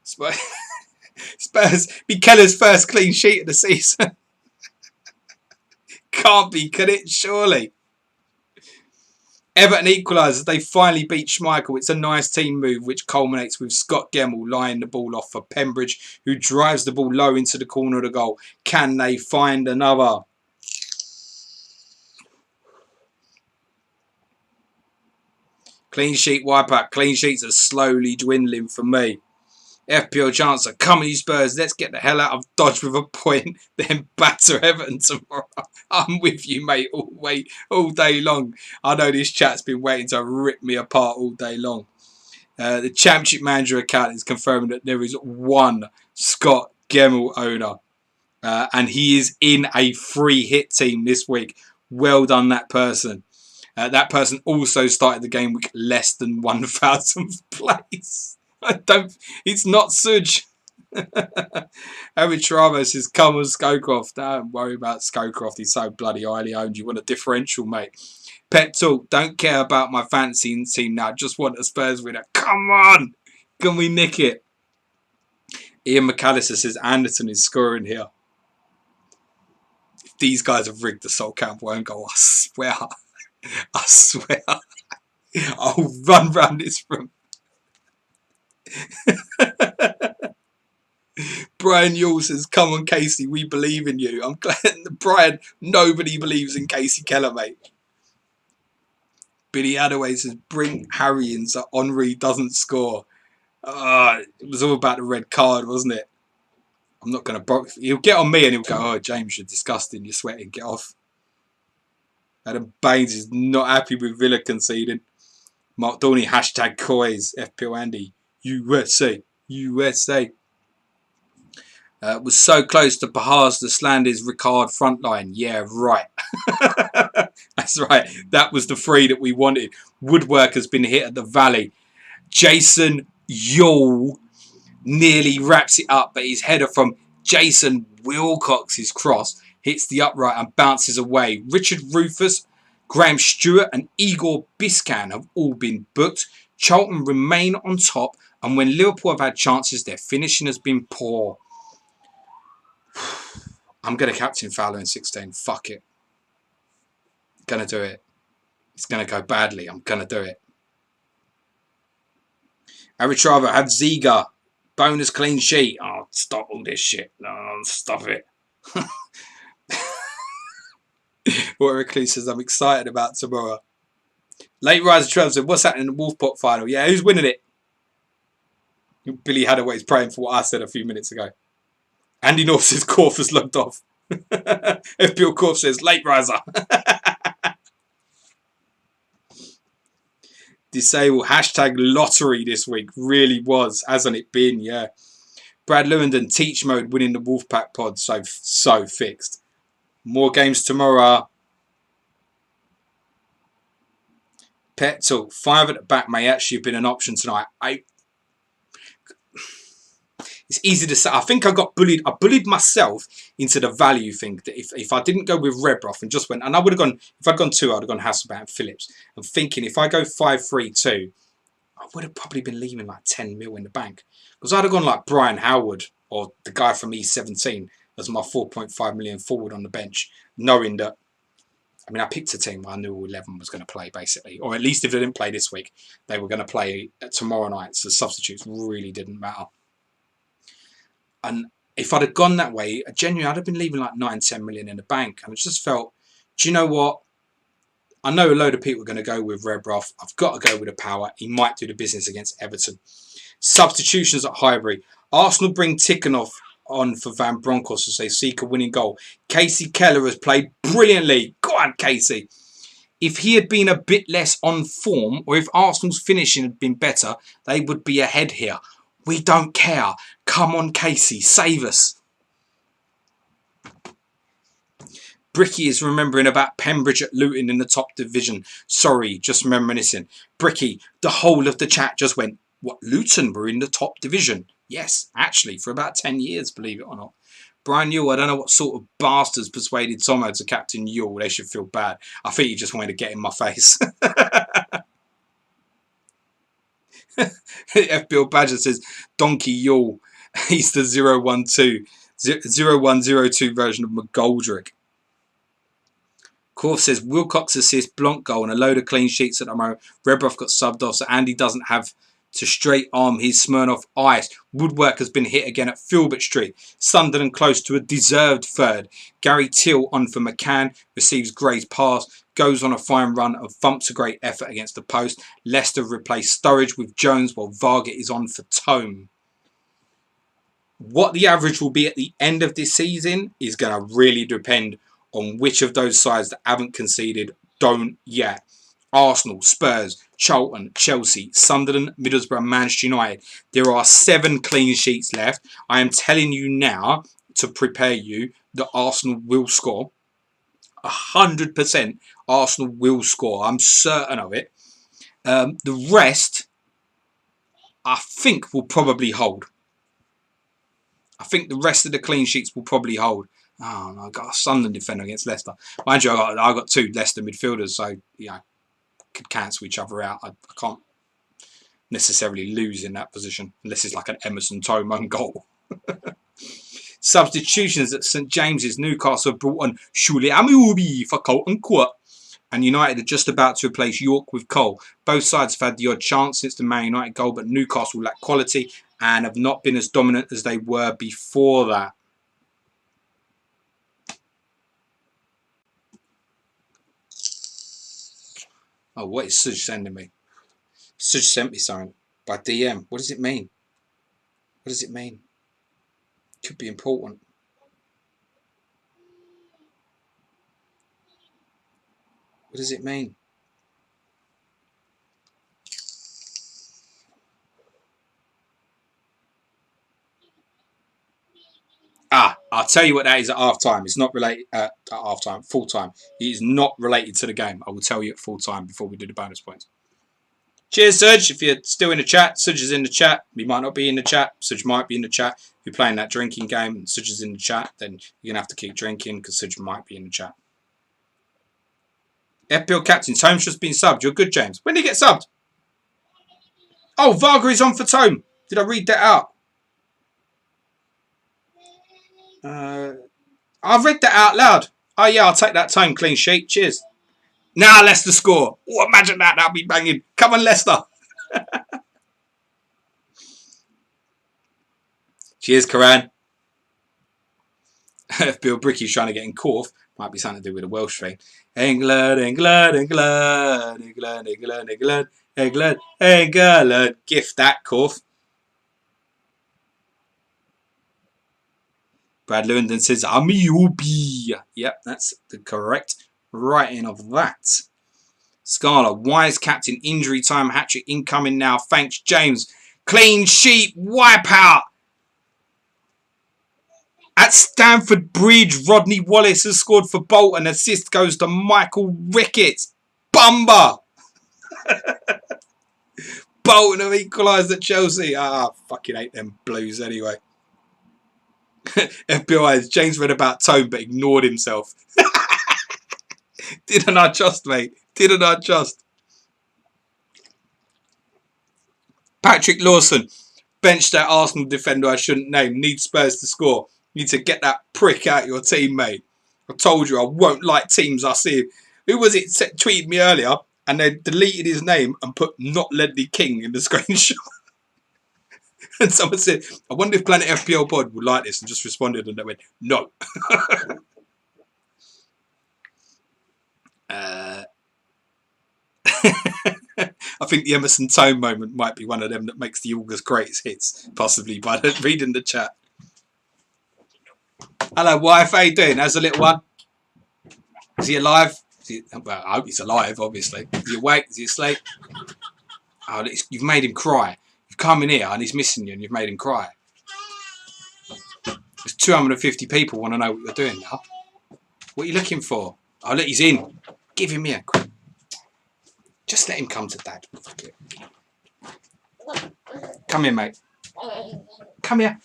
Spurs be Keller's first clean sheet of the season. Can't be, can it? Surely. Everton equalises. They finally beat Schmeichel. It's a nice team move which culminates with Scott Gemmell lying the ball off for Pembridge, who drives the ball low into the corner of the goal. Can they find another? Clean sheet wipeout. Clean sheets are slowly dwindling for me. FPL Chancellor, come on you Spurs, let's get the hell out of Dodge with a point, then batter Everton tomorrow. I'm with you, mate, all day long. I know this chat's been waiting to rip me apart all day long. The Championship Manager account is confirming that there is one Scott Gemmell owner. And he is in a free hit team this week. Well done, that person. That person also started the game week less than 1,000th place. It's not Suj. Harry Travo says, come on, Scowcroft. Don't worry about Scowcroft. He's so bloody highly owned. You want a differential, mate. Pet Talk, don't care about my fantasy team now. Just want a Spurs winner. Come on. Can we nick it? Ian McAllister says, Anderson is scoring here. If these guys have rigged the Sol Campbell own goal, I swear. I swear. I'll run round this room. Brian Yule says, come on Casey, we believe in you. I'm glad, Brian, nobody believes in Casey Keller, mate. Billy Adaway says, bring Harry in so Henry doesn't score. It was all about the red card, wasn't it? I'm not going to... He'll get on me and he'll go, oh, James, you're disgusting, you're sweating, get off. Adam Baines is not happy with Villa conceding. Mark Dorney, hashtag Coys, FPL Andy, USA, USA. Was so close to Pahars to Slander's Ricard frontline. Yeah, right. That's right. That was the 3 that we wanted. Woodwork has been hit at the Valley. Jason Yule nearly wraps it up, but his header from Jason Wilcox's cross hits the upright and bounces away. Richard Rufus, Graham Stewart and Igor Biscan have all been booked. Charlton remain on top, and when Liverpool have had chances, their finishing has been poor. I'm going to captain Fowler in 16. Fuck it. Going to do it. It's going to go badly. I'm going to do it. I would rather have Ziga. Bonus clean sheet. Oh, stop all this shit. No, stop it. Recluse says, I'm excited about tomorrow. Late Riser 12 said, what's happening in the Wolfpot final? Yeah, who's winning it? Billy Hadaway's praying for what I said a few minutes ago. Andy North says, Corf has logged off. FPL Corf says, late riser. Disable. Hashtag lottery this week. Really was. Hasn't it been? Yeah. Brad Lewandon, teach mode, winning the Wolfpack pod. So fixed. More games tomorrow. Pet talk. 5 at the back may actually have been an option tonight. It's easy to say. I think I got bullied. I bullied myself into the value thing. That if I didn't go with Redroth and just went, and I would have gone, if I'd gone 2, I'd have gone Hasselbaink and Phillips. I'm thinking if I go 5-3-2, I would have probably been leaving like 10 mil in the bank. Because I'd have gone like Brian Howard or the guy from E17 as my 4.5 million forward on the bench, knowing that, I mean, I picked a team where I knew all 11 was going to play, basically. Or at least if they didn't play this week, they were going to play tomorrow night. So substitutes really didn't matter. And if I'd have gone that way, genuinely, I'd have been leaving like 9-10 million in the bank. And I just felt, do you know what? I know a load of people are going to go with Redroth. I've got to go with the power. He might do the business against Everton. Substitutions at Highbury. Arsenal bring Tikhonov on for Van Bronckhorst as they seek a winning goal. Casey Keller has played brilliantly. Go on, Casey. If he had been a bit less on form, or if Arsenal's finishing had been better, they would be ahead here. We don't care. Come on, Casey. Save us. Bricky is remembering about Pembridge at Luton in the top division. Sorry, just reminiscing. Bricky, the whole of the chat just went, what, Luton were in the top division? Yes, actually, for about 10 years, believe it or not. Brian Yule, I don't know what sort of bastards persuaded Tomo to captain Yule. They should feel bad. I think he just wanted to get in my face. FBL Badger says, Donkey Yule. He's the 0102 version of McGoldrick. Corf says, Wilcox assist, Blanc goal and a load of clean sheets at the moment. Redroth got subbed off, so Andy doesn't have to straight arm his Smirnoff ice. Woodwork has been hit again at Filbert Street. Sunderland close to a deserved third. Gary Till on for McCann, receives Gray's pass, goes on a fine run and thumps a great effort against the post. Leicester replace Sturridge with Jones while Varga is on for Tome. What the average will be at the end of this season is going to really depend on which of those sides that haven't conceded don't yet. Arsenal, Spurs, Charlton, Chelsea, Sunderland, Middlesbrough, Manchester United. There are 7 clean sheets left. I am telling you now to prepare you that Arsenal will score. 100% Arsenal will score. I'm certain of it. The rest, I think, will probably hold. I think the rest of the clean sheets will probably hold. Oh, no, I got a Sunderland defender against Leicester. Mind you, I got 2 Leicester midfielders, so you know, could cancel each other out. I can't necessarily lose in that position unless it's like an Emerson Tome own goal. Substitutions at St James's. Newcastle brought on Shuli Amiubi for Colton Court, and United are just about to replace York with Cole. Both sides have had the odd chance since the Man United goal, but Newcastle lack quality and have not been as dominant as they were before that. Oh, what is Suj sending me? Suj sent me something by DM. What does it mean? What does it mean? Could be important. What does it mean? Ah, I'll tell you what that is at half time. It's not related at half time, full time. It is not related to the game. I will tell you at full time before we do the bonus points. Cheers, Serge. If you're still in the chat, Serge is in the chat. He might not be in the chat. Serge might be in the chat. If you're playing that drinking game and Serge is in the chat, then you're going to have to keep drinking because Serge might be in the chat. FPL captain, Tome's just been subbed. You're good, James. When did he get subbed? Oh, Varga is on for Tome. Did I read that out? I've read that out loud. Oh, yeah, I'll take that Tome clean sheet. Cheers. Now Leicester score. Oh, imagine that. That'll be banging. Come on, Leicester. Cheers, Karan. Bill Bricky's trying to get in Corf. Might be something to do with a Welsh thing. England, England, England, England, England, England, England, England. Gift that, Corf. Brad Lewington says, Amiobi. Yep, that's the correct writing of that. Scala, wise captain, injury time, hat-trick incoming now. Thanks, James. Clean sheet, wipeout. At Stamford Bridge, Rodney Wallace has scored for Bolton. Assist goes to Michael Ricketts. Bumba. Bolton have equalised at Chelsea. Ah, fucking hate them Blues anyway. FBI, James read about Tone but ignored himself. Didn't I just, mate? Didn't I just? Patrick Lawson, benched that Arsenal defender I shouldn't name. Needs Spurs to score. Need to get that prick out your team, mate. I told you I won't like teams I see. Who was it tweeted me earlier and they deleted his name and put not Ledley King in the screenshot? And someone said, I wonder if Planet FPL Pod would like this, and just responded and they went, no. I think the Emerson Tone moment might be one of them that makes the August greatest hits, possibly by reading the chat. Hello, wife. How you doing? How's the little one? Is he alive? Well, I hope he's alive, obviously. Is he awake? Is he asleep? Oh, you've made him cry. You've come in here and he's missing you and you've made him cry. There's 250 people want to know what you're doing now. What are you looking for? Oh, look, he's in. Give him here. Just let him come to Dad. Fuck it. Come here, mate. Come here.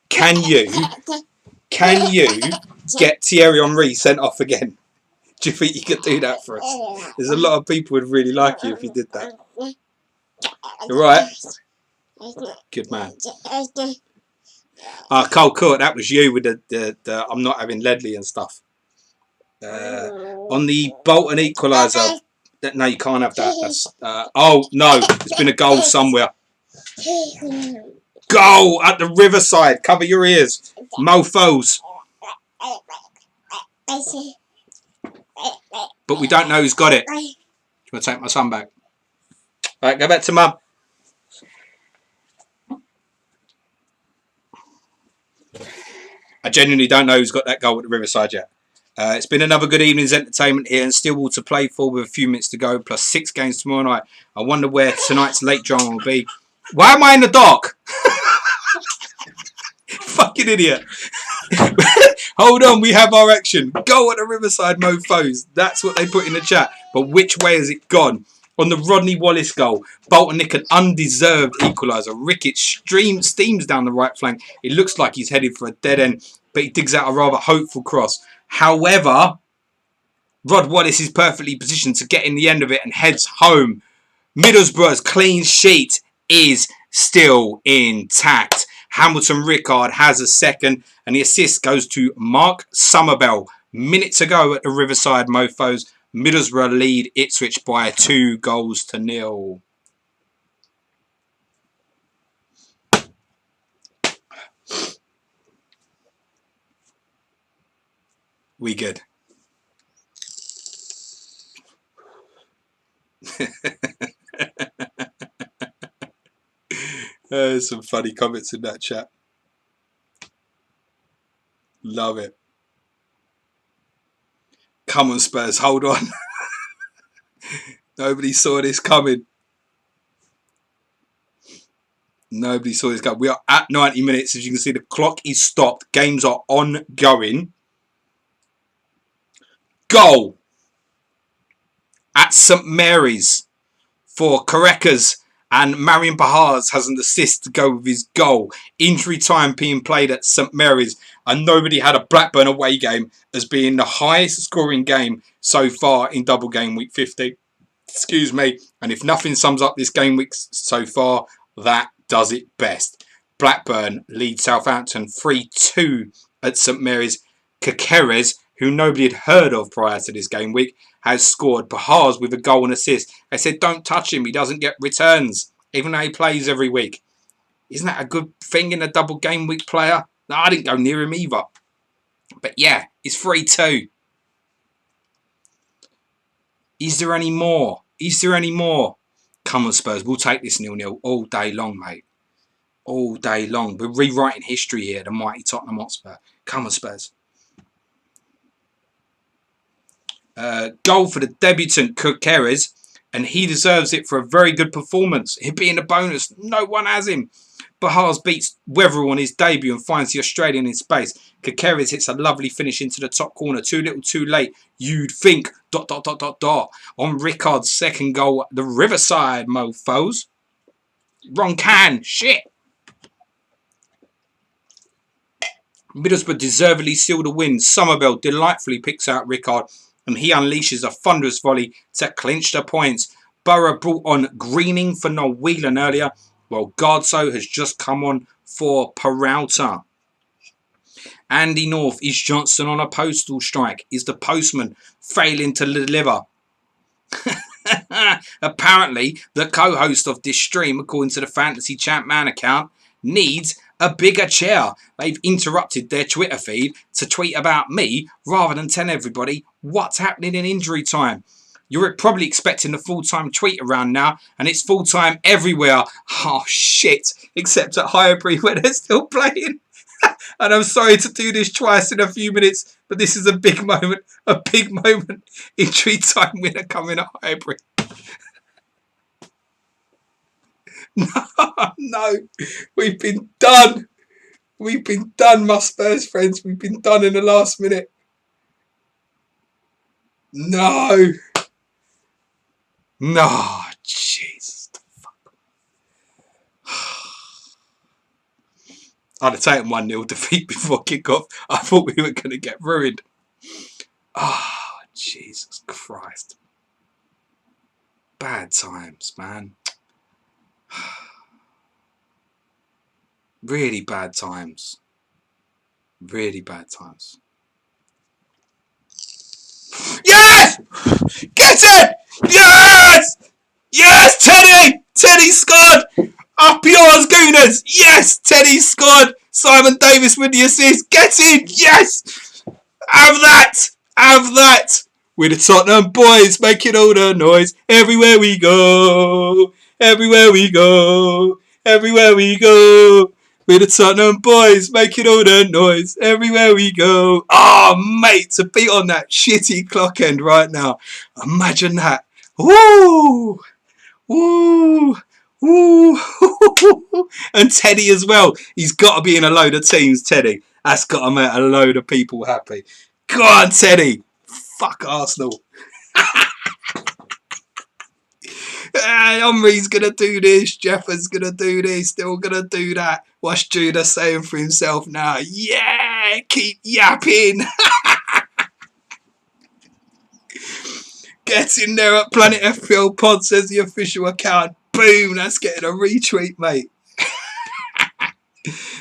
Can you get Thierry Henry sent off again? Do you think you could do that for us? There's a lot of people would really like you if you did that. You right? Good man. Cool. That was you with the I'm not having Ledley and stuff. On the Bolton equaliser. No, you can't have that. That's, oh, no. There's been a goal somewhere. Goal at the Riverside. Cover your ears. Mofos. But we don't know who's got it. Do you want to take my son back? All right, go back to Mum. I genuinely don't know who's got that goal at the Riverside yet. It's been another good evening's entertainment here, and Stillwell to play for with a few minutes to go, plus 6 games tomorrow night. I wonder where tonight's late drama will be. Why am I in the dark? Fucking idiot. Hold on, we have our action. Go at the Riverside mofos. That's what they put in the chat. But which way has it gone? On the Rodney Wallace goal, Bolton nick an undeserved equaliser. Ricketts steams down the right flank. It looks like he's headed for a dead end, but he digs out a rather hopeful cross. However, Rod Wallace is perfectly positioned to get in the end of it and heads home. Middlesbrough's clean sheet is still intact. Hamilton Rickard has a second, and the assist goes to Mark Somerville. Minute to go at the Riverside mofos. Middlesbrough lead Ipswich by 2-0. We good. There's some funny comments in that chat. Love it. Come on, Spurs, hold on. Nobody saw this coming. Nobody saw this goal. We are at 90 minutes. As you can see, the clock is stopped. Games are ongoing. Goal at St Mary's for Karekas, and Marion Bahars has an assist to go with his goal. Injury time being played at St Mary's, and nobody had a Blackburn away game as being the highest scoring game so far in Double Game Week 50. Excuse me. And if nothing sums up this game week so far, that does it best. Blackburn lead Southampton 3-2 at St Mary's. Kakeres, who nobody had heard of prior to this game week, has scored. Bahars with a goal and assist. They said don't touch him, he doesn't get returns, even though he plays every week. Isn't that a good thing in a Double Game Week player? No, I didn't go near him either. But yeah, it's 3-2. Is there any more? Is there any more? Come on, Spurs, we'll take this 0-0 all day long, mate. All day long. We're rewriting history here, the mighty Tottenham Hotspur. Come on, Spurs. Goal for the debutant Kukeres, and he deserves it for a very good performance. It being a bonus, no one has him. Bahars beats Weatherall on his debut and finds the Australian in space. Kukeres hits a lovely finish into the top corner. Too little, too late. You'd think. ... On Rickard's second goal, the Riverside mofos. Wrong can. Shit. Middlesbrough deservedly seal the win. Somerville delightfully picks out Rickard, and he unleashes a thunderous volley to clinch the points. Borough brought on Greening for Noel Whelan earlier, while Gardso has just come on for Peralta. Andy North is Johnson on a postal strike. Is the postman failing to deliver? Apparently, the co-host of this stream, according to the Fantasy Champ Man account, needs a bigger chair. They've interrupted their Twitter feed to tweet about me rather than tell everybody what's happening in injury time. You're probably expecting the full-time tweet around now, and it's full-time everywhere. Oh, shit. Except at Highbury where they're still playing. And I'm sorry to do this twice in a few minutes, but this is a big moment. A big moment. Injury time winner coming at Highbury. No. We've been done. We've been done, my Spurs friends. We've been done in the last minute. No. No, Jesus. I'd have taken 1-0 defeat before kick-off. I thought we were going to get ruined. Oh, Jesus Christ. Bad times, man. Really bad times. Really bad times. Yes! Get it! Yes! Yes, Teddy! Teddy scored! Up yours, Gooners! Yes! Teddy scored! Simon Davis with the assist. Get in! Yes! Have that! Have that! We're the Tottenham boys making all the noise. Everywhere we go. Everywhere we go. Everywhere we go. We're the Tottenham boys making all the noise. Everywhere we go. Oh, mate, to beat on that shitty clock end right now. Imagine that. Woo! Woo! Woo! And Teddy as well. He's got to be in a load of teams, Teddy. That's got to make a load of people happy. Go on, Teddy. Fuck Arsenal. Omri's going to do this. Jeffer's going to do this. Still going to do that. What's Judah saying for himself now? Yeah! Keep yapping. Get in there at Planet FPL Pod, says the official account. Boom, that's getting a retweet, mate.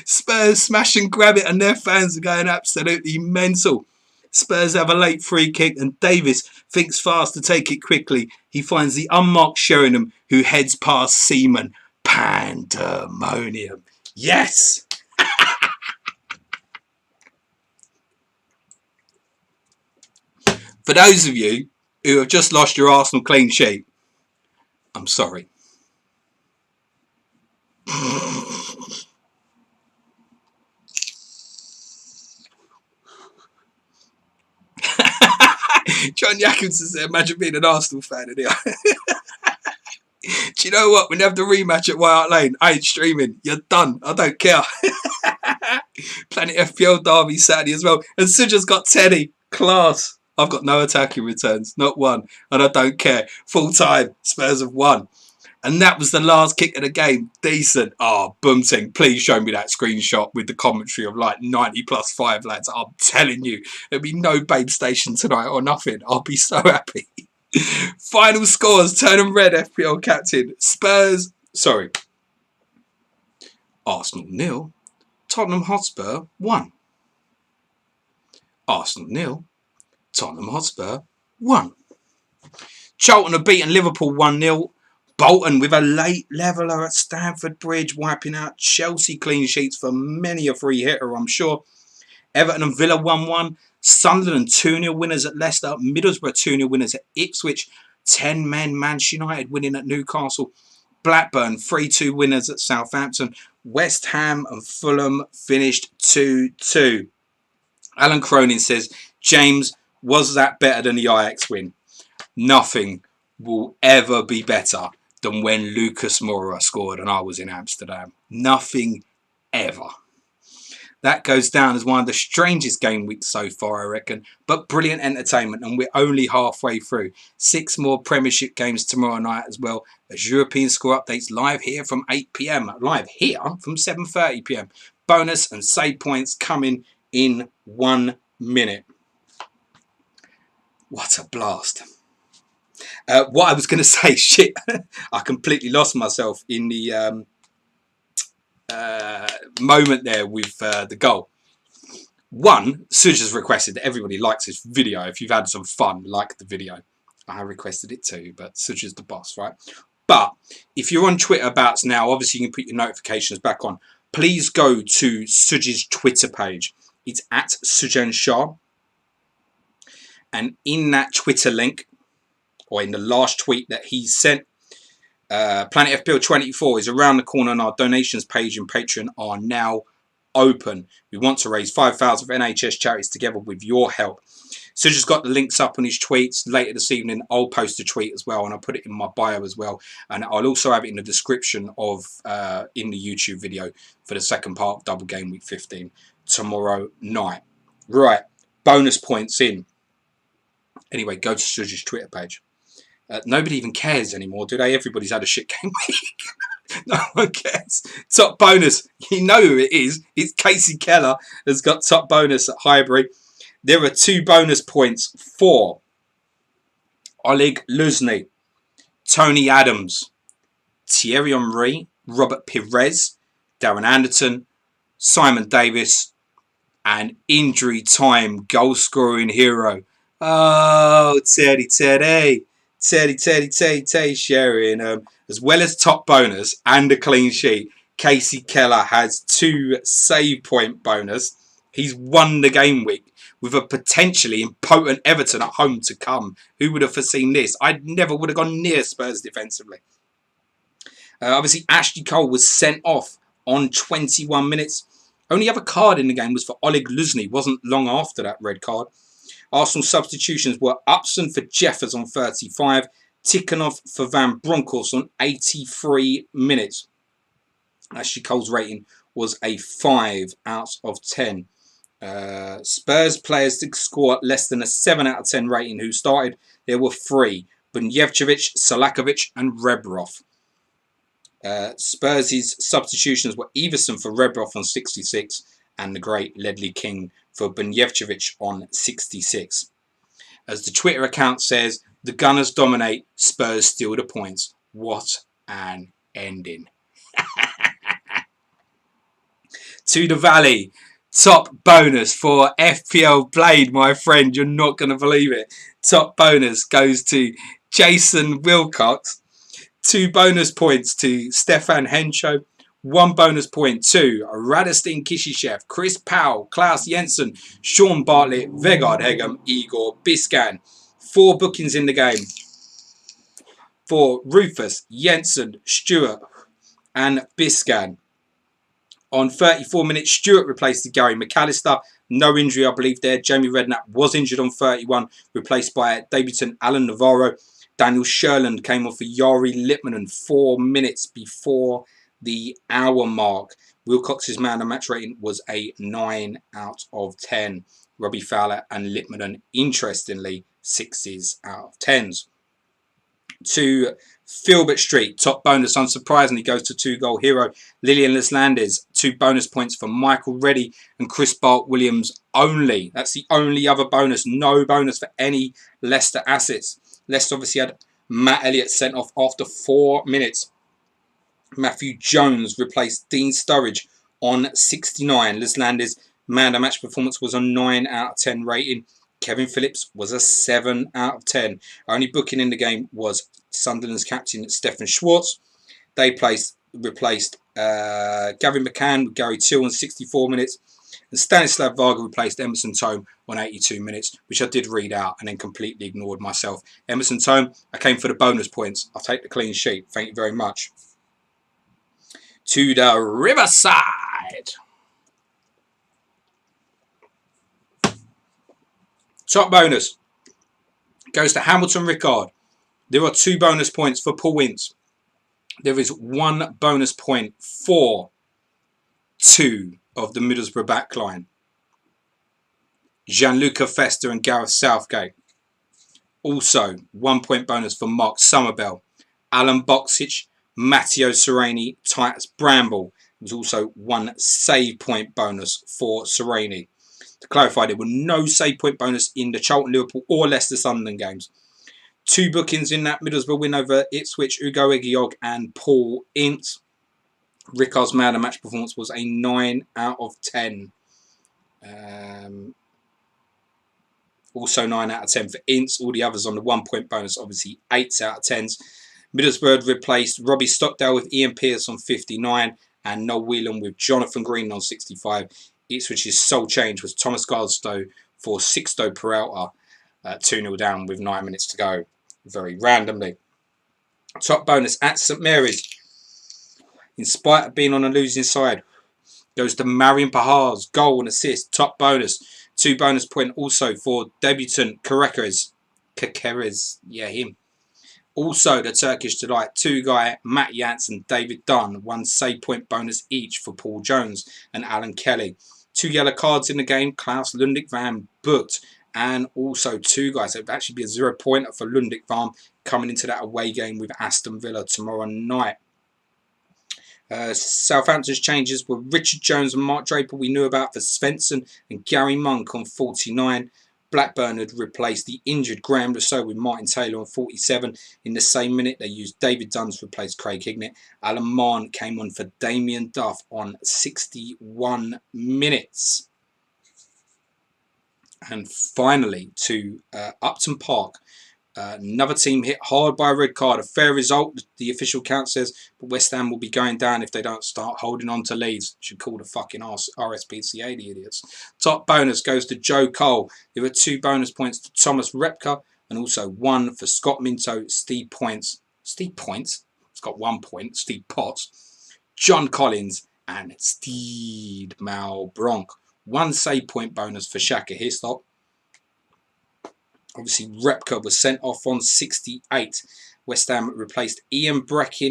Spurs smash and grab it, and their fans are going absolutely mental. Spurs have a late free kick, and Davis thinks fast to take it quickly. He finds the unmarked Sheringham, who heads past Seaman. Pandemonium. Yes! For those of you who have just lost your Arsenal clean sheet, I'm sorry. John Jacobson said, imagine being an Arsenal fan in here. Do you know what? When they have the rematch at White Hart Lane, I ain't streaming. You're done. I don't care. Planet FPL Derby Saturday as well. And Suja's got Teddy. Class. I've got no attacking returns. Not one. And I don't care. Full time. Spurs have won. And that was the last kick of the game. Decent. Oh, Boomting. Please show me that screenshot with the commentary of like 90+5 lads. I'm telling you. There'll be no Babe Station tonight or nothing. I'll be so happy. Final scores. Turn red, FPL captain. Spurs. Sorry. Arsenal 0. Tottenham Hotspur 1. Arsenal 0. Tottenham Hotspur 1. Charlton have beaten Liverpool 1-0. Bolton with a late leveller at Stamford Bridge, wiping out Chelsea clean sheets for many a free hitter, I'm sure. Everton and Villa 1-1. Sunderland 2-0 winners at Leicester. Middlesbrough 2-0 winners at Ipswich. 10 men Manchester United winning at Newcastle. Blackburn 3-2 winners at Southampton. West Ham and Fulham finished 2-2. Alan Cronin says, James, was that better than the Ajax win? Nothing will ever be better than when Lucas Moura scored and I was in Amsterdam. Nothing ever. That goes down as one of the strangest game weeks so far, I reckon. But brilliant entertainment, and we're only halfway through. 6 more Premiership games tomorrow night as well as European score updates live here from 8 p.m. Live here from 7:30 p.m. Bonus and save points coming in 1 minute. What a blast. What I was going to say, shit, I completely lost myself in the moment there with the goal. One, Suja's requested that everybody likes this video. If you've had some fun, like the video. I requested it too, but Suja's the boss, right? But if you're on Twitter abouts now, obviously you can put your notifications back on. Please go to Suja's Twitter page. It's at Sujan Shah. And in that Twitter link, or in the last tweet that he sent, Planet FPL 24 is around the corner, and our donations page and Patreon are now open. We want to raise 5,000 for NHS Charities Together with your help. So just got the links up on his tweets. Later this evening, I'll post a tweet as well, and I'll put it in my bio as well. And I'll also have it in the description of in the YouTube video for the second part of Double Game Week 15 tomorrow night. Right, bonus points in. Anyway, go to Suja's Twitter page. Nobody even cares anymore, do they? Everybody's had a shit game week. No one cares. Top bonus. You know who it is. It's Casey Keller has got top bonus at Highbury. There are 2 bonus points for Oleg Luzny, Tony Adams, Thierry Henry, Robert Pires, Darren Anderton, Simon Davis, and injury time goal scoring hero. Oh, Teddy Sheringham, as well as top bonus and a clean sheet. Casey Keller has 2 save point bonus. He's won the game week with a potentially impotent Everton at home to come. Who would have foreseen this? I never would have gone near Spurs defensively. Obviously, Ashley Cole was sent off on 21 minutes. Only other card in the game was for Oleg Luzny. Wasn't long after that red card. Arsenal substitutions were Upson for Jeffers on 35, Tikhonov for Van Bronckhorst on 83 minutes. Ashley Cole's rating was a 5 out of 10. Spurs players to score less than a 7 out of 10 rating who started. There were 3, Bunjevcevic, Salakovic and Rebrov. Spurs' substitutions were Everson for Rebrov on 66 and the great Ledley King for Bunjevcevic on 66. As the Twitter account says, the Gunners dominate, Spurs steal the points. What an ending. To the Valley, top bonus for FPL Blade, my friend. You're not going to believe it. Top bonus goes to Jason Wilcox. 2 bonus points to Stefan Hencho. 1 bonus point to Radostin Kishishev, Chris Powell, Klaus Jensen, Sean Bartlett, Vegard Hegem, Igor Biscan. 4 bookings in the game for Rufus, Jensen, Stewart and Biscan. On 34 minutes, Stewart replaced Gary McAllister. No injury, I believe, there. Jamie Redknapp was injured on 31, replaced by debutant Alan Navarro. Daniel Sherland came on for Yari Lippmanen 4 minutes before the hour mark. Wilcox's man of the match rating was a 9 out of 10. Robbie Fowler and Lippmanen, interestingly, 6s out of 10s. To Filbert Street, top bonus unsurprisingly goes to 2-goal hero Lilian Lislandis. 2 bonus points for Michael Reddy and Chris Bart Williams only. That's the only other bonus. No bonus for any Leicester assets. Leicester obviously had Matt Elliott sent off after 4 minutes. Matthew Jones replaced Dean Sturridge on 69. Lislandis' man of the match performance was a 9 out of 10 rating. Kevin Phillips was a 7 out of 10. Only booking in the game was Sunderland's captain Stefan Schwartz. They replaced Gavin McCann with Gary Till on 64 minutes. And Stanislav Varga replaced Emerson Tome on 82 minutes, which I did read out and then completely ignored myself. Emerson Tome, I came for the bonus points. I'll take the clean sheet. Thank you very much. To the Riverside. Top bonus goes to Hamilton Rickard. There are 2 bonus points for Paul Ince. There is 1 bonus point for 2 of the Middlesbrough backline. Gianluca Festa and Gareth Southgate. Also, 1 point bonus for Mark Somerville. Alan Boxic, Matteo Sereni, Titus Bramble. There was also 1 save point bonus for Sereni. To clarify, there were no save point bonus in the Charlton, Liverpool or Leicester Sunderland games. 2 bookings in that Middlesbrough win over Ipswich, Ugo Egiog and Paul Ince. Rickard's man of match performance was a 9 out of 10. Also 9 out of 10 for Ince. All the others on the 1 point bonus, obviously 8s out of 10s. Middlesbrough replaced Robbie Stockdale with Ian Pearce on 59 and Noel Whelan with Jonathan Green on 65. Ipswich's sole change was Thomas Gardstow for Sixto Peralta, 2-0 down with 9 minutes to go, very randomly. Top bonus at St Mary's, in spite of being on a losing side, goes to Marion Pahar's goal and assist. Top bonus, 2 bonus point also for debutant Kakeres, yeah, him. Also, the Turkish delight, 2 guy Matt Yance and David Dunn, 1 save point bonus each for Paul Jones and Alan Kelly. 2 yellow cards in the game, Klaus Lundik Van booked, and also 2 guys. So it would actually be a 0 pointer for Lundik Van coming into that away game with Aston Villa tomorrow night. Southampton's changes were Richard Jones and Mark Draper, we knew about, for Svensson and Gary Monk on 49. Blackburn had replaced the injured Graham Rousseau with Martin Taylor on 47. In the same minute, they used David Dunn to replace Craig Hignett. Alan Mann came on for Damien Duff on 61 minutes. And finally, to Upton Park. Another team hit hard by a red card. A fair result, the official count says, but West Ham will be going down if they don't start holding on to leads. Should call the fucking RSPCA, the idiots. Top bonus goes to Joe Cole. There were 2 bonus points to Thomas Repka and also 1 for Scott Minto, Steve Points. Steve Points? It's got 1 point. Steve Potts, John Collins and Steve Malbronk. 1 save point bonus for Shaka Hislop. Obviously, Repka was sent off on 68. West Ham replaced replaced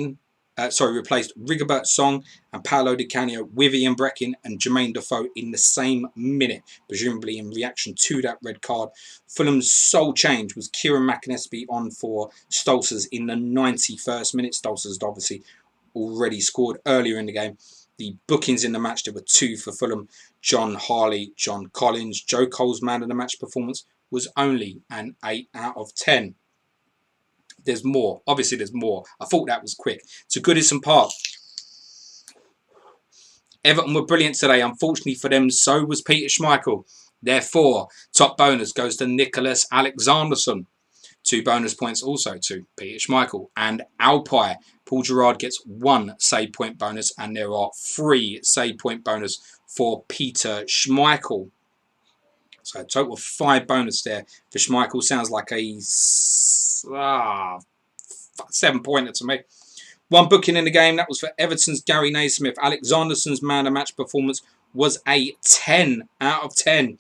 Rigobert Song and Paolo Di Canio with Ian Breckin and Jermaine Defoe in the same minute, presumably in reaction to that red card. Fulham's sole change was Kieran McInnesby on for Stolzers in the 91st minute. Stolzers had obviously already scored earlier in the game. The bookings in the match, there were 2 for Fulham. John Harley, John Collins. Joe Cole's man of the match performance was only an 8 out of 10. There's more. Obviously, there's more. I thought that was quick. To Goodison Park. Everton were brilliant today. Unfortunately for them, so was Peter Schmeichel. Therefore, top bonus goes to Nicholas Alexanderson. 2 bonus points also to Peter Schmeichel and Alpine. Paul Gerrard gets 1 save point bonus and there are 3 save point bonus for Peter Schmeichel. So a total of 5 bonus there for Schmeichel. Sounds like a 7-pointer to me. 1 booking in the game. That was for Everton's Gary Naismith. Alexanderson's man of match performance was a 10 out of 10.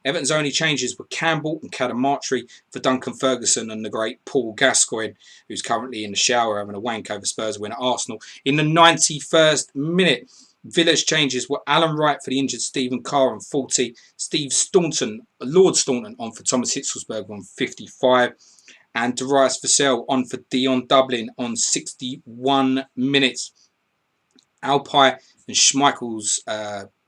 Everton's only changes were Campbell and Cadamartri for Duncan Ferguson and the great Paul Gascoigne, who's currently in the shower having a wank over Spurs win at Arsenal. In the 91st minute, Villa's changes were Alan Wright for the injured Stephen Carr on 40, Steve Staunton, Lord Staunton on for Thomas Hitzelsberger on 55, and Darius Vassell on for Dion Dublin on 61 minutes. Alpine and Schmeichel's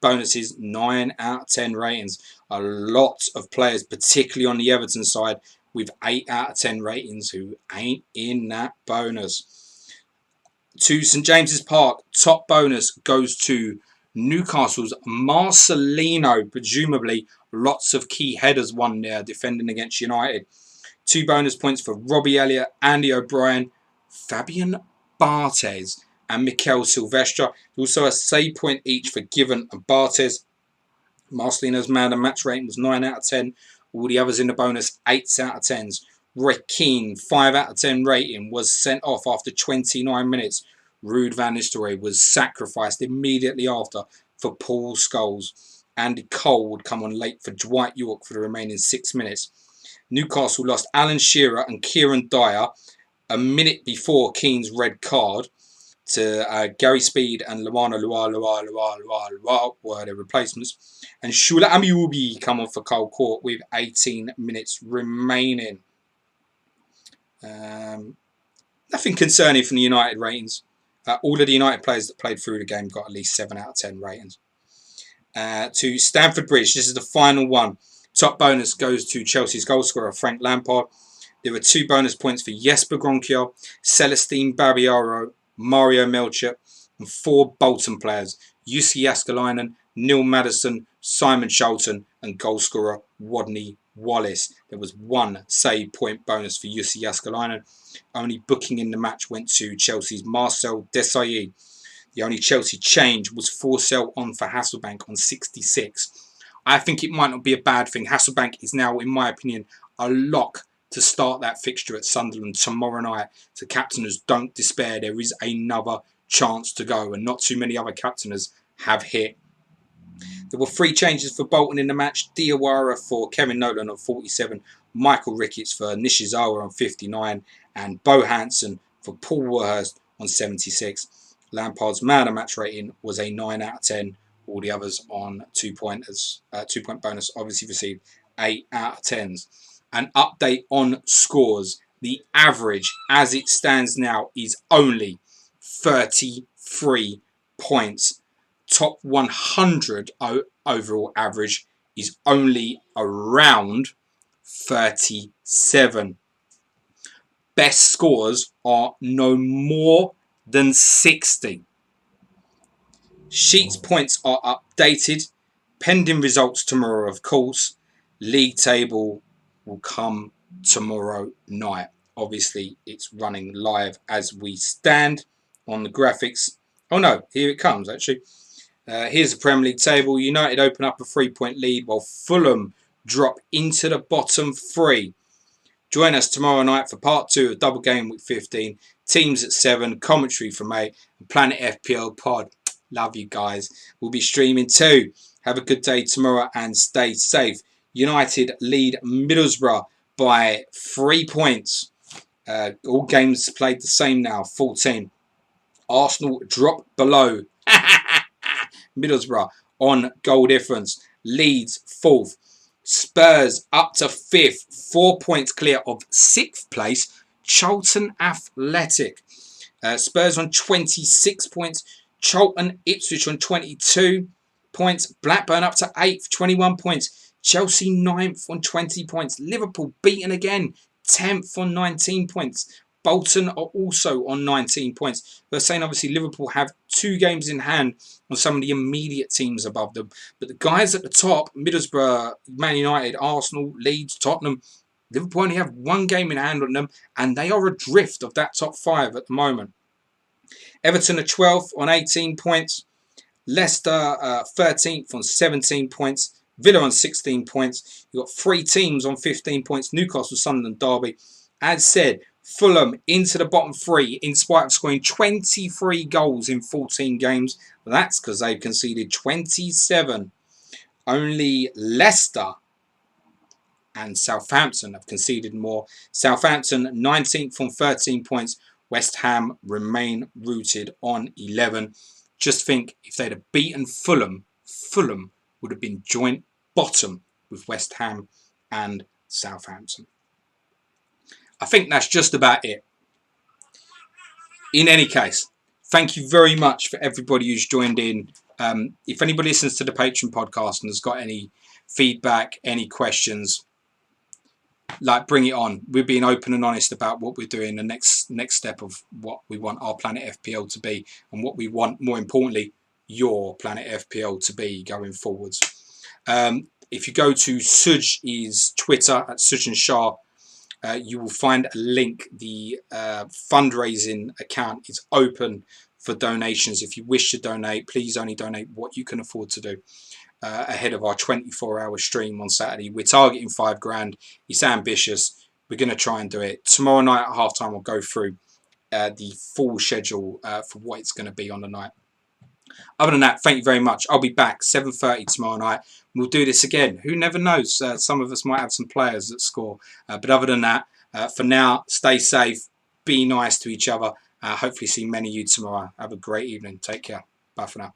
bonuses, 9 out of 10 ratings. A lot of players, particularly on the Everton side, with 8 out of 10 ratings who ain't in that bonus. To St James's Park, top bonus goes to Newcastle's Marcelino. Presumably, lots of key headers won there defending against United. 2 bonus points for Robbie Elliott, Andy O'Brien, Fabian Barthez, and Mikel Silvestre. Also a save point each for Given and Barthez. Marcelino's man and match rating was 9 out of 10. All the others in the bonus, 8 out of 10s. Roy Keane, 5 out of 10 rating, was sent off after 29 minutes. Ruud van Nistelrooy was sacrificed immediately after for Paul Scholes. Andy Cole would come on late for Dwight York for the remaining 6 minutes. Newcastle lost Alan Shearer and Kieran Dyer a minute before Keane's red card to Gary Speed and Luana Lua were their replacements. And Shula Amiubi come on for Cole Court with 18 minutes remaining. Nothing concerning from the United ratings. All of the United players that played through the game got at least 7 out of 10 ratings. To Stamford Bridge, this is the final one. Top bonus goes to Chelsea's goalscorer Frank Lampard. There were 2 bonus points for Jesper Gronkiel, Celestine Barbiero, Mario Melchior, and 4 Bolton players, Jussi Jääskeläinen, Neil Maddison, Simon Charlton, and goalscorer Rodney Wallace. There was 1 save point bonus for Jussi Jääskeläinen. Only booking in the match went to Chelsea's Marcel Desailly. The only Chelsea change was Forsell on for Hasselbank on 66. I think it might not be a bad thing. Hasselbank is now, in my opinion, a lock to start that fixture at Sunderland tomorrow night. So captainers, don't despair. There is another chance to go, and not too many other captainers have hit. There were 3 changes for Bolton in the match. Diawara for Kevin Nolan on 47, Michael Ricketts for Nishizawa on 59, and Bo Hansen for Paul Warhurst on 76. Lampard's man of match rating was a 9 out of 10. All the others on 2-point bonus obviously received 8 out of 10s. An update on scores. The average as it stands now is only 33 points. Top 100 overall average is only around 37. Best scores are no more than 60. Sheets points are updated. Pending results tomorrow, of course. League table will come tomorrow night. Obviously, it's running live as we stand on the graphics. Oh no, here it comes actually. Here's the Premier League table. United open up a 3-point lead while Fulham drop into the bottom 3. Join us tomorrow night for part 2 of Double Gameweek 15. Teams at 7, commentary from 8, and Planet FPL pod. Love you guys. We'll be streaming too. Have a good day tomorrow and stay safe. United lead Middlesbrough by 3 points. All games played the same now, 14. Arsenal drop below Middlesbrough on goal difference. Leeds 4th. Spurs up to 5th. 4 points clear of 6th place. Charlton Athletic. Spurs on 26 points. Charlton Ipswich on 22 points. Blackburn up to 8th, 21 points. Chelsea 9th on 20 points. Liverpool beaten again, 10th on 19 points. Bolton are also on 19 points. They're saying obviously Liverpool have 2 games in hand on some of the immediate teams above them. But the guys at the top, Middlesbrough, Man United, Arsenal, Leeds, Tottenham, Liverpool only have 1 game in hand on them, and they are adrift of that top 5 at the moment. Everton are 12th on 18 points. Leicester 13th on 17 points. Villa on 16 points. You've got 3 teams on 15 points. Newcastle, Sunderland, Derby. As said, Fulham into the bottom 3 in spite of scoring 23 goals in 14 games. That's because they've conceded 27. Only Leicester and Southampton have conceded more. Southampton 19th on 13 points. West Ham remain rooted on 11. Just think, if they'd have beaten Fulham, Fulham would have been joint bottom with West Ham and Southampton. I think that's just about it. In any case, thank you very much for everybody who's joined in. If anybody listens to the Patreon podcast and has got any feedback, any questions, like, bring it on. We're being open and honest about what we're doing, the next step of what we want our Planet FPL to be, and what we want, more importantly, your Planet FPL to be going forwards. If you go to Suj's Twitter at Suj and Shah, you will find a link. The fundraising account is open for donations. If you wish to donate, please only donate what you can afford to do. Ahead of our 24-hour stream on Saturday, we're targeting £5,000. It's ambitious. We're going to try and do it. Tomorrow night at halftime, we'll go through the full schedule for what it's going to be on the night. Other than that, thank you very much. I'll be back 7:30 tomorrow night. We'll do this again. Who never knows? Some of us might have some players that score. But other than that, for now, stay safe. Be nice to each other. Hopefully see many of you tomorrow. Have a great evening. Take care. Bye for now.